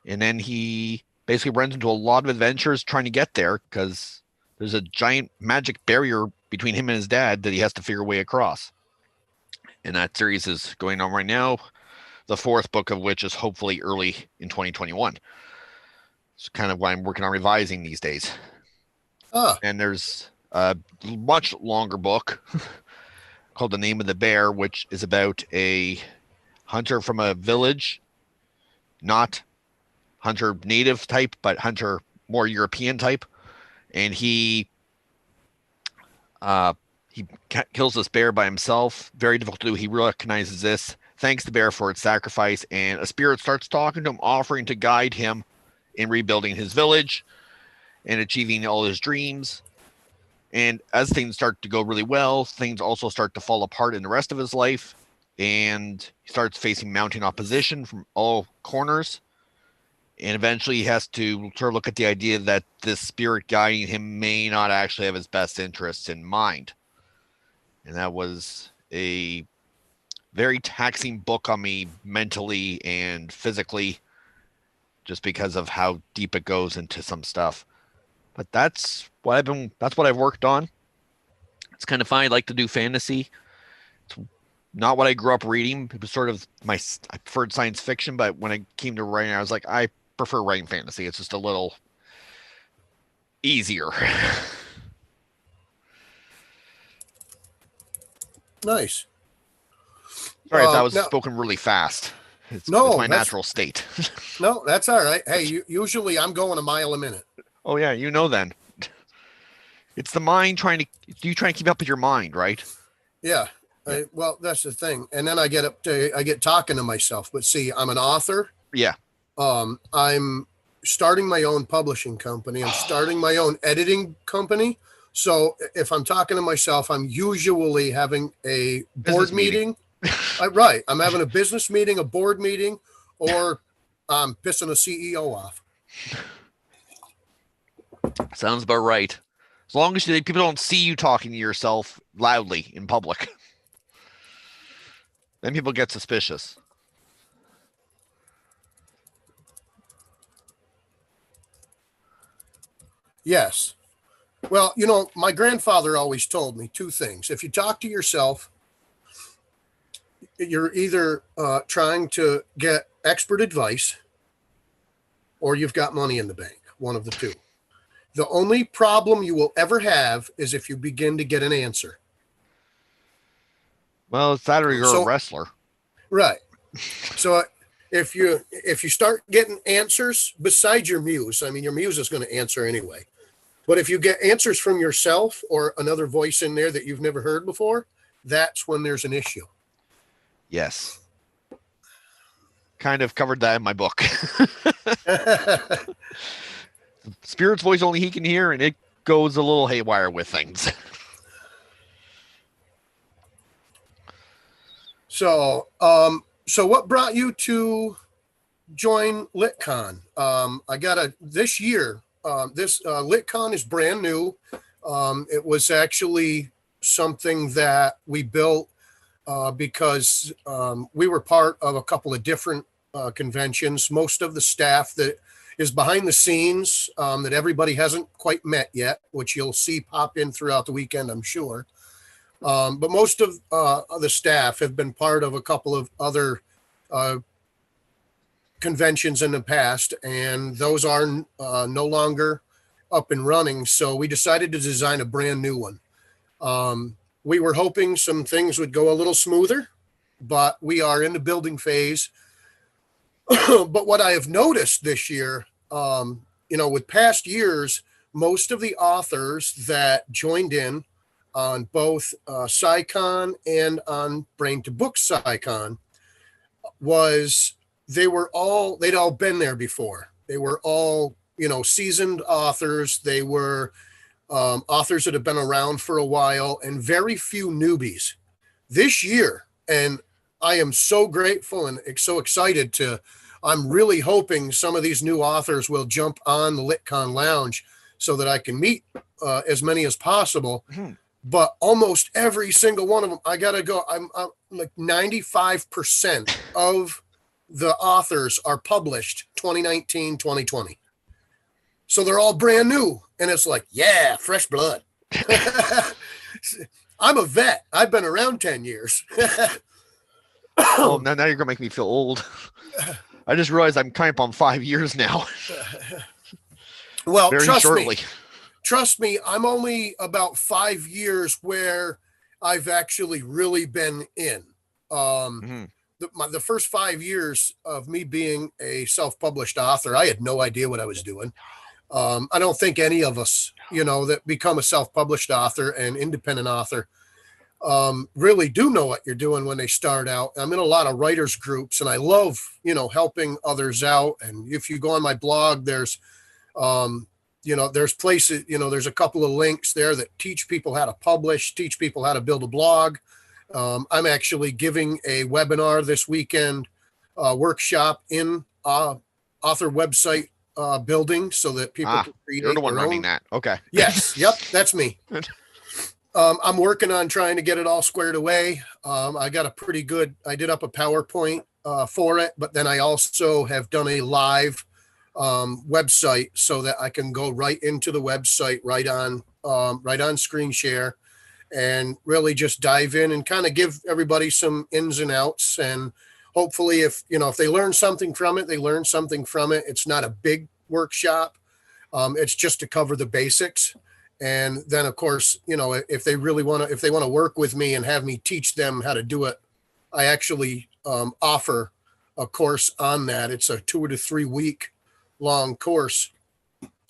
And then he basically runs into a lot of adventures trying to get there because there's a giant magic barrier between him and his dad that he has to figure a way across. And that series is going on right now. The fourth book of which is hopefully early in 2021. It's kind of why I'm working on revising these days. And there's a much longer book called The Name of the Bear, which is about a hunter from a village, not hunter native type, but hunter more European type. And he kills this bear by himself. Very difficult to do. He recognizes this, thanks the bear for its sacrifice, and a spirit starts talking to him, offering to guide him in rebuilding his village and achieving all his dreams. And as things start to go really well, things also start to fall apart in the rest of his life, and he starts facing mounting opposition from all corners. And eventually he has to sort of look at the idea that this spirit guiding him may not actually have his best interests in mind. And that was a very taxing book on me mentally and physically, just because of how deep it goes into some stuff. But that's what I've worked on. It's kind of fun. I like to do fantasy. It's not what I grew up reading. It was sort of I preferred science fiction, but when it came to writing, I was like, I prefer writing fantasy. It's just a little easier. Nice. Sorry if that was spoken really fast. It's my natural state. No, that's all right. Hey, usually I'm going a mile a minute. Oh yeah, then. It's the mind trying to keep up with your mind, right? Yeah. Well, that's the thing. And then I get talking to myself. But see, I'm an author. Yeah. I'm starting my own publishing company. I'm starting my own editing company. So if I'm talking to myself, I'm usually having a board meeting. Right. I'm having a business meeting, a board meeting, or I'm pissing a CEO off. Sounds about right. As long as people don't see you talking to yourself loudly in public, then people get suspicious. Yes. Well, my grandfather always told me two things. If you talk to yourself, you're either trying to get expert advice or you've got money in the bank, one of the two. The only problem you will ever have is if you begin to get an answer. Well, it's that or you're a wrestler. Right. So if you start getting answers besides your muse, I mean, your muse is going to answer anyway. But if you get answers from yourself or another voice in there that you've never heard before, that's when there's an issue. Yes. Kind of covered that in my book. Spirit's voice only he can hear, and it goes a little haywire with things. So what brought you to join LitCon? This year, LitCon is brand new. It was actually something that we built because we were part of a couple of different conventions. Most of the staff that is behind the scenes that everybody hasn't quite met yet, which you'll see pop in throughout the weekend, I'm sure. But most of the staff have been part of a couple of other conventions in the past, and those are no longer up and running. So we decided to design a brand new one. We were hoping some things would go a little smoother, but we are in the building phase. But what I have noticed this year, with past years, most of the authors that joined in on both SciCon and on Brain to Book SciCon they'd all been there before. They were all, seasoned authors. They were authors that have been around for a while, and very few newbies. This year, and I am so grateful and so excited I'm really hoping some of these new authors will jump on the LitCon Lounge so that I can meet as many as possible. Mm-hmm. But almost every single one of them, I got to go. I'm like 95% of the authors are published 2019, 2020. So they're all brand new. And it's like, yeah, fresh blood. I'm a vet. I've been around 10 years. Well, now you're gonna make me feel old. I just realized I'm coming up on 5 years now. Well, Very shortly. Trust me, I'm only about 5 years where I've actually really been in. The first 5 years of me being a self-published author, I had no idea what I was doing. I don't think any of us, that become a self-published author and independent author really do know what you're doing when they start out. I'm in a lot of writers groups, and I love, helping others out. And if you go on my blog, there's places, there's a couple of links there that teach people how to publish, teach people how to build a blog. I'm actually giving a webinar this weekend, workshop in author website building, so that people can create you're the one their running own. that. Okay. Yes. Yep. That's me. I'm working on trying to get it all squared away. I did up a PowerPoint for it, but then I also have done a live website so that I can go right into the website, right on screen share, and really just dive in and kind of give everybody some ins and outs. And hopefully if they learn something from it, they learn something from it. It's not a big workshop. It's just to cover the basics. And then of course, if they want to work with me and have me teach them how to do it, I actually offer a course on that. It's a 2 to 3 week long course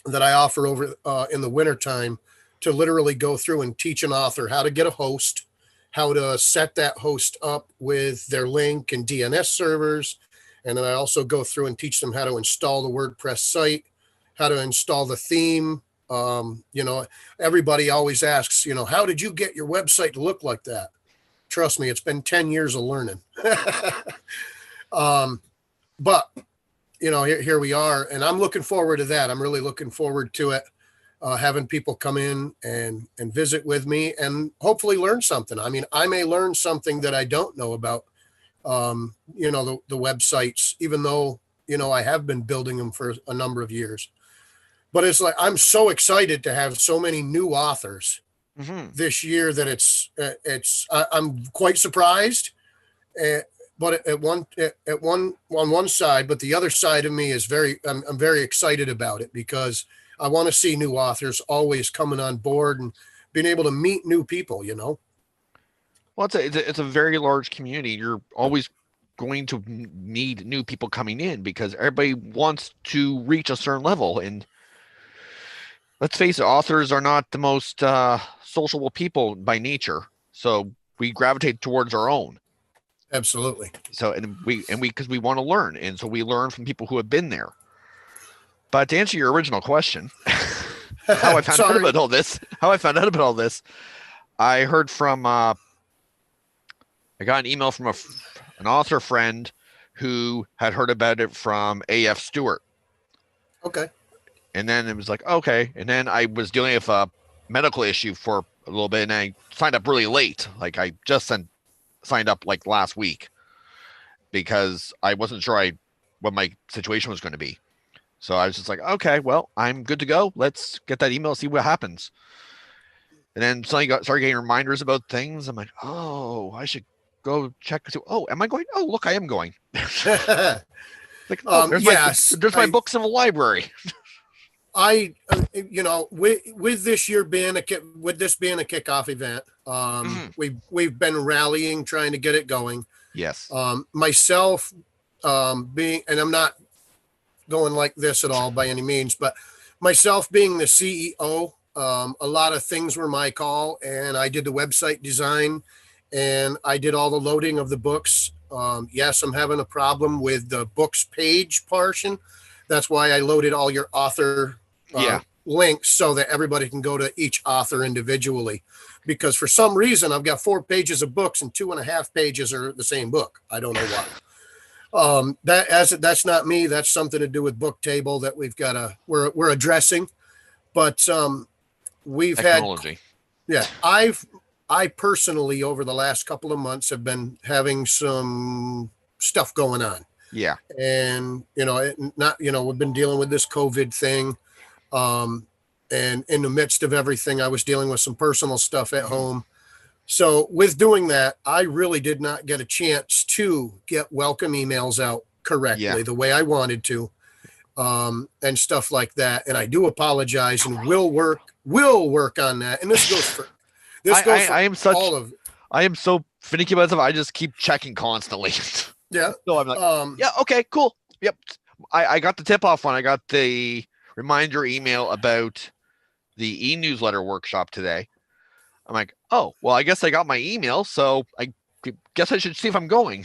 that I offer over in the wintertime to literally go through and teach an author how to get a host, how to set that host up with their link and DNS servers. And then I also go through and teach them how to install the WordPress site, how to install the theme. Everybody always asks, how did you get your website to look like that? Trust me, it's been 10 years of learning. But here we are, and I'm looking forward to that. I'm really looking forward to it. Having people come in and visit with me and hopefully learn something. I mean, I may learn something that I don't know about, the websites, even though, I have been building them for a number of years. But it's like, I'm so excited to have so many new authors this year that I'm quite surprised. But on one side, but the other side of me is I'm very excited about it, because I want to see new authors always coming on board and being able to meet new people, Well, it's a very large community. You're always going to need new people coming in because everybody wants to reach a certain level. And let's face it, authors are not the most sociable people by nature. So we gravitate towards our own. Absolutely. So, because we want to learn. And so we learn from people who have been there. But to answer your original question, how I found out about all this, I heard from, I got an email from an author friend who had heard about it from A.F. Stewart. Okay. And then it was like, okay. And then I was dealing with a medical issue for a little bit, and I signed up really late. Like I just signed up like last week because I wasn't sure what my situation was going to be. So I was just like, okay, well, I'm good to go. Let's get that email, see what happens. And then suddenly started getting reminders about things. I'm like, oh, I should go check. Oh, am I going? Oh, look, I am going. Like, oh, there's my books in the library. With this year being a kickoff event, we've been rallying, trying to get it going. Yes. Myself, and I'm not going like this at all by any means, but myself being the CEO, a lot of things were my call, and I did the website design and I did all the loading of the books. Yes, I'm having a problem with the books page portion. That's why I loaded all your author links so that everybody can go to each author individually, because for some reason I've got 4 pages of books and 2.5 pages are the same book. I don't know why. That's not me. That's something to do with Booktable that we're addressing. But we've Technology. I personally over the last couple of months have been having some stuff going on. Yeah. And we've been dealing with this COVID thing. And in the midst of everything, I was dealing with some personal stuff at home. So with doing that, I really did not get a chance to get welcome emails out correctly the way I wanted to, and stuff like that. And I do apologize, and will work on that. And this goes for I am such all of. I am so finicky about stuff. I just keep checking constantly. Yeah. So I'm like, yeah, okay, cool. Yep. I got the tip off one. I got the reminder email about the e-newsletter workshop today. I'm like, oh, well, I guess I got my email, so I guess I should see if I'm going.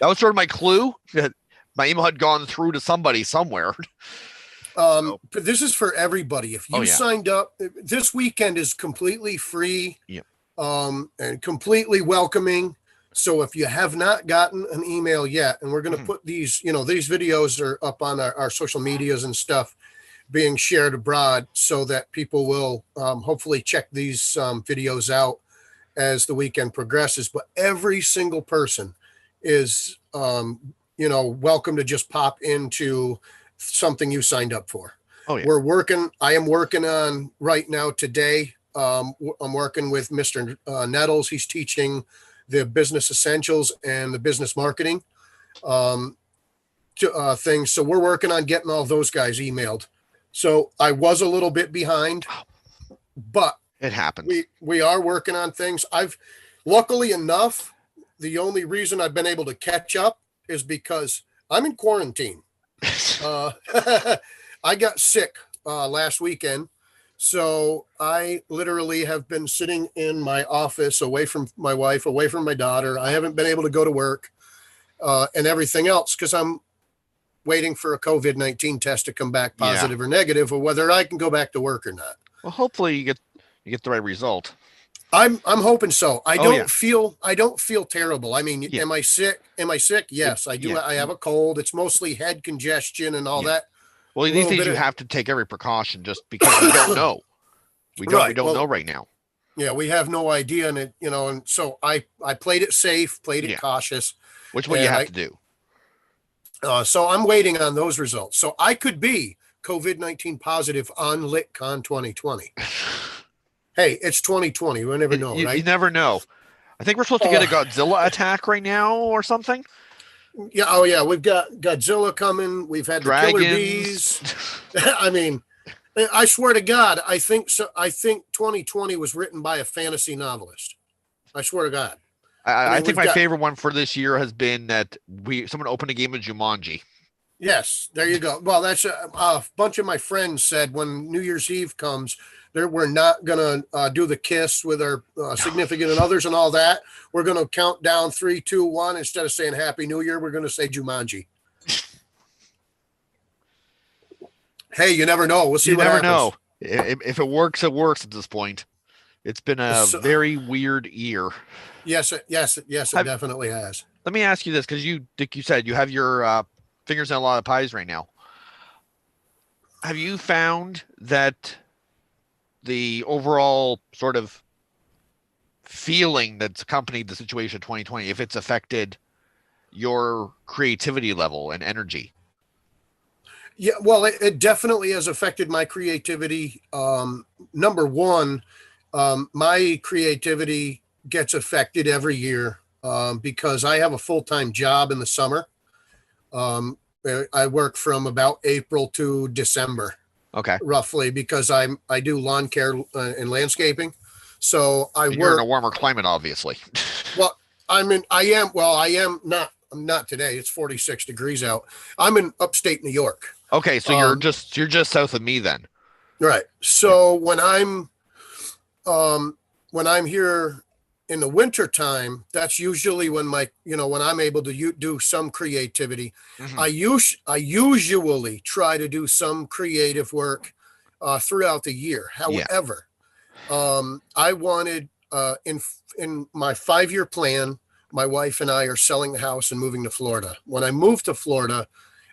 That was sort of my clue that my email had gone through to somebody somewhere. But this is for everybody. If you Oh, yeah. signed up, this weekend is completely free, Yep. And completely welcoming. So if you have not gotten an email yet, and we're going to put these, these videos are up on our social medias and stuff being shared abroad, so that people will hopefully check these videos out as the weekend progresses. But every single person is, welcome to just pop into something you signed up for. Oh, yeah. I am working on right now today. I'm working with Mr. Nettles. He's teaching the business essentials and the business marketing things. So we're working on getting all those guys emailed. So I was a little bit behind, but it happens. We are working on things. Luckily enough, the only reason I've been able to catch up is because I'm in quarantine. I got sick last weekend. So I literally have been sitting in my office, away from my wife, away from my daughter. I haven't been able to go to work and everything else because I'm waiting for a COVID-19 test to come back positive or negative, or whether I can go back to work or not. Well, hopefully you get the right result. I'm hoping so. I don't feel terrible. I mean, am I sick? Yes, I do. I have a cold. It's mostly head congestion and all that. Well, these days you have to take every precaution just because we don't know. We don't know right now. Yeah, we have no idea, and and so I played it safe, played it cautious, which is what you have to do. So I'm waiting on those results. So I could be COVID-19 positive on LitCon 2020. Hey, it's 2020. We never know, right? You never know. I think we're supposed to get a Godzilla attack right now or something. Yeah. Oh, yeah. We've got Godzilla coming. We've had dragons. The killer bees. I mean, I swear to God, I think 2020 was written by a fantasy novelist. I swear to God. I think my favorite one for this year has been that someone opened a game of Jumanji. Yes, there you go. Well, that's a bunch of my friends said when New Year's Eve comes, we're not going to do the kiss with our significant others and all that. We're going to count down 3, 2, 1. Instead of saying Happy New Year, we're going to say Jumanji. Hey, you never know. We'll see what happens. You never know. If it works, it works at this point. It's been a very weird year. Yes, it definitely has. Let me ask you this, because Dick, you said you have your fingers in a lot of pies right now. Have you found that the overall sort of feeling that's accompanied the situation of 2020, if it's affected your creativity level and energy? Yeah, well, it definitely has affected my creativity. Number one, my creativity gets affected every year because I have a full-time job in the summer. I work from about April to December. Okay. Roughly, because I do lawn care and landscaping. So You're in a warmer climate, obviously. Well, I'm not today. It's 46 degrees out. I'm in upstate New York. Okay, so you're just south of me then. Right. So when I'm here in the winter time, that's usually when when I'm able to do some creativity. Mm-hmm. I usually try to do some creative work throughout the year. However, I wanted in my 5-year plan, my wife and I are selling the house and moving to Florida. When I move to Florida,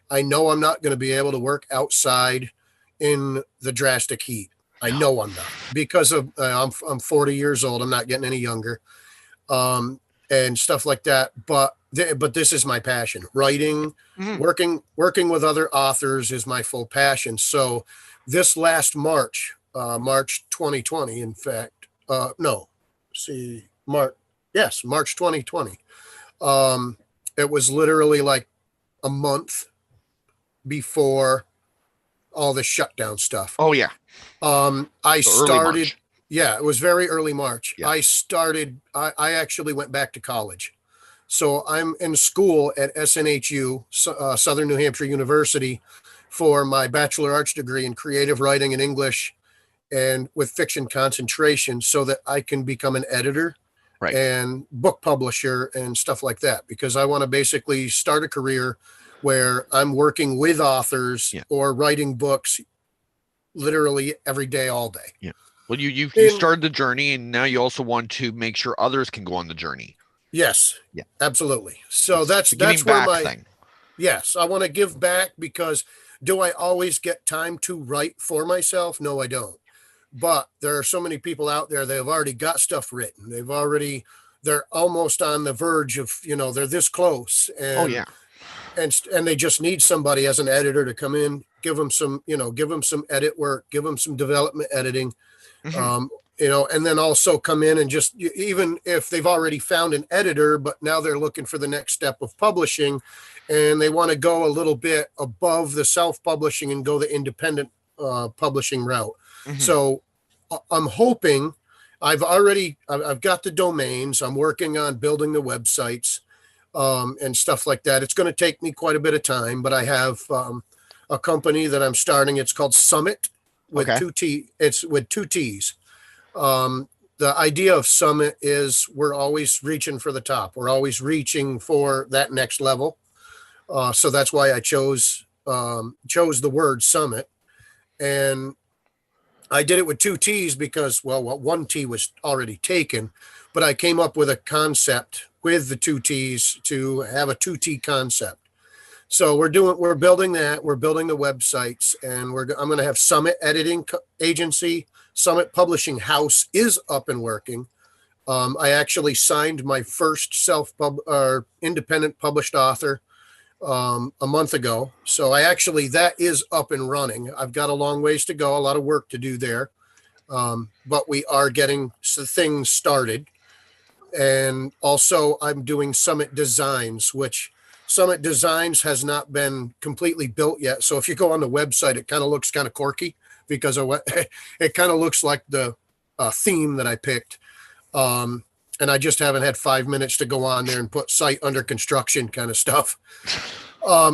I know I'm not going to be able to work outside in the drastic heat. I know I'm not, because of I'm 40 years old. I'm not getting any younger, and stuff like that. But this is my passion. Writing, working with other authors is my full passion. So this last March 2020, in fact, March 2020. It was literally like a month before all the shutdown stuff. Oh yeah. I So early started, March. yeah, it was very early March. Yeah. I actually went back to college. So I'm in school at SNHU, Southern New Hampshire University, for my bachelor arts degree in creative writing and English and with fiction concentration so that I can become an editor Right. and book publisher and stuff like that, because I want to basically start a career where I'm working with authors Yeah. or writing books literally every day, all day. Yeah. Well, you And- started the journey, and now you also want to make sure others can go on the journey. Yes. Yeah. Absolutely. So It's that's the giving where back my thing. yes, I want to give back, because do I always get time to write for myself? No, I don't. But there are so many people out there that have already got stuff written. They're almost on the verge of, they're this close. And, Oh yeah. and they just need somebody as an editor to come in, give them some edit work, give them some development editing, Mhm. and then also come in and just, even if they've already found an editor, but now they're looking for the next step of publishing and they want to go a little bit above the self-publishing and go the independent publishing route. Mhm. So I'm hoping I've got the domains. I'm working on building the websites and stuff like that. It's going to take me quite a bit of time, but I have a company that I'm starting. It's called Summit with Okay. 2T. It's with 2 T's. The idea of Summit is we're always reaching for the top. We're always reaching for that next level. So that's why I chose the word Summit. And I did it with 2 T's because, well, 1 T was already taken, but I came up with a concept with the 2 T's to have a 2 T concept. So we're building that. We're building the websites, and I'm going to have Summit Editing Agency. Summit Publishing House is up and working. I actually signed my first independent published author a month ago. So that is up and running. I've got a long ways to go, a lot of work to do there. But we are getting things started. And also I'm doing Summit Designs, which Summit Designs has not been completely built yet. So if you go on the website, it kind of looks kind of quirky because it kind of looks like the theme that I picked. And I just haven't had 5 minutes to go on there and put site under construction kind of stuff.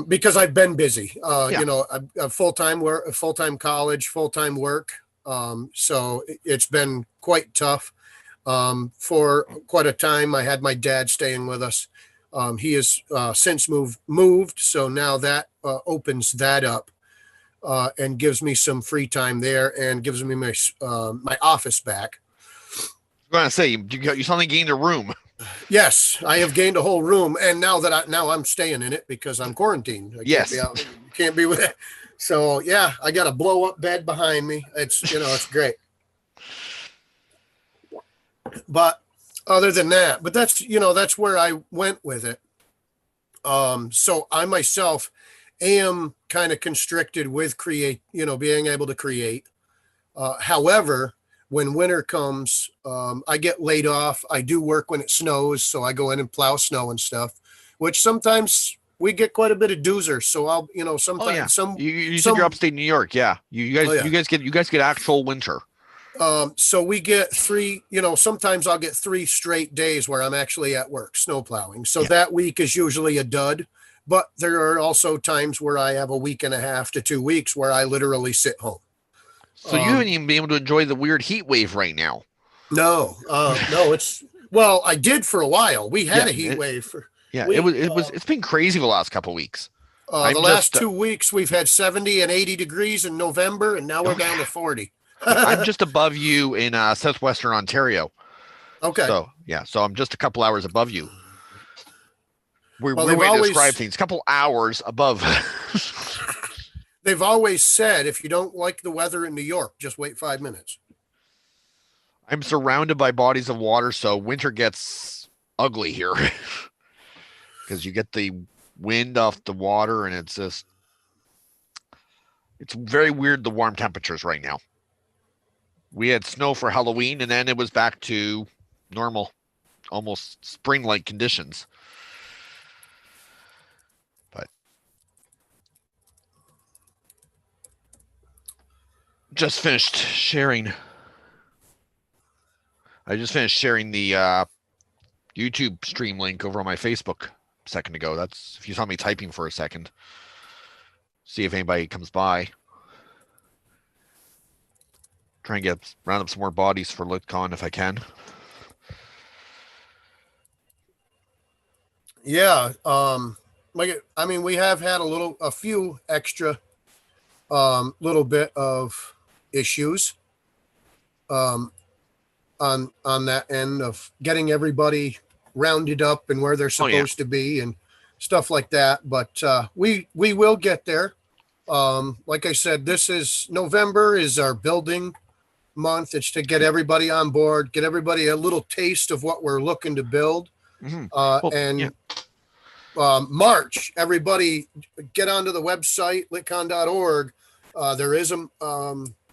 Because I've been busy, I've full-time work, full-time college, full-time work. So it's been quite tough. For quite a time, I had my dad staying with us. He has since moved. So now that opens that up and gives me some free time there and gives me my office back. I'm gonna say you suddenly gained a room. Yes, I have gained a whole room, and now I'm staying in it because I'm quarantined. I Yes. can't be with it. So yeah, I got a blow up bed behind me. It's it's great. But other than that, that's where I went with it. So I myself am kind of constricted with being able to create. However, when winter comes, I get laid off. I do work when it snows, so I go in and plow snow and stuff, which sometimes we get quite a bit of doozer. So I'll, sometimes you said you're upstate New York, yeah. You guys get actual winter. So we get 3, sometimes I'll get 3 straight days where I'm actually at work snow plowing. So that week is usually a dud, but there are also times where I have a week and a half to 2 weeks where I literally sit home. So you haven't even been able to enjoy the weird heat wave right now. No, I did for a while. We had a heat wave. It's been crazy the last couple of weeks. The last 2 weeks we've had 70 and 80 degrees in November, and now we're down to 40. I'm just above you in southwestern Ontario. Okay. So I'm just a couple hours above you. We're Well, way they've to always- describe things. A couple hours above. They've always said if you don't like the weather in New York, just wait 5 minutes. I'm surrounded by bodies of water, so winter gets ugly here because you get the wind off the water, and it's very weird, the warm temperatures right now. We had snow for Halloween, and then it was back to normal. almost spring-like conditions. But just finished sharing. I just finished sharing the YouTube stream link over on my Facebook a second ago. That's if you saw me typing for a second. See if anybody comes by. Try and get round up some more bodies for LitCon if I can. Yeah. We have had a few extra, little bit of issues, on that end of getting everybody rounded up and where they're supposed to be and stuff like that. But we will get there. Like I said, November is our building month. It's to get everybody on board, get everybody a little taste of what we're looking to build. March, everybody get onto the website litcon.org.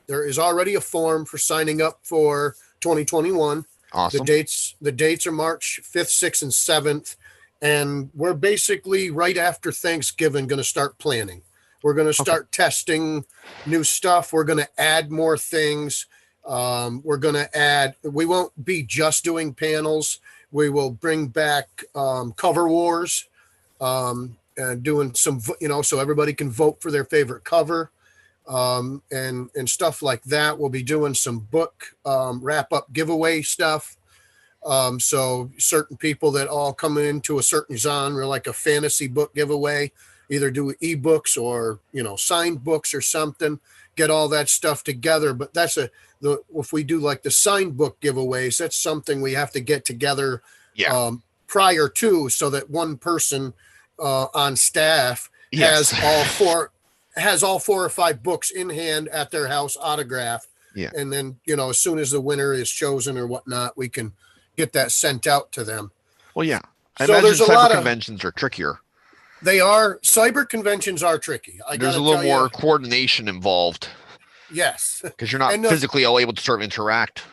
There is already a form for signing up for 2021. Awesome. The dates are March 5th, 6th, and 7th, and we're basically right after Thanksgiving going to start planning. We're going to start testing new stuff. We're going to add more things. We won't be just doing panels. We will bring back cover wars, and doing some, so everybody can vote for their favorite cover, and stuff like that. We'll be doing some book wrap up giveaway stuff. So certain people that all come into a certain genre, like a fantasy book giveaway, either do ebooks or, signed books or something, get all that stuff together. But if we do like the signed book giveaways, that's something we have to get together prior to, so that one person on staff has all four or five books in hand at their house autographed. Yeah. And then, as soon as the winner is chosen or whatnot, we can get that sent out to them. Well, yeah. I So imagine there's a cyber lot of conventions are trickier. They are. Cyber conventions are tricky. There's a little more coordination involved. Yes. Because you're not physically all able to sort of interact.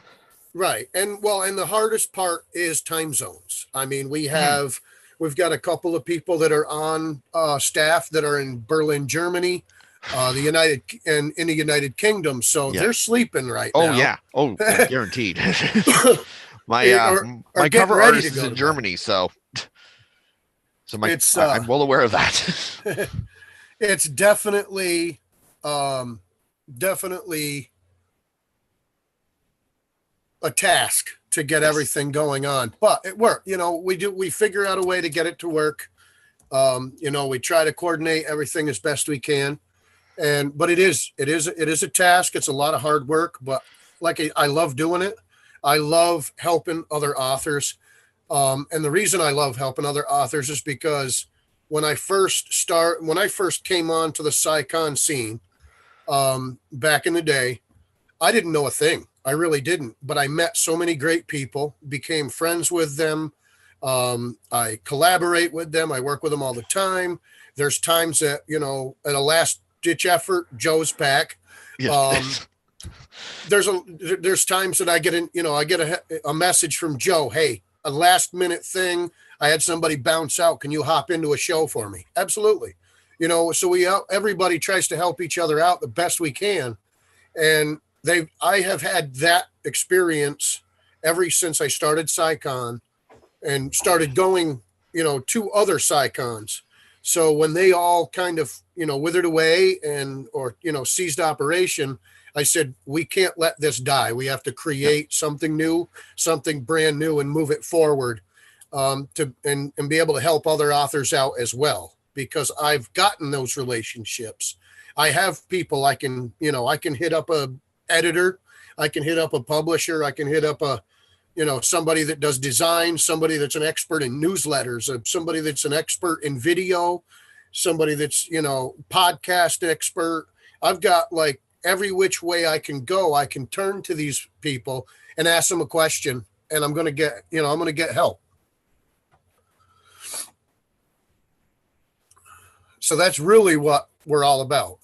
Right. And the hardest part is time zones. I mean, we've got a couple of people that are on staff that are in Berlin, Germany, in the United Kingdom. So they're sleeping now. Oh, yeah. Oh, guaranteed. My cover artist is in Germany, so I'm well aware of that. It's definitely a task to get everything going on, but it worked. We figure out a way to get it to work. We try to coordinate everything as best we can, but it is a task. It's a lot of hard work, but I love doing it. I love helping other authors. And the reason I love helping other authors is because when I first came on to the SciCon scene, back in the day, I didn't know a thing. I really didn't, but I met so many great people, became friends with them. I collaborate with them. I work with them all the time. There's times that, at a last ditch effort, Joe's back. There's times that I get a message from Joe. Hey, a last minute thing. I had somebody bounce out. Can you hop into a show for me? Absolutely. So everybody tries to help each other out the best we can. And I have had that experience ever since I started SciCon and started going, to other SciCons. So when they all kind of, withered away or ceased operation, I said, we can't let this die. We have to create something new, something brand new, and move it forward, and be able to help other authors out as well, because I've gotten those relationships. I have people I can hit up a editor, I can hit up a publisher, I can hit up somebody that does design, somebody that's an expert in newsletters, somebody that's an expert in video, somebody that's, podcast expert. I've got every which way I can go. I can turn to these people and ask them a question, and I'm going to get help. So that's really what we're all about.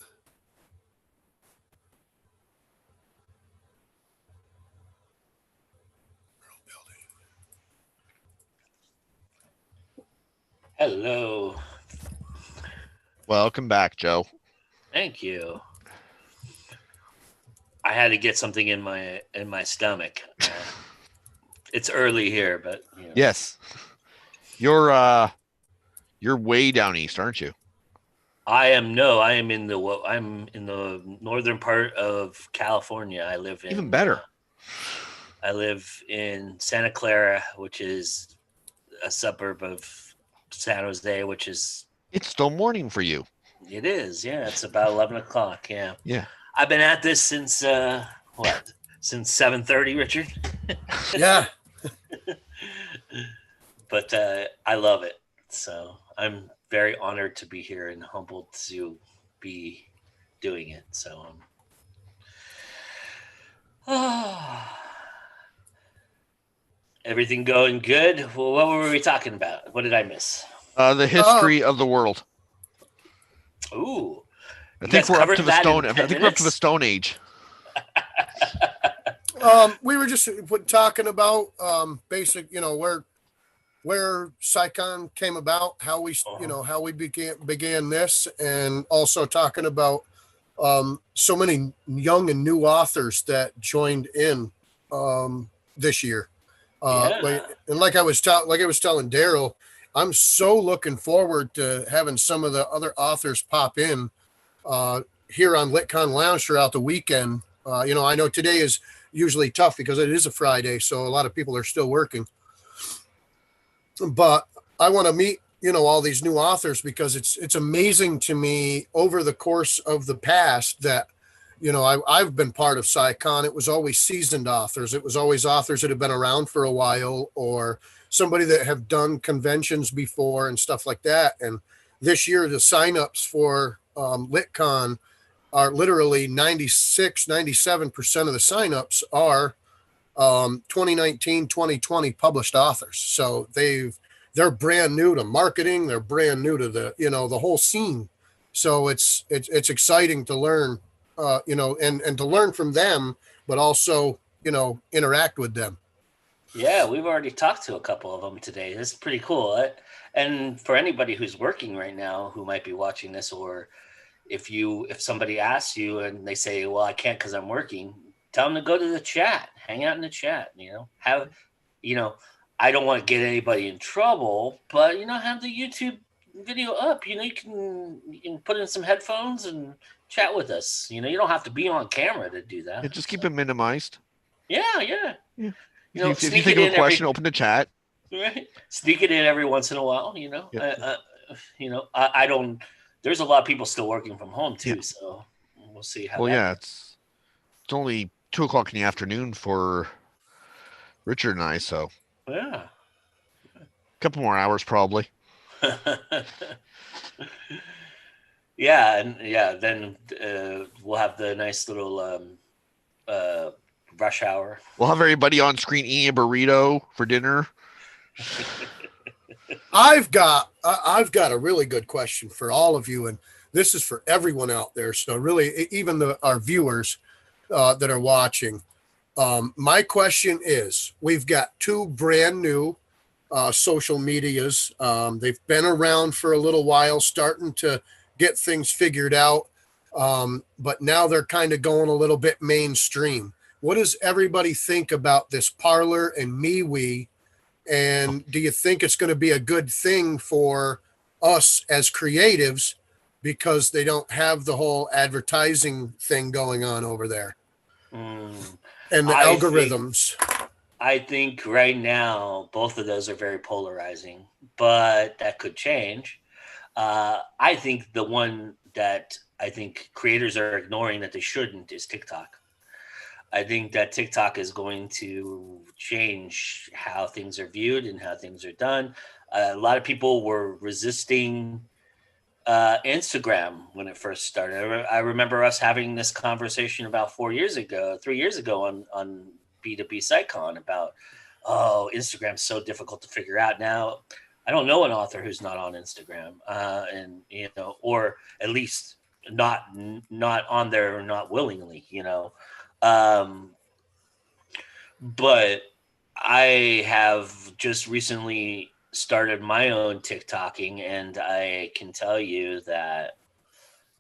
Hello. Welcome back, Joe. Thank you. I had to get something in my stomach. It's early here, but you know. Yes. You're way down east, aren't you? I am in the northern part of California. I live in Even better. I live in Santa Clara, which is a suburb of San Jose, which is It's still morning for you. it is, yeah. It's about 11 o'clock. Yeah. Yeah. I've been at this since what? Since 7:30, Richard. Yeah. But I love it. So I'm very honored to be here and humbled to be doing it. So everything going good? Well, what were we talking about? What did I miss? The history of the world. Ooh. I think we're up to the stone. I think we're up to the Stone Age. We were just talking about basic, where SciCon came about, how we, how we began this, and also talking about so many young and new authors that joined in this year. Like I was telling Daryl, I'm so looking forward to having some of the other authors pop in here on LitCon Lounge throughout the weekend. I know today is usually tough because it is a Friday, so a lot of people are still working. But I want to meet, all these new authors because it's amazing to me over the course of the past that, I've been part of SciCon. It was always seasoned authors. It was always authors that have been around for a while or somebody that have done conventions before and stuff like that. And this year, the signups for LitCon are literally 97% of the signups are 2019, 2020 published authors. So they're brand new to marketing. They're brand new to the whole scene. So it's exciting to learn, and to learn from them, but also, interact with them. Yeah, we've already talked to a couple of them today. It's pretty cool. And for anybody who's working right now who might be watching this, or if somebody asks you and they say, well, I can't because I'm working, tell them to go to the chat, hang out in the chat, I don't want to get anybody in trouble, but, have the YouTube video up, you can put in some headphones and chat with us. You don't have to be on camera to do that. Yeah, just keep it minimized. Yeah. If you think of a question, open the chat. Right. Sneak it in every once in a while, Yeah. I don't, there's a lot of people still working from home too. Yeah. So we'll see how. Well, yeah, it's only 2:00 in the afternoon for Richard and I. So yeah, a couple more hours probably. Then we'll have the nice little rush hour. We'll have everybody on screen eating a burrito for dinner. I've got a really good question for all of you, and this is for everyone out there. So really, even our viewers that are watching, my question is: we've got two brand new social medias. They've been around for a little while, starting to get things figured out, but now they're kind of going a little bit mainstream. What does everybody think about this Parler and MeWe? And do you think it's going to be a good thing for us as creatives because they don't have the whole advertising thing going on over there? And the algorithms. I think right now, both of those are very polarizing, but that could change. I think the one that I think creators are ignoring that they shouldn't is TikTok. I think that TikTok is going to change how things are viewed and how things are done. A lot of people were resisting Instagram when it first started. I remember us having this conversation about 3 years ago on B2B SciCon about, Instagram's so difficult to figure out. Now, I don't know an author who's not on Instagram, or at least not on there or not willingly, but I have just recently started my own TikToking, and I can tell you that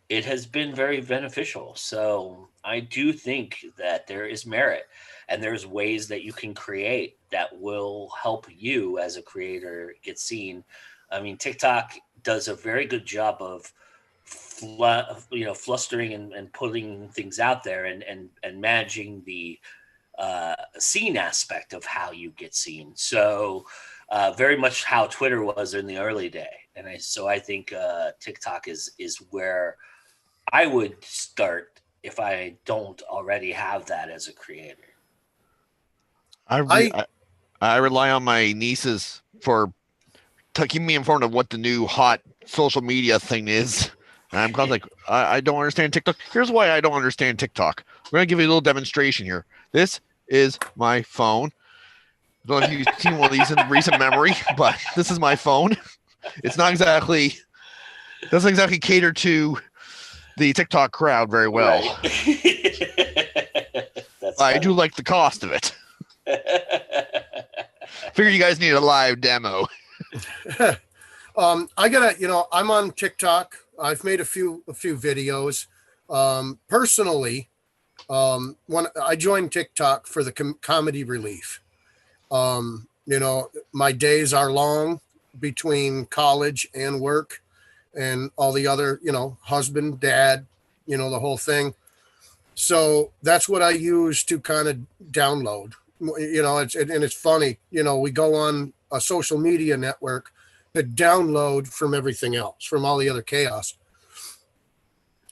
it has been very beneficial. So I do think that there is merit, and there's ways that you can create that will help you as a creator get seen. I mean, TikTok does a very good job of flustering and putting things out there, and managing the scene aspect of how you get seen. So very much how Twitter was in the early day. And I think TikTok is where I would start if I don't already have that as a creator. I rely on my nieces for keeping me informed of what the new hot social media thing is. And I'm kind of like, I don't understand TikTok. Here's why I don't understand TikTok. We're going to give you a little demonstration here. This is my phone. I don't know if you've seen one of these in recent memory, but this is my phone. It's not exactly, doesn't exactly cater to the TikTok crowd very well. Right. I do like the cost of it. Figure you guys need a live demo. I'm on TikTok. I've made a few videos. Personally, when I joined TikTok for the comedy relief. My days are long between college and work and all the other, husband, dad, the whole thing. So that's what I use to kind of download. It's funny, we go on a social media network to download from everything else, from all the other chaos.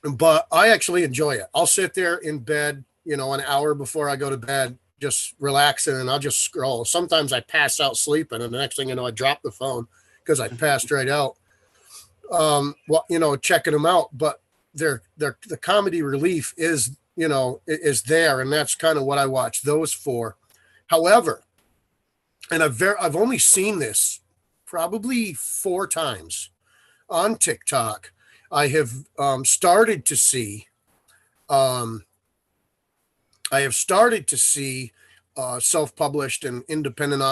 But I actually enjoy it. I'll sit there in bed, an hour before I go to bed, just relaxing, and I'll just scroll. Sometimes I pass out sleeping, and the next thing you know, I drop the phone because I passed right out. Checking them out, but the comedy relief is there, and that's kind of what I watch those for. However, and I've only seen this probably 4 times on TikTok. I have started to see self-published and independent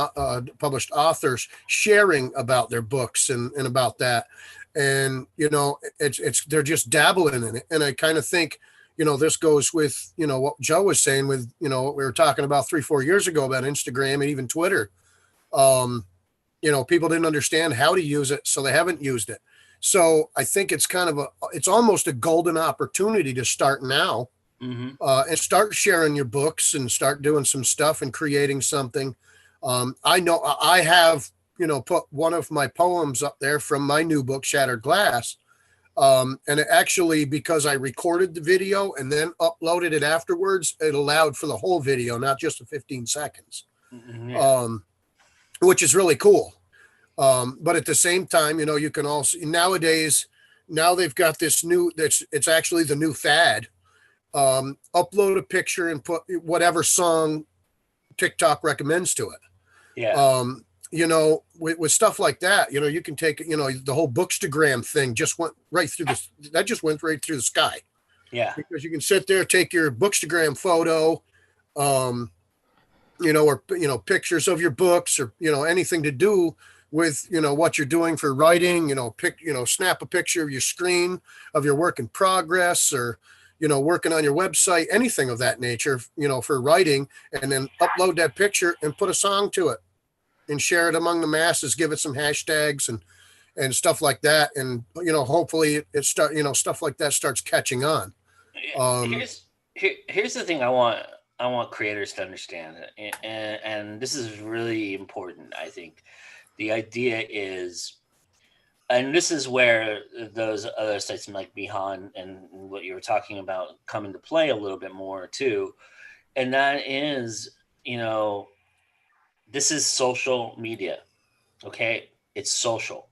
published authors sharing about their books and about that. And, they're just dabbling in it. And I kind of think, this goes with, what Joe was saying with, what we were talking about 3-4 years ago about Instagram and even Twitter. People didn't understand how to use it, so they haven't used it. So I think it's it's almost a golden opportunity to start now. Mm-hmm. And start sharing your books and start doing some stuff and creating something. I know I have, put one of my poems up there from my new book, Shattered Glass. And it actually, because I recorded the video and then uploaded it afterwards, it allowed for the whole video, not just the 15 seconds, which is really cool. But at the same time, you can also nowadays, now they've got this it's actually the new fad. Upload a picture and put whatever song TikTok recommends to it. Yeah. With stuff like that, you can take, the whole Bookstagram thing just went right through the sky. Yeah. Because you can sit there, take your Bookstagram photo, or, pictures of your books or, anything to do with, what you're doing for writing, snap a picture of your screen of your work in progress, or, working on your website, anything of that nature, for writing, and then upload that picture and put a song to it and share it among the masses, give it some hashtags and stuff like that. And, hopefully stuff like that starts catching on. Here's the thing I want creators to understand, and this is really important. I think the idea is, and this is where those other sites like Behan and what you were talking about come into play a little bit more too. And that is, this is social media. Okay. It's social.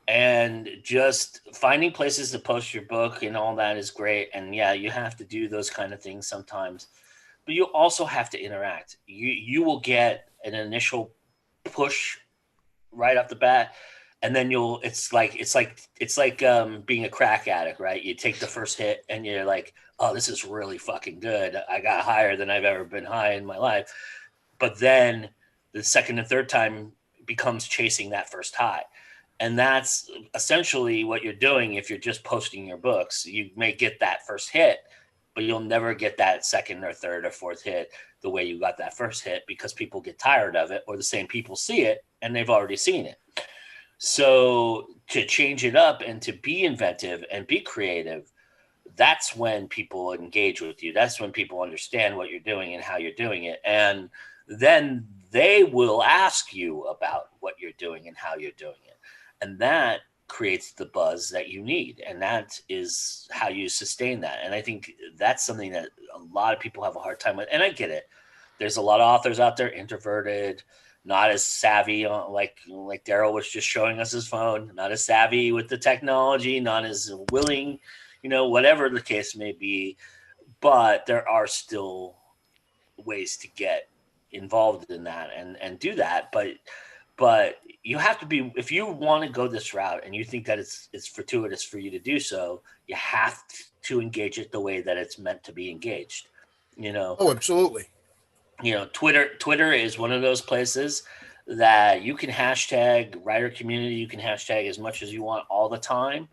And just finding places to post your book and all that is great. And yeah, you have to do those kind of things sometimes, but you also have to interact. You will get an initial push right off the bat. And then it's like being a crack addict, right? You take the first hit and you're like, oh, this is really fucking good. I got higher than I've ever been high in my life. But then the second and third time becomes chasing that first high. And that's essentially what you're doing. If you're just posting your books, you may get that first hit, but you'll never get that second or third or fourth hit the way you got that first hit, because people get tired of it, or the same people see it and they've already seen it. So to change it up and to be inventive and be creative, that's when people engage with you. That's when people understand what you're doing and how you're doing it. And then they will ask you about what you're doing and how you're doing it. And that creates the buzz that you need. And that is how you sustain that. And I think that's something that a lot of people have a hard time with. And I get it. There's a lot of authors out there, introverted, not as savvy, like Daryl was just showing us his phone, not as savvy with the technology, not as willing, whatever the case may be. But there are still ways to get involved in that and do that. But you have to be, if you want to go this route and you think that it's fortuitous for you to do so, you have to engage it the way that it's meant to be engaged. Oh, absolutely. Twitter is one of those places that you can hashtag writer community. You can hashtag as much as you want all the time,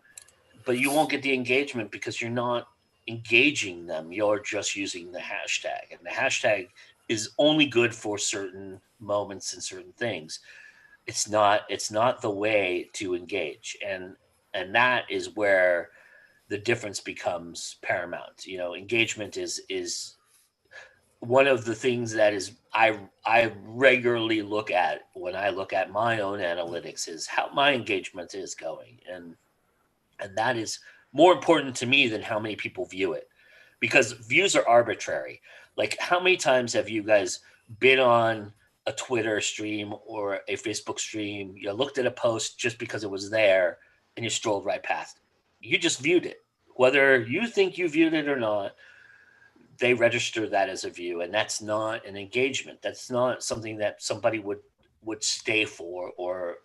but you won't get the engagement because you're not engaging them. You're just using the hashtag, and the hashtag is only good for certain moments and certain things. It's not the way to engage. And that is where the difference becomes paramount. Engagement is one of the things that is I regularly look at when I look at my own analytics, is how my engagement is going. And that is more important to me than how many people view it, because views are arbitrary. Like, how many times have you guys been on a Twitter stream or a Facebook stream, you looked at a post just because it was there and you strolled right past it? You just viewed it. Whether you think you viewed it or not, they register that as a view, and that's not an engagement. That's not something that somebody would stay for or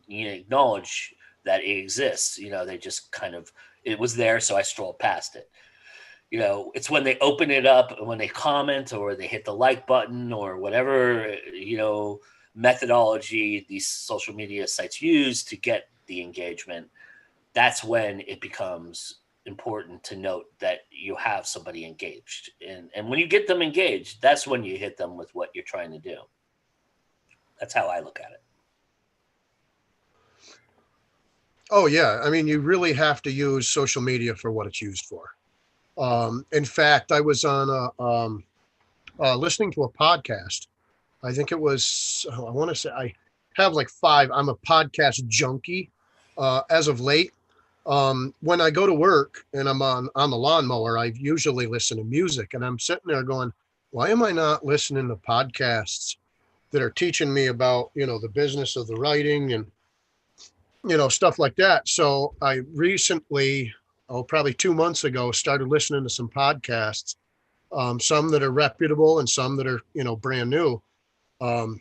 acknowledge that it exists. They just kind of, it was there, so I strolled past it. It's when they open it up and when they comment or they hit the like button or whatever, methodology these social media sites use to get the engagement. That's when it becomes important to note that you have somebody engaged. And when you get them engaged, that's when you hit them with what you're trying to do. That's how I look at it. Oh, yeah. I mean, you really have to use social media for what it's used for. In fact, I was on listening to a podcast. I think it was, I want to say, I have like 5. I'm a podcast junkie as of late. When I go to work and I'm on the lawnmower, I usually listen to music, and I'm sitting there going, why am I not listening to podcasts that are teaching me about, the business of the writing and, stuff like that. So I recently, probably 2 months ago, started listening to some podcasts, some that are reputable and some that are, brand new. And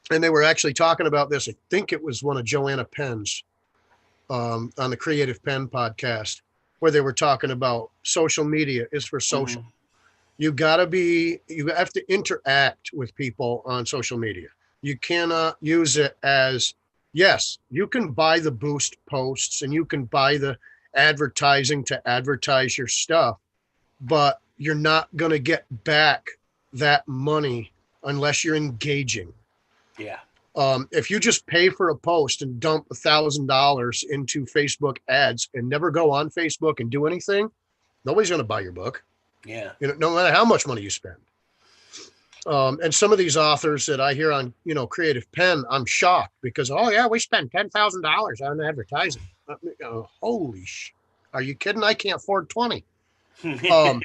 they were actually talking about this. I think it was one of Joanna Penn's on the Creative Pen podcast, where they were talking about social media is for social. Mm-hmm. You have to interact with people on social media. You cannot use it as, yes, you can buy the boost posts and you can buy the advertising to advertise your stuff, but you're not going to get back that money unless you're engaging. Yeah. If you just pay for a post and dump $1,000 into Facebook ads and never go on Facebook and do anything, nobody's going to buy your book. Yeah. No matter how much money you spend. And some of these authors that I hear on, Creative Pen, I'm shocked because, oh yeah, we spent $10,000 on advertising. Holy are you kidding? I can't afford 20. But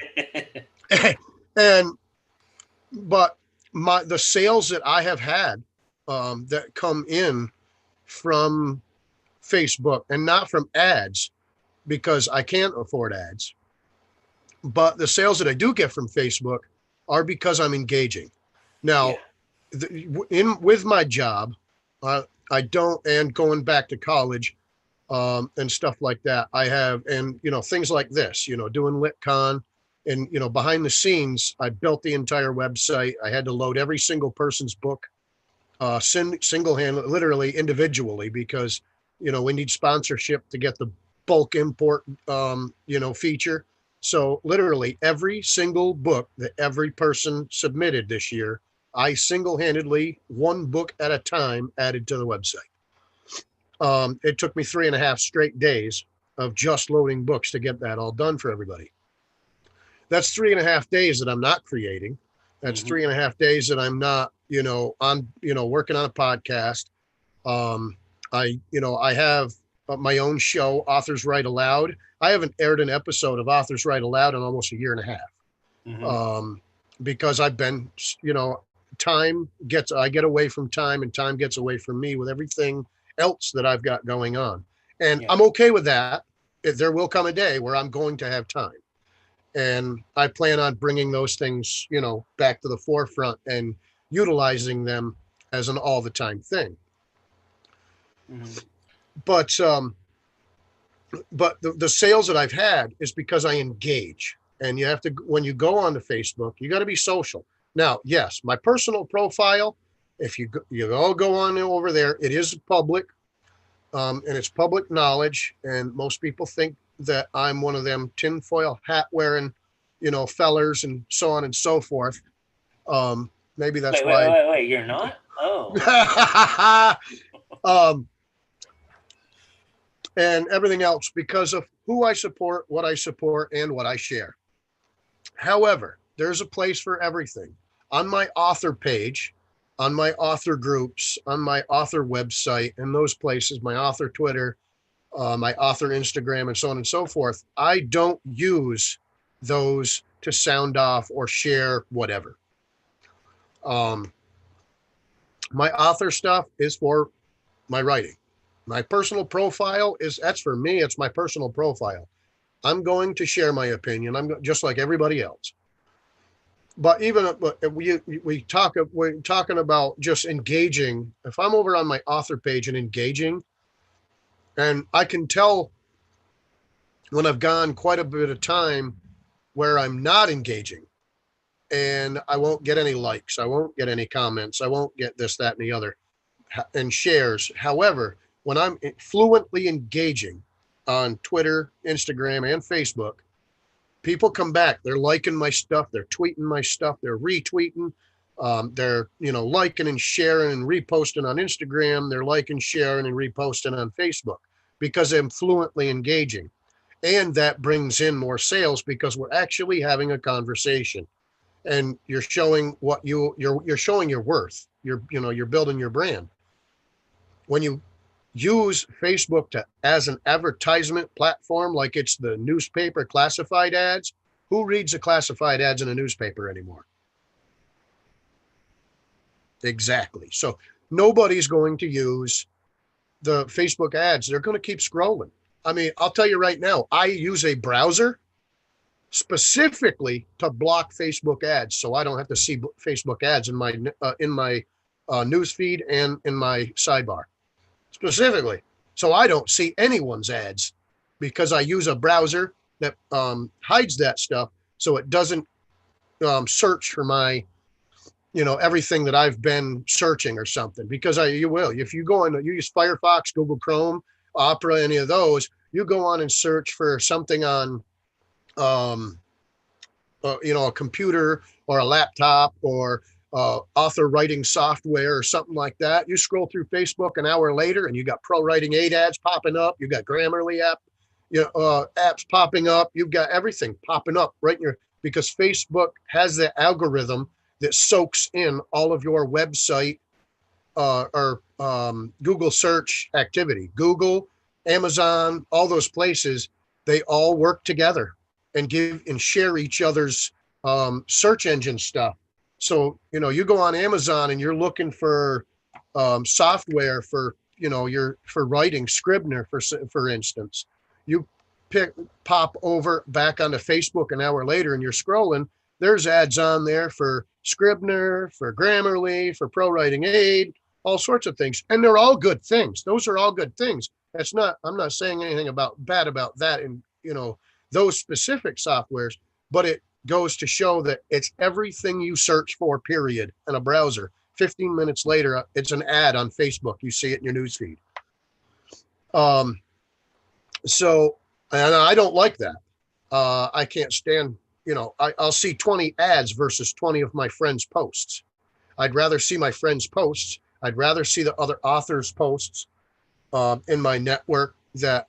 the sales that I have had that come in from Facebook and not from ads, because I can't afford ads, but the sales that I do get from Facebook are because I'm engaging. Now, with my job, I don't, and going back to college and stuff like that, I have, and, things like this, doing LitCon and, behind the scenes, I built the entire website. I had to load every single person's book single-handed, literally individually, because we need sponsorship to get the bulk import feature. So literally every single book that every person submitted this year, I single-handedly, one book at a time, added to the website. It took me 3.5 straight days of just loading books to get that all done for everybody. That's 3.5 days that I'm not creating. That's 3.5 days that I'm not, I'm, working on a podcast. I have my own show, Authors Write Aloud. I haven't aired an episode of Authors Write Aloud in almost a year and a half. Because I've been, I get away from time, and time gets away from me with everything else that I've got going on. And I'm okay with that. There will come a day where I'm going to have time. And I plan on bringing those things, back to the forefront and utilizing them as an all the time thing. But the sales that I've had is because I engage. And you have to, when you go onto Facebook, you got to be social. Now, yes, my personal profile, if you all go on over there, it is public, and it's public knowledge. And most people think that I'm one of them tinfoil hat wearing, fellers and so on and so forth. Maybe that's why. Wait, you're not? Oh. And everything else because of who I support, what I support, and what I share. However, there's a place for everything. On my author page, on my author groups, on my author website, and those places, my author Twitter, my author Instagram, and so on and so forth, I don't use those to sound off or share whatever. My author stuff is for my writing. My personal profile that's for me. It's my personal profile. I'm going to share my opinion. I'm just like everybody else. But even we're talking about just engaging. If I'm over on my author page and engaging, and I can tell when I've gone quite a bit of time where I'm not engaging, and I won't get any likes, I won't get any comments, I won't get this, that, and the other, and shares. However, when I'm fluently engaging on Twitter, Instagram, and Facebook, people come back. They're liking my stuff. They're tweeting my stuff. They're retweeting. They're, liking and sharing and reposting on Instagram. They're liking, sharing, and reposting on Facebook because I'm fluently engaging. And that brings in more sales because we're actually having a conversation, and you're showing what you're showing your worth. You're building your brand. When you use Facebook as an advertisement platform, like it's the newspaper classified ads. Who reads the classified ads in a newspaper anymore? Exactly. So nobody's going to use the Facebook ads. They're going to keep scrolling. I mean, I'll tell you right now, I use a browser specifically to block Facebook ads, so I don't have to see Facebook ads in my news feed and in my sidebar. Specifically, so I don't see anyone's ads because I use a browser that hides that stuff, so it doesn't search for my, everything that I've been searching or something. Because you will, if you go on, you use Firefox, Google Chrome, Opera, any of those, you go on and search for something on, a computer or a laptop or author writing software or something like that. You scroll through Facebook an hour later and you got Pro Writing Aid ads popping up. You got Grammarly apps popping up. You've got everything popping up right in your, because Facebook has the algorithm that soaks in all of your website or Google search activity. Google, Amazon, all those places, they all work together and give and share each other's search engine stuff. So, you go on Amazon and you're looking for software for, for writing, Scribner, for instance. You pop over back onto Facebook an hour later and you're scrolling. There's ads on there for Scribner, for Grammarly, for Pro Writing Aid, all sorts of things. And they're all good things. Those are all good things. I'm not saying anything bad about that and, those specific softwares, but it goes to show that it's everything you search for, period, in a browser. 15 minutes later, it's an ad on Facebook. You see it in your newsfeed. So, and I don't like that. I can't stand, I'll see 20 ads versus 20 of my friends' posts. I'd rather see my friends' posts. I'd rather see the other authors' posts in my network that,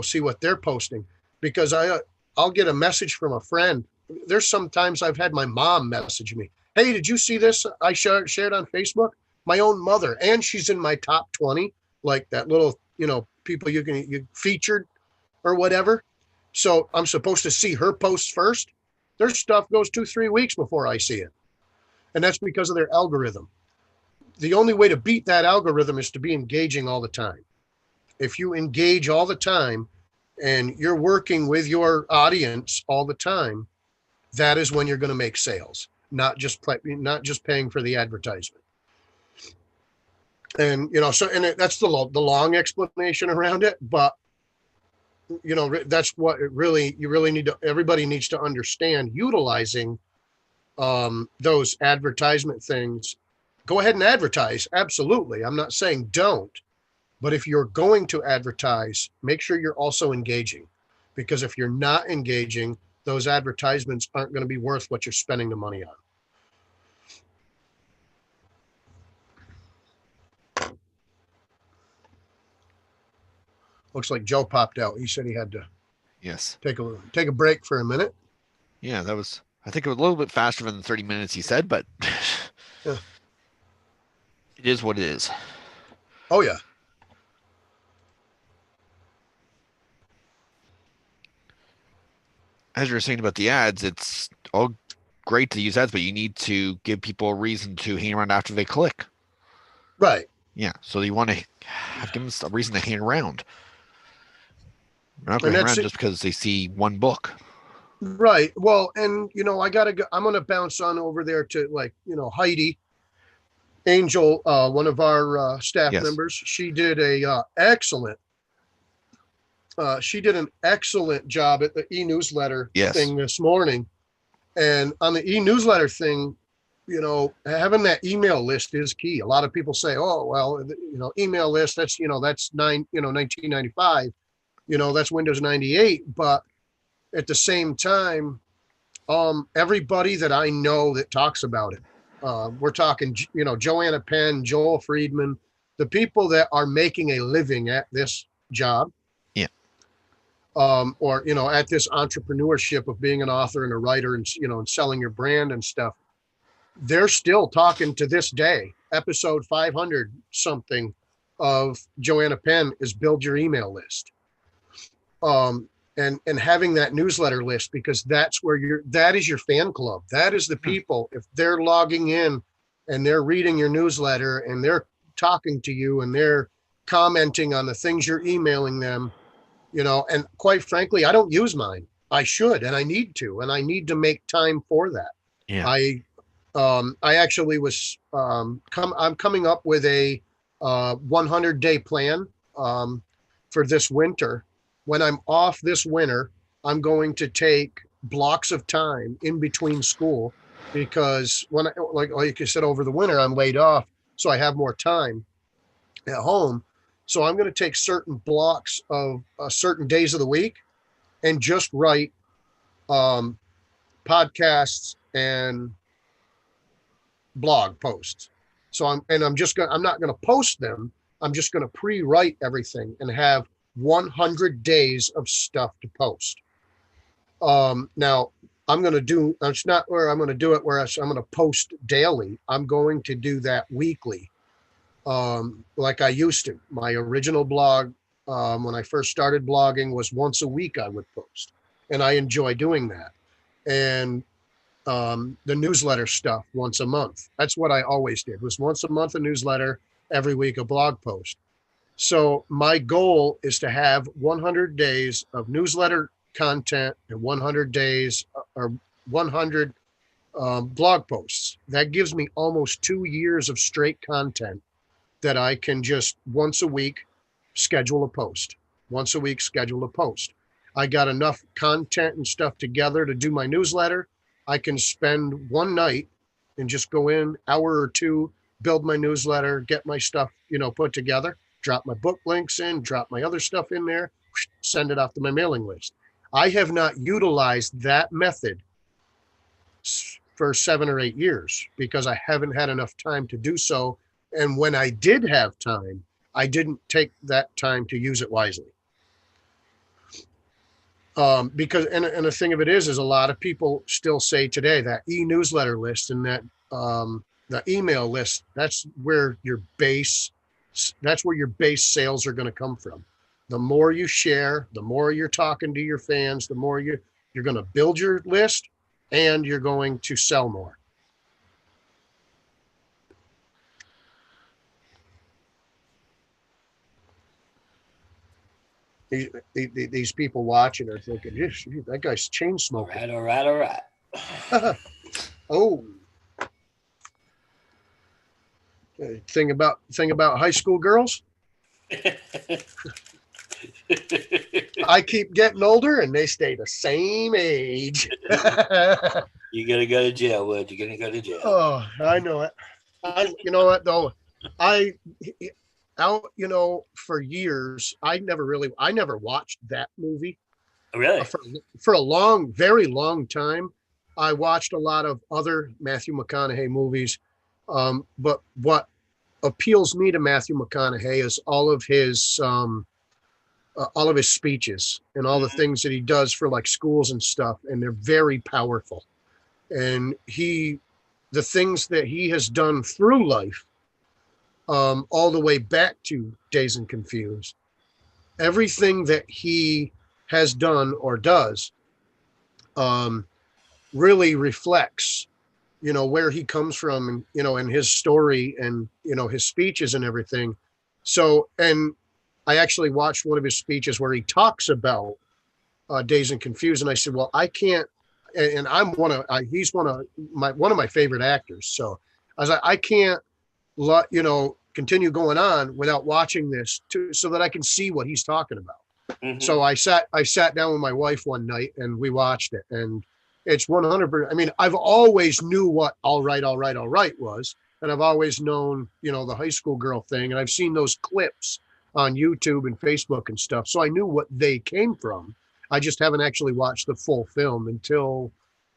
see what they're posting, because I'll get a message from a friend. There's sometimes I've had my mom message me, "Hey, did you see this I shared on Facebook?" My own mother, and she's in my top 20, like that little, people you featured or whatever. So I'm supposed to see her posts first. Their stuff goes 2-3 weeks before I see it. And that's because of their algorithm. The only way to beat that algorithm is to be engaging all the time. If you engage all the time and you're working with your audience all the time, that is when you're going to make sales, not just paying for the advertisement. And, that's the long explanation around it, but that's what everybody needs to understand. Utilizing those advertisement things, go ahead and advertise. Absolutely. I'm not saying don't, but if you're going to advertise, make sure you're also engaging, because if you're not engaging, those advertisements aren't going to be worth what you're spending the money on. Looks like Joe popped out. He said he had to take a break for a minute. Yeah, I think it was a little bit faster than the 30 minutes he said, but yeah. It is what it is. Oh, yeah. As you were saying about the ads, it's all great to use ads, but you need to give people a reason to hang around after they click. Right. Yeah, so you want to give them a reason to hang around. They're not going to hang around just because they see one book. Right. Well, and I'm going to bounce on over there to Heidi Angel, one of our staff members. She did an excellent job at the e-newsletter thing this morning. And on the e-newsletter thing, having that email list is key. A lot of people say, "Oh, well, email list, that's 1995, that's Windows 98." But at the same time, everybody that I know that talks about it, we're talking, Joanna Penn, Joel Friedman, the people that are making a living at this job. Yeah. Or, at this entrepreneurship of being an author and a writer and, and selling your brand and stuff. They're still talking to this day. Episode 500 something of Joanna Penn is build your email list. And having that newsletter list, because that's where that is your fan club. That is the people, if they're logging in and they're reading your newsletter and they're talking to you and they're commenting on the things you're emailing them, and quite frankly, I don't use mine. I should, and I need to, make time for that. Yeah. I actually was, I'm coming up with a 100-day plan for this winter. When I'm off this winter, I'm going to take blocks of time in between school, because when like you said, over the winter, I'm laid off, so I have more time at home. So I'm going to take certain blocks of certain days of the week and just write podcasts and blog posts. So I'm not going to post them. I'm just going to pre-write everything and have 100 days of stuff to post. Now it's not where I'm going to do it where I'm going to post daily. I'm going to do that weekly. Like I used to. My original blog, when I first started blogging, was once a week I would post, and I enjoy doing that. And the newsletter stuff once a month. That's what I always did, was once a month a newsletter, every week a blog post. So my goal is to have 100 days of newsletter content and 100 days or 100 blog posts. That gives me almost 2 years of straight content that I can just once a week schedule a post. Once a week, schedule a post. I got enough content and stuff together to do my newsletter. I can spend one night and just go in hour or two build my newsletter, get my stuff, put together, drop my book links in, drop my other stuff in there, send it off to my mailing list. I have not utilized that method for 7 or 8 years because I haven't had enough time to do so. And when I did have time, I didn't take that time to use it wisely. Because the thing of it is a lot of people still say today that e-newsletter list and that the email list, that's where your base sales are going to come from. The more you share, the more you're talking to your fans, the more you're going to build your list and you're going to sell more. These people watching are thinking, that guy's chain smoking. All right. Oh, thing about high school girls. I keep getting older and they stay the same age. You're gonna go to jail, Wood. You're gonna go to jail. Oh, I know it. You know what though? For years, I never watched that movie. Really? For a very long time, I watched a lot of other Matthew McConaughey movies. But what appeals me to Matthew McConaughey is all of his speeches and all the things that he does for like schools and stuff, and they're very powerful. And the things that he has done through life, all the way back to Dazed and Confused, everything that he has done or does, really reflects, where he comes from and, and his story and, his speeches and everything. So, and I actually watched one of his speeches where he talks about Dazed and Confused. And I said, well, I can't, and he's one of my favorite actors. So I was like, I can't continue going on without watching this so that I can see what he's talking about. Mm-hmm. So I sat down with my wife one night and we watched it, and it's 100%. I mean, I've always knew what all right was. And I've always known, the high school girl thing. And I've seen those clips on YouTube and Facebook and stuff. So I knew what they came from. I just haven't actually watched the full film until,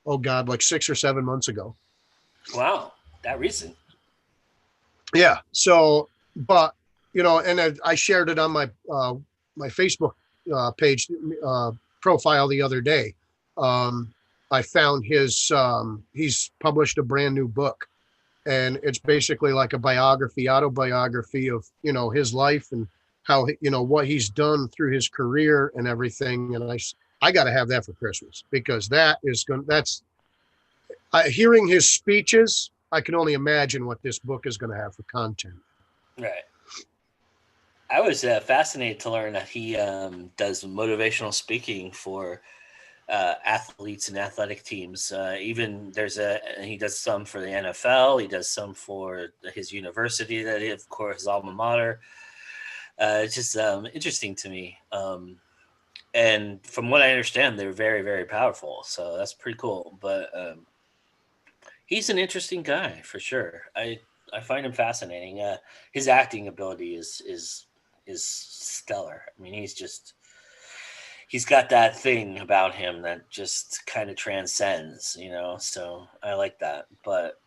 like 6 or 7 months ago. Wow. That recent. Yeah. So, but, and I shared it on my Facebook page profile the other day. I found he's published a brand new book, and it's basically like a autobiography of, his life and how, what he's done through his career and everything. And I got to have that for Christmas, because hearing his speeches, I can only imagine what this book is going to have for content. Right. I was fascinated to learn that he does motivational speaking for athletes and athletic teams. Even he does some for the NFL. He does some for his university that he, of course, his alma mater. It's just interesting to me. And from what I understand, they're very, very powerful. So that's pretty cool. But he's an interesting guy for sure. I find him fascinating. His acting ability is stellar. I mean, he's got that thing about him that just kind of transcends, so I like that. But,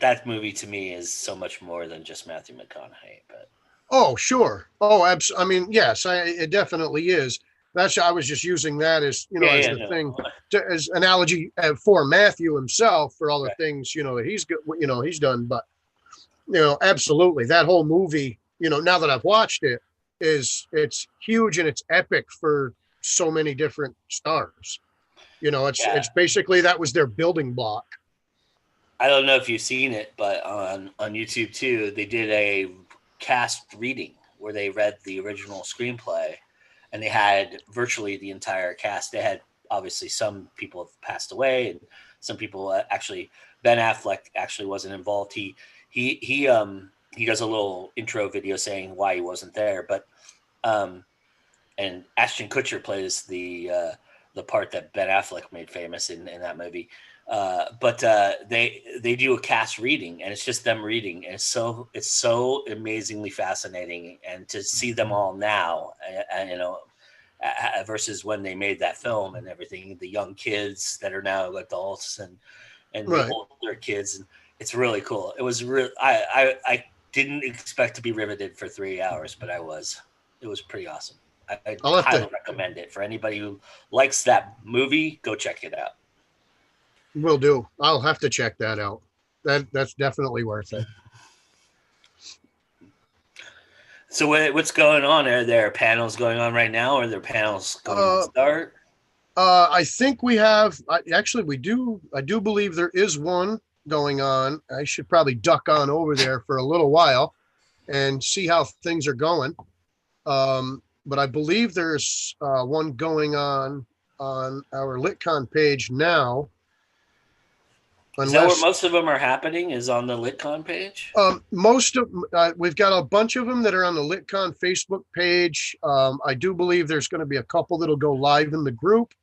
that movie to me is so much more than just Matthew McConaughey. But oh, sure. Oh, absolutely. I mean, yes, it definitely is. I was just using that as, thing, as analogy for Matthew himself, for all the things, that he's done. But, absolutely. That whole movie, now that I've watched it, it's huge and it's epic for so many different stars. It's basically, that was their building block. I don't know if you've seen it, but on YouTube too, they did a cast reading where they read the original screenplay, and they had virtually the entire cast. They had, obviously, some people have passed away, and some people actually, Ben Affleck actually wasn't involved. He does a little intro video saying why he wasn't there, but and Ashton Kutcher plays the part that Ben Affleck made famous in that movie. But they do a cast reading, and it's just them reading, and it's so amazingly fascinating, and to see them all now, versus when they made that film and everything, the young kids that are now adults and the Right. older kids, and it's really cool. It was real. I didn't expect to be riveted for 3 hours, but I was. It was pretty awesome. I I'll have highly to. recommend it for anybody who likes that movie. Go check it out. Will do. I'll have to check that out. That's definitely worth it. So what's going on? Are there panels going on right now, or are there panels going to start? I think we have. Actually, we do. I do believe there is one going on. I should probably duck on over there for a little while and see how things are going. But I believe there's one going on our LitCon page now. Is that where most of them are happening? Is on the LitCon page? Most of we've got a bunch of them that are on the LitCon Facebook page. I do believe there's going to be a couple that'll go live in the group,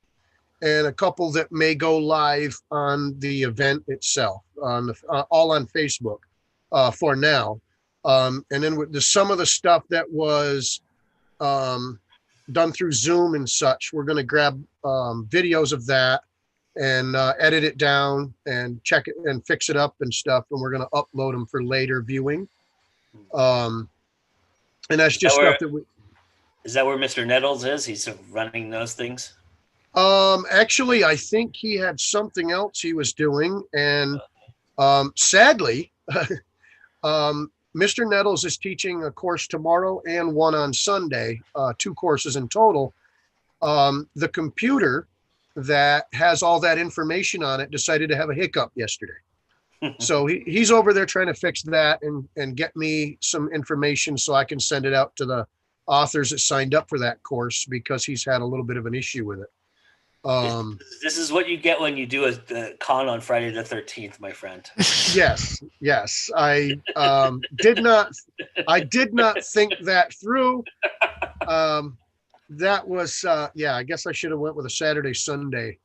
and a couple that may go live on the event itself, on the all on Facebook for now. And then with some of the stuff that was done through Zoom and such, we're going to grab videos of that and edit it down and check it and fix it up and stuff, and we're going to upload them for later viewing. And that's just stuff that we. Is that where Mr. Nettles is? He's running those things. Actually, I think he had something else he was doing, and sadly, Mr. Nettles is teaching a course tomorrow and one on Sunday, 2 courses in total. The computer that has all that information on it decided to have a hiccup yesterday. So he's over there trying to fix that and get me some information so I can send it out to the authors that signed up for that course, because he's had a little bit of an issue with it. This is what you get when you do a con on Friday the 13th, my friend. Yes. I did not think that through. That was I guess I should have went with a Saturday, Sunday.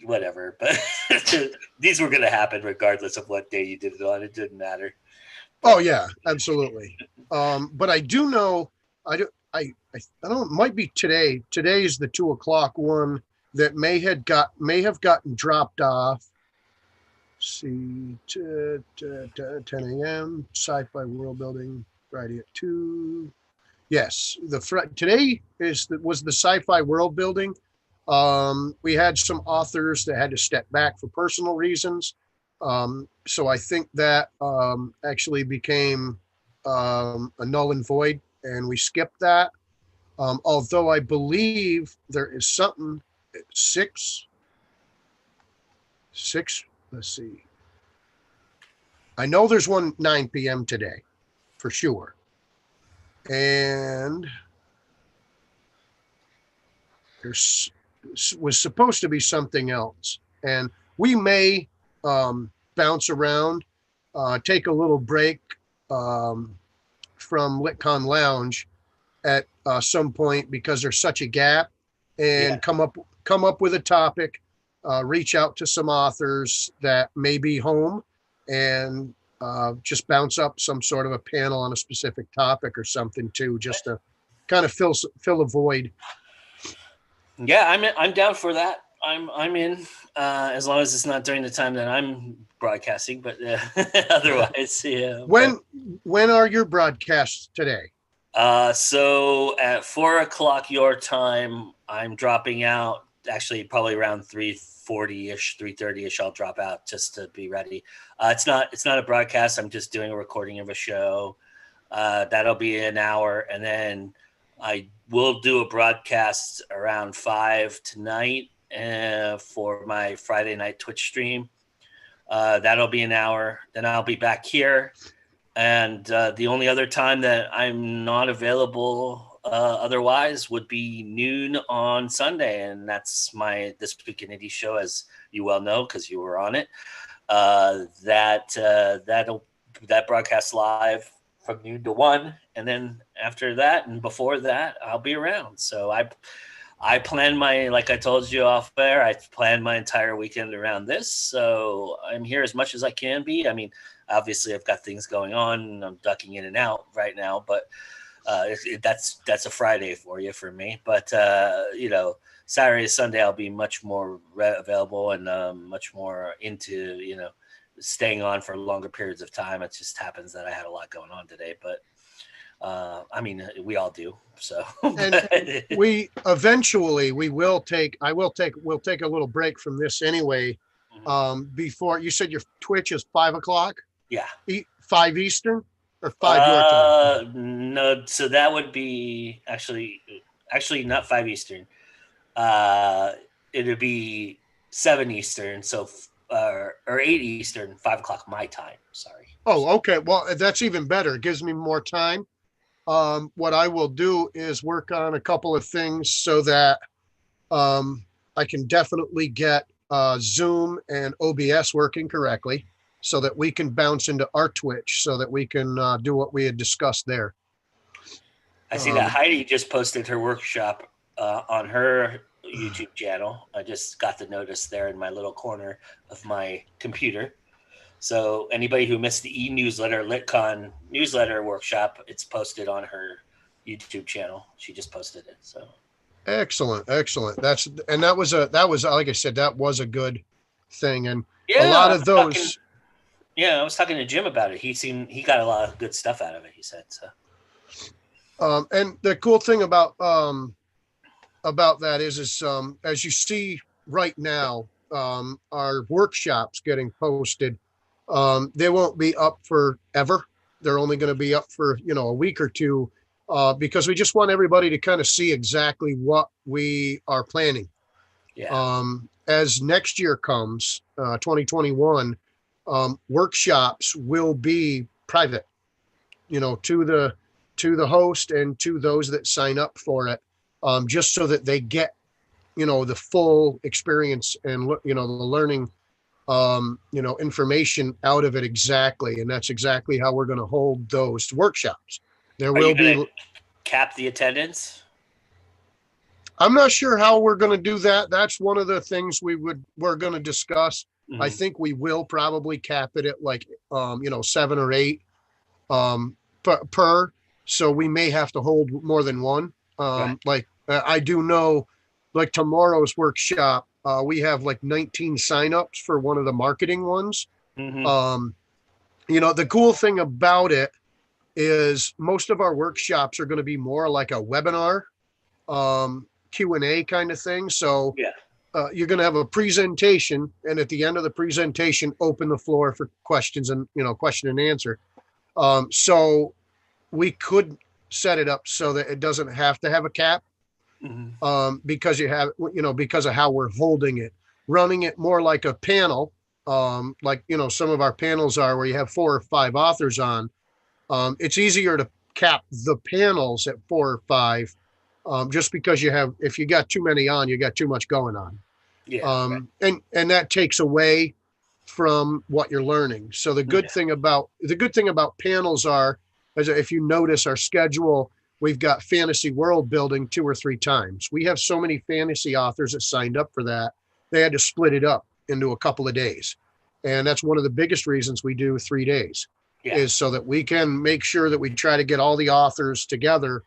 Whatever. But these were going to happen regardless of what day you did it on. It didn't matter. Oh yeah, absolutely. But I do know, I don't. It might be today. Today is the 2:00 one that may have gotten dropped off. See, 10 a.m. Sci-Fi World Building Friday at 2. Yes, today was the Sci-Fi World Building. We had some authors that had to step back for personal reasons. So I think that actually became a null and void, and we skipped that. Although I believe there is something at 6. Let's see. I know there's one 9 p.m. today for sure. And was supposed to be something else. And we may bounce around, take a little break from LitCon Lounge at some point, because there's such a gap, and come up with a topic, reach out to some authors that may be home, and just bounce up some sort of a panel on a specific topic or something too, just to kind of fill a void. Yeah, I'm down for that. I'm in, as long as it's not during the time that I'm broadcasting, but otherwise, yeah. When are your broadcasts today? So at 4:00 your time, I'm dropping out. Actually, probably around 3:40ish, 3:30ish, I'll drop out just to be ready. It's not a broadcast. I'm just doing a recording of a show. That'll be an hour, and then I will do a broadcast around 5 tonight for my Friday night Twitch stream. That'll be an hour. Then I'll be back here. And the only other time that I'm not available otherwise would be noon on Sunday. And that's my This Week in Indie show, as you well know, because you were on it. That broadcasts live from noon to 1, and then after that and before that, I'll be around. So I plan my, like I told you off air, I planned my entire weekend around this. So I'm here as much as I can be. I mean, obviously I've got things going on and I'm ducking in and out right now, but that's a Friday for you, for me. But, you know, Saturday, Sunday, I'll be much more available and much more into, you know, staying on for longer periods of time. It just happens that I had a lot going on today, but I mean, we all do. So, And we'll take a little break from this anyway. Before, you said your Twitch is 5:00. Yeah. 5 Eastern or 5 your time? No, so that would be actually not 5 Eastern. It would be 7 Eastern. So, or 8 Eastern, 5:00 my time. Sorry. Oh, okay. Well, that's even better. It gives me more time. What I will do is work on a couple of things so that I can definitely get Zoom and OBS working correctly so that we can bounce into our Twitch so that we can do what we had discussed there. I see that Heidi just posted her workshop on her YouTube channel. I just got the notice there in my little corner of my computer. So anybody who missed the e-newsletter, LitCon newsletter workshop, it's posted on her YouTube channel. She just posted it. So excellent. That was like I said, that was a good thing. And yeah, a lot of those. I was talking to Jim about it. He got a lot of good stuff out of it, he said. So and the cool thing about that is as you see right now, our workshops getting posted. They won't be up forever. They're only going to be up for, a week or two, because we just want everybody to kind of see exactly what we are planning. Yeah. As next year comes, 2021, workshops will be private, to the host and to those that sign up for it, just so that they get, the full experience and, the learning information out of it exactly. And that's exactly how we're going to hold those workshops. There will be cap the attendance. I'm not sure how we're going to do that. That's one of the things we're going to discuss. I think we will probably cap it at like, 7 or 8 per. So we may have to hold more than one. Right. Like I do know, like tomorrow's workshop, we have like 19 signups for one of the marketing ones. The cool thing about it is most of our workshops are going to be more like a webinar, Q&A kind of thing. So you're going to have a presentation, and at the end of the presentation, open the floor for questions and, question and answer. So we could set it up so that it doesn't have to have a cap. Because because of how we're holding it, running it more like a panel, like, some of our panels are where you have 4 or 5 authors on. It's easier to cap the panels at 4 or 5, just because if you got too many on, you got too much going on. And that takes away from what you're learning. So the good thing about panels are, as if you notice our schedule, we've got fantasy world building 2 or 3 times. We have so many fantasy authors that signed up for that. They had to split it up into a couple of days. And that's one of the biggest reasons we do 3 days, is so that we can make sure that we try to get all the authors together,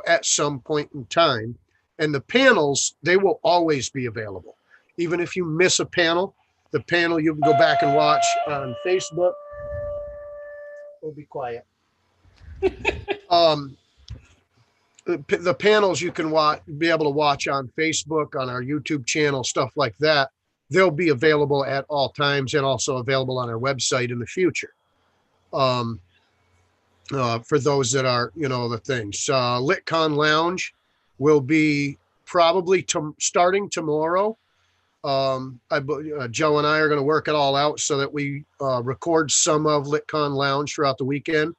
at some point in time. And the panels, they will always be available. Even if you miss a panel, the panel you can go back and watch on Facebook. We'll be quiet. The panels you can be able to watch on Facebook, on our YouTube channel, stuff like that. They'll be available at all times and also available on our website in the future. For those that are, the things. LitCon Lounge will be probably starting tomorrow. Joe and I are going to work it all out so that we record some of LitCon Lounge throughout the weekend.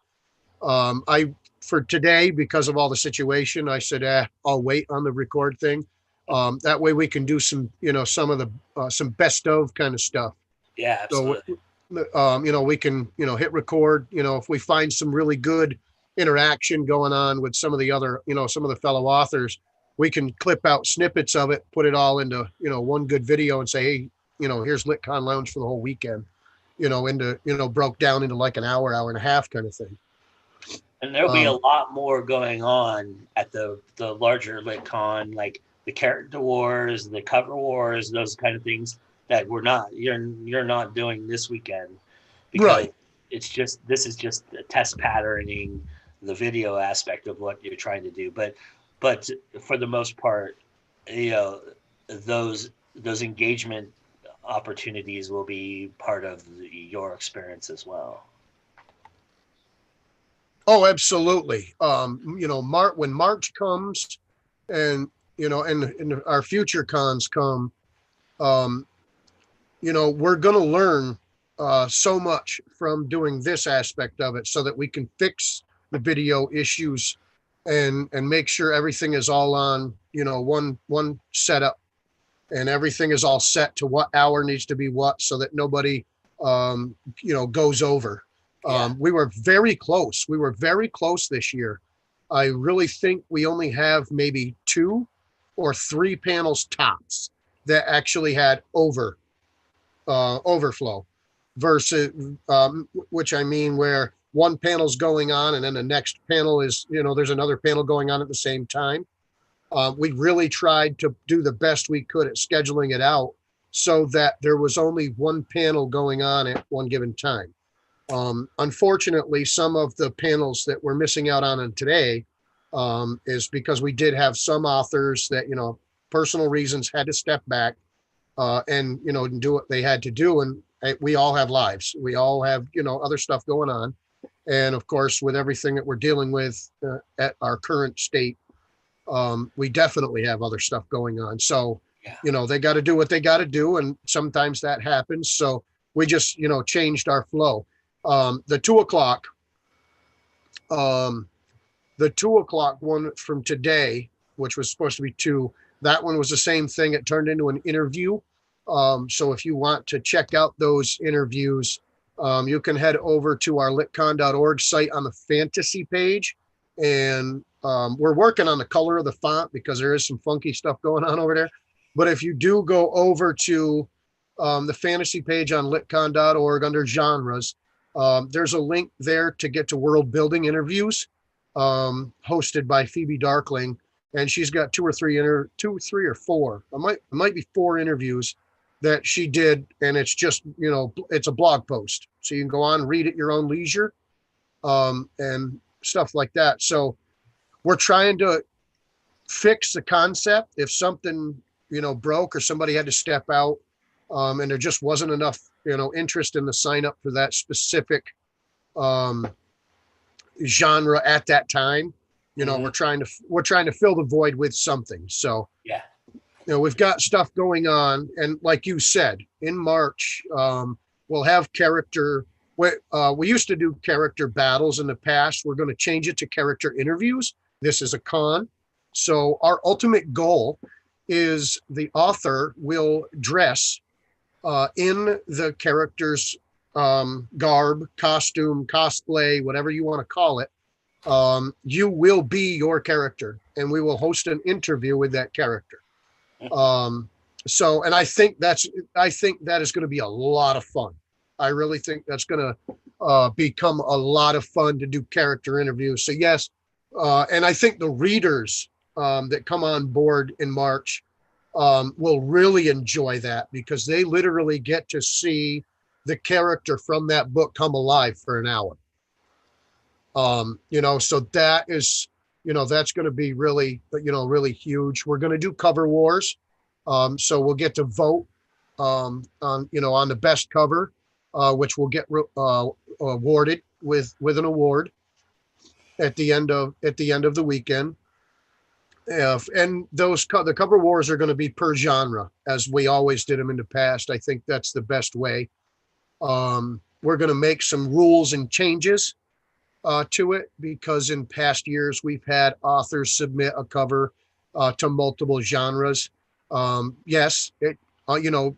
For today, because of all the situation, I said, I'll wait on the record thing. That way we can do some, some of the, some best of kind of stuff. Yeah, absolutely. So we can, hit record, if we find some really good interaction going on with some of the other, some of the fellow authors, we can clip out snippets of it, put it all into, one good video and say, hey, here's LitCon Lounge for the whole weekend, broke down into like an hour and a half kind of thing. And there'll be a lot more going on at the larger LitCon, like the character wars, the cover wars, those kind of things that you're not doing this weekend, because Right. This is just a test patterning the video aspect of what you're trying to do. But for the most part, those engagement opportunities will be part of your experience as well. Oh, absolutely. When March comes and, and our future cons come, we're going to learn so much from doing this aspect of it so that we can fix the video issues and make sure everything is all on, one setup, and everything is all set to what hour needs to be what, so that nobody, goes over. We were very close. We were very close this year. I really think we only have maybe 2 or 3 panels tops that actually had overflow versus, which I mean where one panel's going on and then the next panel is, there's another panel going on at the same time. We really tried to do the best we could at scheduling it out so that there was only one panel going on at one given time. Unfortunately, some of the panels that we're missing out on today is because we did have some authors that, personal reasons had to step back and, do what they had to do. And we all have lives. We all have, other stuff going on. And of course, with everything that we're dealing with at our current state, we definitely have other stuff going on. So, they got to do what they got to do. And sometimes that happens. So we just, changed our flow. The 2:00, the 2:00 one from today, which was supposed to be 2, that one was the same thing. It turned into an interview. So if you want to check out those interviews, you can head over to our litcon.org site on the fantasy page. And we're working on the color of the font because there is some funky stuff going on over there. But if you do go over to the fantasy page on litcon.org under genres, there's a link there to get to world building interviews hosted by Phoebe Darkling. And she's got 2 or 3 or 4. It might be 4 interviews that she did. And it's just, it's a blog post. So you can go on, read at your own leisure and stuff like that. So we're trying to fix the concept. If something, broke or somebody had to step out and there just wasn't enough, interest in the sign up for that specific genre at that time, we're trying to fill the void with something. So, we've got stuff going on. And like you said, in March, we'll have character. We used to do character battles in the past. We're going to change it to character interviews. This is a con. So our ultimate goal is the author will dress in the character's garb, costume, cosplay, whatever you want to call it. You will be your character, and we will host an interview with that character. And I think that is going to be a lot of fun. I really think that's going to become a lot of fun to do character interviews. So yes, and I think the readers that come on board in March will really enjoy that because they literally get to see the character from that book come alive for an hour. So that is, that's going to be really, really huge. We're going to do cover wars. So we'll get to vote on the best cover, which will get awarded with an award at the end of the weekend. And the cover wars are going to be per genre, as we always did them in the past. I think that's the best way. We're going to make some rules and changes to it because in past years we've had authors submit a cover to multiple genres. Yes,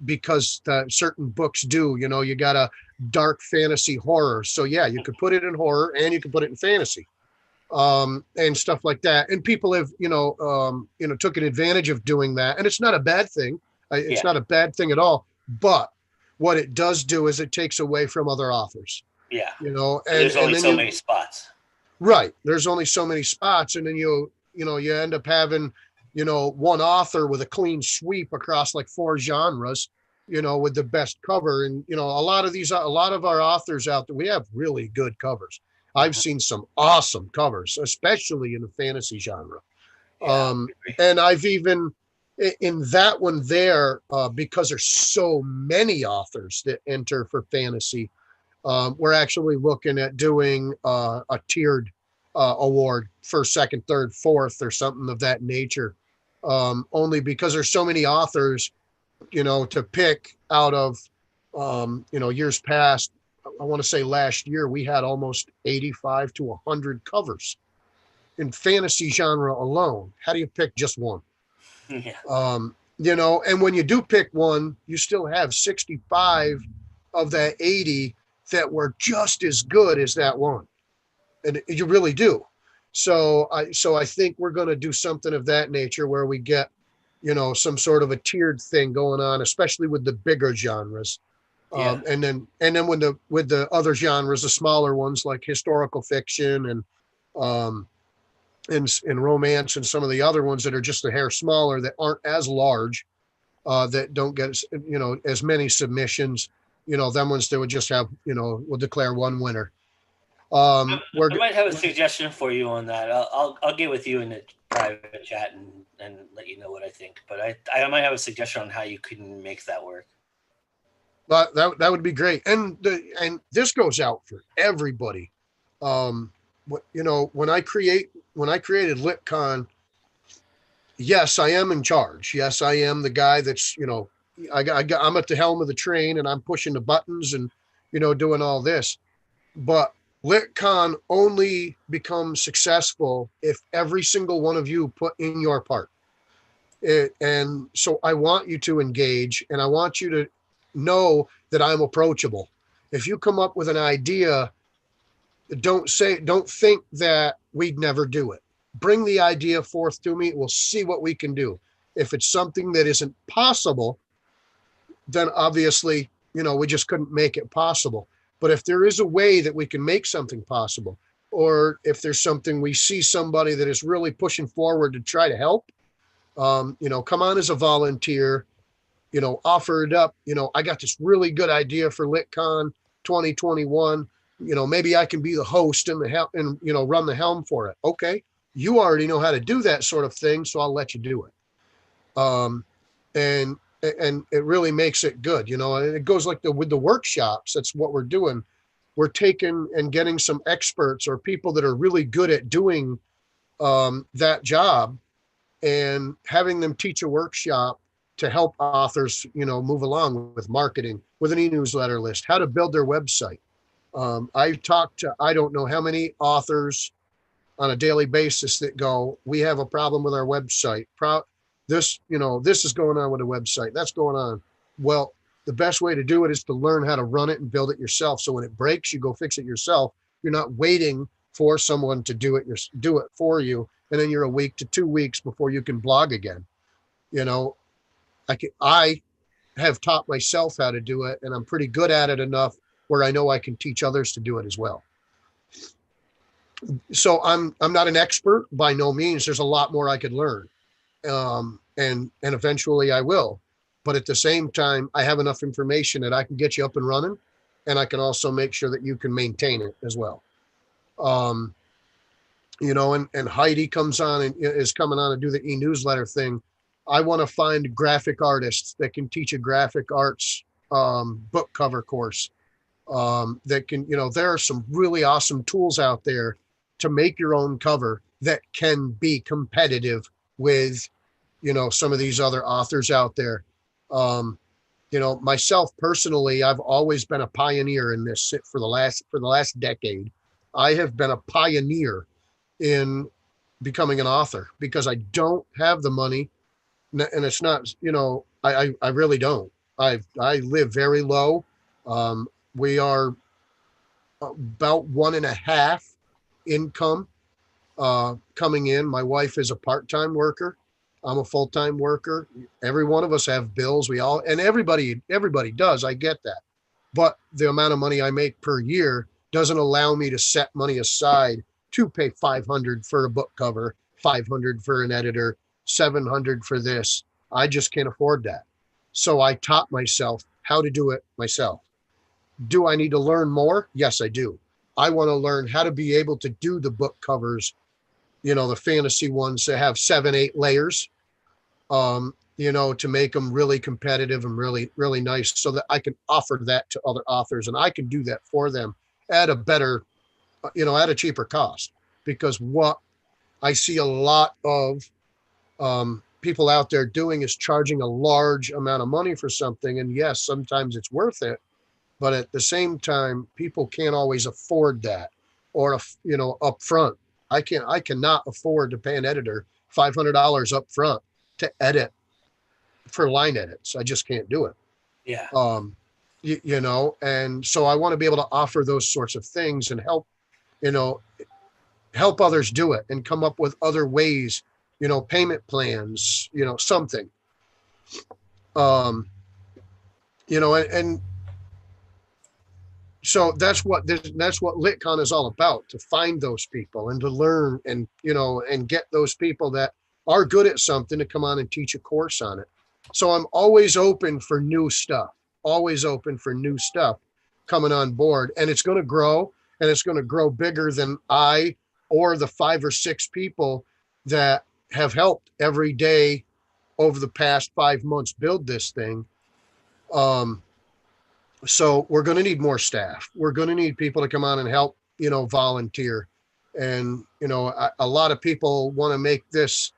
because certain books do, you got a dark fantasy horror. So yeah, you could put it in horror and you could put it in fantasy, and stuff like that. And people have, took advantage of doing that. And it's not a bad thing. It's Yeah. not a bad thing at all. But what it does do is it takes away from other authors, Yeah. and There's only then so many spots. right. There's only so many spots. And then you end up having, one author with a clean sweep across like 4 genres, with the best cover. And, a lot of our authors out there, we have really good covers. I've seen some awesome covers, especially in the fantasy genre. Yeah. And I've even in that one there, because there's so many authors that enter for fantasy, we're actually looking at doing a tiered award, first, second, third, fourth, or something of that nature. Only because there's so many authors, to pick out of, years past. I want to say last year we had almost 85 to 100 covers in fantasy genre alone. How do you pick just one? Yeah. And when you do pick one, you still have 65 of that 80 that were just as good as that one. And you really do. So I think we're going to do something of that nature where we get, some sort of a tiered thing going on, especially with the bigger genres. Yeah. And then with the other genres, the smaller ones like historical fiction and romance, and some of the other ones that are just a hair smaller, that aren't as large, that don't get as many submissions. Them ones that would just have, we'll declare one winner. I might have a suggestion for you on that. I'll get with you in a private chat and let you know what I think. But I might have a suggestion on how you can make that work. But that would be great. And this goes out for everybody. When I created LitCon, yes, I am in charge. Yes, I am the guy that's, I'm at the helm of the train and I'm pushing the buttons and, doing all this. But LitCon only becomes successful if every single one of you put in your part. And so I want you to engage, and I want you to know that I'm approachable. If you come up with an idea, don't think that we'd never do it. Bring the idea forth to me. We'll see what we can do. If it's something that isn't possible, then obviously, we just couldn't make it possible. But if there is a way that we can make something possible, or if there's something we see somebody that is really pushing forward to try to help, come on as a volunteer, offer it up. I got this really good idea for LitCon 2021. Maybe I can be the host and run the helm for it. Okay. You already know how to do that sort of thing, so I'll let you do it. And it really makes it good, and it goes like with the workshops. That's what we're doing. We're taking and getting some experts or people that are really good at doing that job, and having them teach a workshop to help authors, move along with marketing, with an e-newsletter list, how to build their website. I've talked to, I don't know how many authors on a daily basis that go, we have a problem with our website. This is going on with the website. That's going on. Well, the best way to do it is to learn how to run it and build it yourself. So when it breaks, you go fix it yourself. You're not waiting for someone to do it for you. And then you're a week to 2 weeks before you can blog again. I have taught myself how to do it, and I'm pretty good at it enough where I know I can teach others to do it as well. So I'm not an expert by no means. There's a lot more I could learn. And eventually I will, but at the same time, I have enough information that I can get you up and running, and I can also make sure that you can maintain it as well. And Heidi comes on and is coming on to do the e-newsletter thing. I want to find graphic artists that can teach a graphic arts book cover course. That can, there are some really awesome tools out there to make your own cover that can be competitive with, some of these other authors out there. Myself personally, I've always been a pioneer in this for the last decade. I have been a pioneer in becoming an author because I don't have the money, and it's not, I really don't. I live very low. We are about 1.5 income coming in. My wife is a part-time worker. I'm a full-time worker. Every one of us have bills. We all, and everybody does. I get that. But the amount of money I make per year doesn't allow me to set money aside to pay 500 for a book cover, 500 for an editor, 700 for this. I just can't afford that. So I taught myself how to do it myself. Do I need to learn more? Yes, I do. I want to learn how to be able to do the book covers, the fantasy ones that have 7, 8 layers, to make them really competitive and really, really nice so that I can offer that to other authors and I can do that for them at a better, at a cheaper cost. Because what I see a lot of people out there doing is charging a large amount of money for something. And yes, sometimes it's worth it. But at the same time, people can't always afford that or, up front. I cannot afford to pay an editor $500 up front to edit for line edits. I just can't do it. Yeah. And so I want to be able to offer those sorts of things and help others do it and come up with other ways, payment plans, something. And so that's what LitCon is all about, to find those people and to learn and get those people that are good at something to come on and teach a course on it. So I'm always open for new stuff coming on board, and it's going to grow, and it's going to grow bigger than I or the 5 or 6 people that have helped every day over the past 5 months build this thing. So we're going to need more staff. We're going to need people to come on and help, volunteer. And, a lot of people want to make this,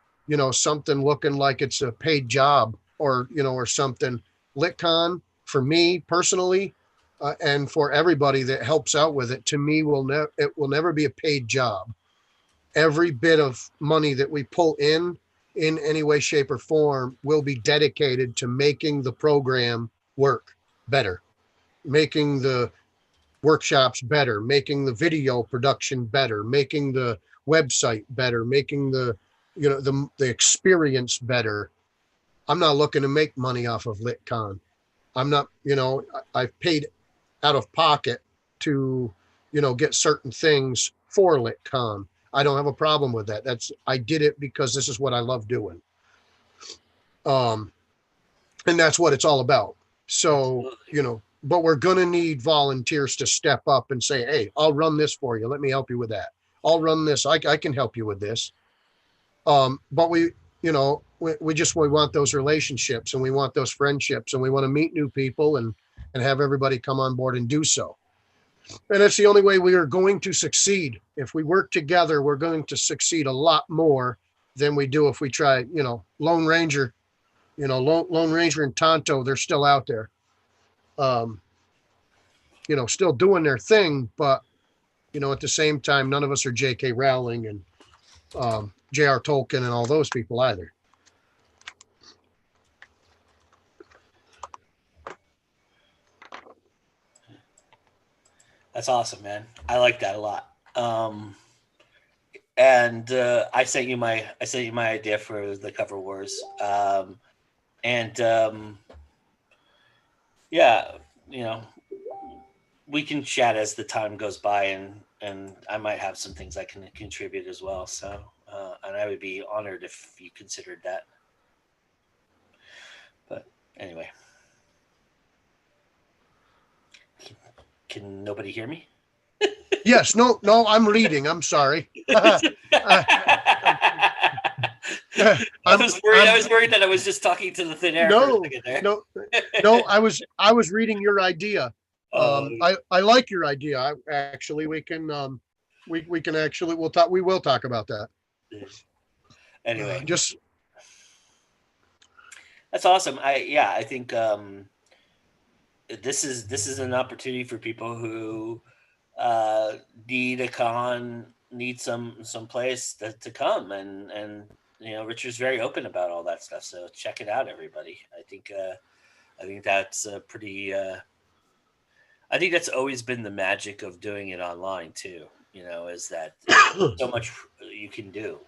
something looking like it's a paid job or something. LitCon, for me personally, and for everybody that helps out with it, to me, it will never be a paid job. Every bit of money that we pull in any way, shape, or form will be dedicated to making the program work better, making the workshops better, making the video production better, making the website better, making the experience better. I'm not looking to make money off of LitCon. I'm not, I've paid out of pocket to, get certain things for LitCon. I don't have a problem with that. I did it because this is what I love doing. And that's what it's all about. So, but we're going to need volunteers to step up and say, hey, I'll run this for you. Let me help you with that. I'll run this. I can help you with this. But we want those relationships, and we want those friendships, and we want to meet new people and have everybody come on board and do so. And that's the only way we are going to succeed. If we work together, we're going to succeed a lot more than we do if we try, Lone Ranger, Lone Ranger and Tonto, they're still out there. Still doing their thing, but, at the same time, none of us are J.K. Rowling and J.R. Tolkien and all those people either. That's awesome, man. I like that a lot. And I sent you my idea for the cover wars. Yeah, we can chat as the time goes by, and I might have some things I can contribute as well. So, and I would be honored if you considered that. But anyway, can nobody hear me? Yes, no, I'm reading. I'm sorry. I was worried that I was just talking to the thin air for a second there. No, I was reading your idea. I like your idea. We can actually, we will talk about that. Anyway, just that's awesome. I think this is an opportunity for people who need a con, need some place to come and Richard's very open about all that stuff. So check it out, everybody. I think that's pretty. I think that's always been the magic of doing it online too. Is that so much you can do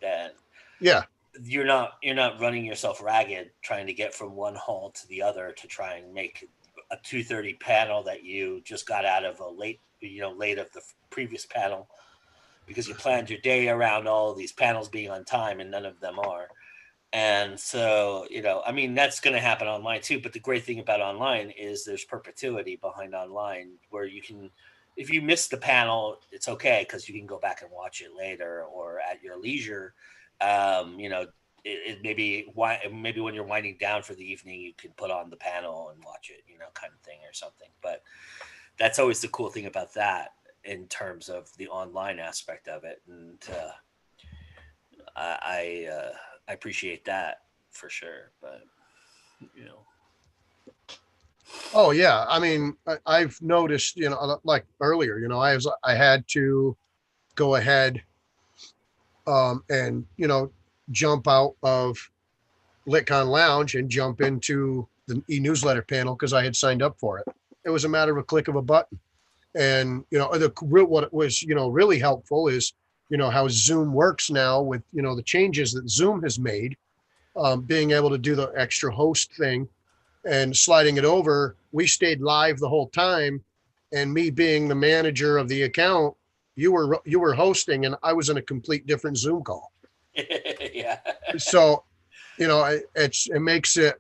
that. Yeah. You're not running yourself ragged trying to get from one hall to the other to try and make a 2:30 panel that you just got out of a late of the previous panel because you planned your day around all of these panels being on time and none of them are. And so, that's going to happen online too. But the great thing about online is there's perpetuity behind online where you can, if you miss the panel, it's okay because you can go back and watch it later or at your leisure. Maybe when you're winding down for the evening, you can put on the panel and watch it, kind of thing or something. But that's always the cool thing about that in terms of the online aspect of it. And I appreciate that for sure. But, Oh yeah. I mean, I've noticed, like earlier, I had to go ahead and, jump out of LitCon Lounge and jump into the e-newsletter panel because I had signed up for it. It was a matter of a click of a button. And, what was, really helpful is, how Zoom works now with, the changes that Zoom has made, being able to do the extra host thing and sliding it over. We stayed live the whole time. And me being the manager of the account, you were hosting and I was in a complete different Zoom call. Yeah. So, it makes it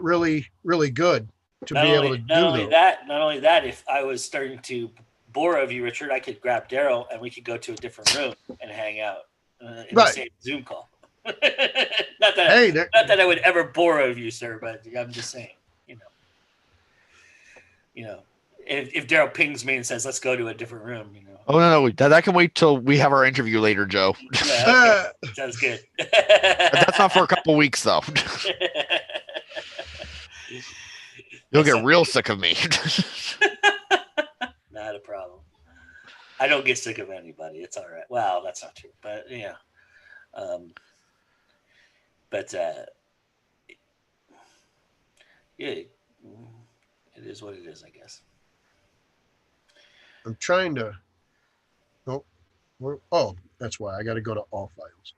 really, really good to be able to do that. Not only that, if I was starting to bore of you, Richard, I could grab Daryl and we could go to a different room and hang out in the same Zoom call. not that I would ever bore of you, sir, but I'm just saying, if Daryl pings me and says, let's go to a different room, Oh, no, that can wait till we have our interview later, Joe. Yeah, okay. Sounds good. That's not for a couple weeks, though. You'll get real sick of me. Not a problem. I don't get sick of anybody. It's all right. Well, that's not true, but yeah. Yeah, it is what it is, I guess. I'm trying to. That's why I got to go to all files.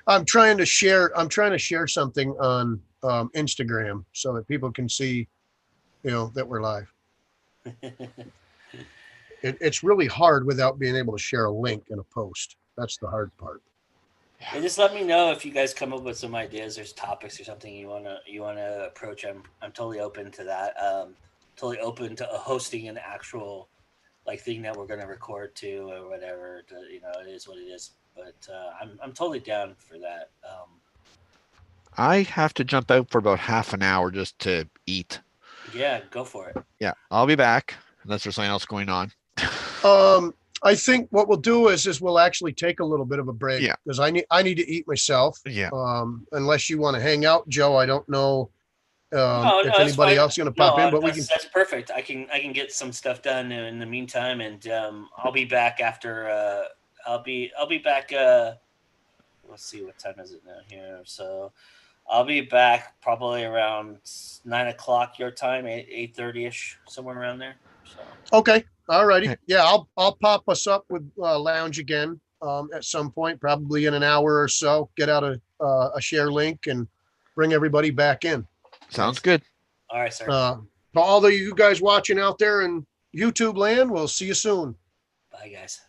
I'm trying to share something on Instagram so that people can see, that we're live. It's really hard without being able to share a link in a post. That's the hard part. And just let me know if you guys come up with some ideas or topics or something you wanna approach. I'm totally open to that. Totally open to hosting an actual thing that we're gonna record to or whatever. It is what it is. But I'm totally down for that. I have to jump out for about half an hour just to eat. Yeah, go for it. Yeah, I'll be back unless there's something else going on. I think what we'll do is we'll actually take a little bit of a break because I need to eat myself. Yeah. Unless you want to hang out, Joe, I don't know if that's anybody fine. else is going to pop in, but that's perfect. I can get some stuff done in the meantime, and I'll be back after. I'll be back. Let's see, what time is it now here? So I'll be back probably around 9 o'clock your time, 8:30ish, somewhere around there. So. Okay. All righty. Yeah, I'll pop us up with Lounge again at some point, probably in an hour or so. Get out a share link and bring everybody back in. Sounds good. All right, sir. To all of you guys watching out there in YouTube land, we'll see you soon. Bye, guys.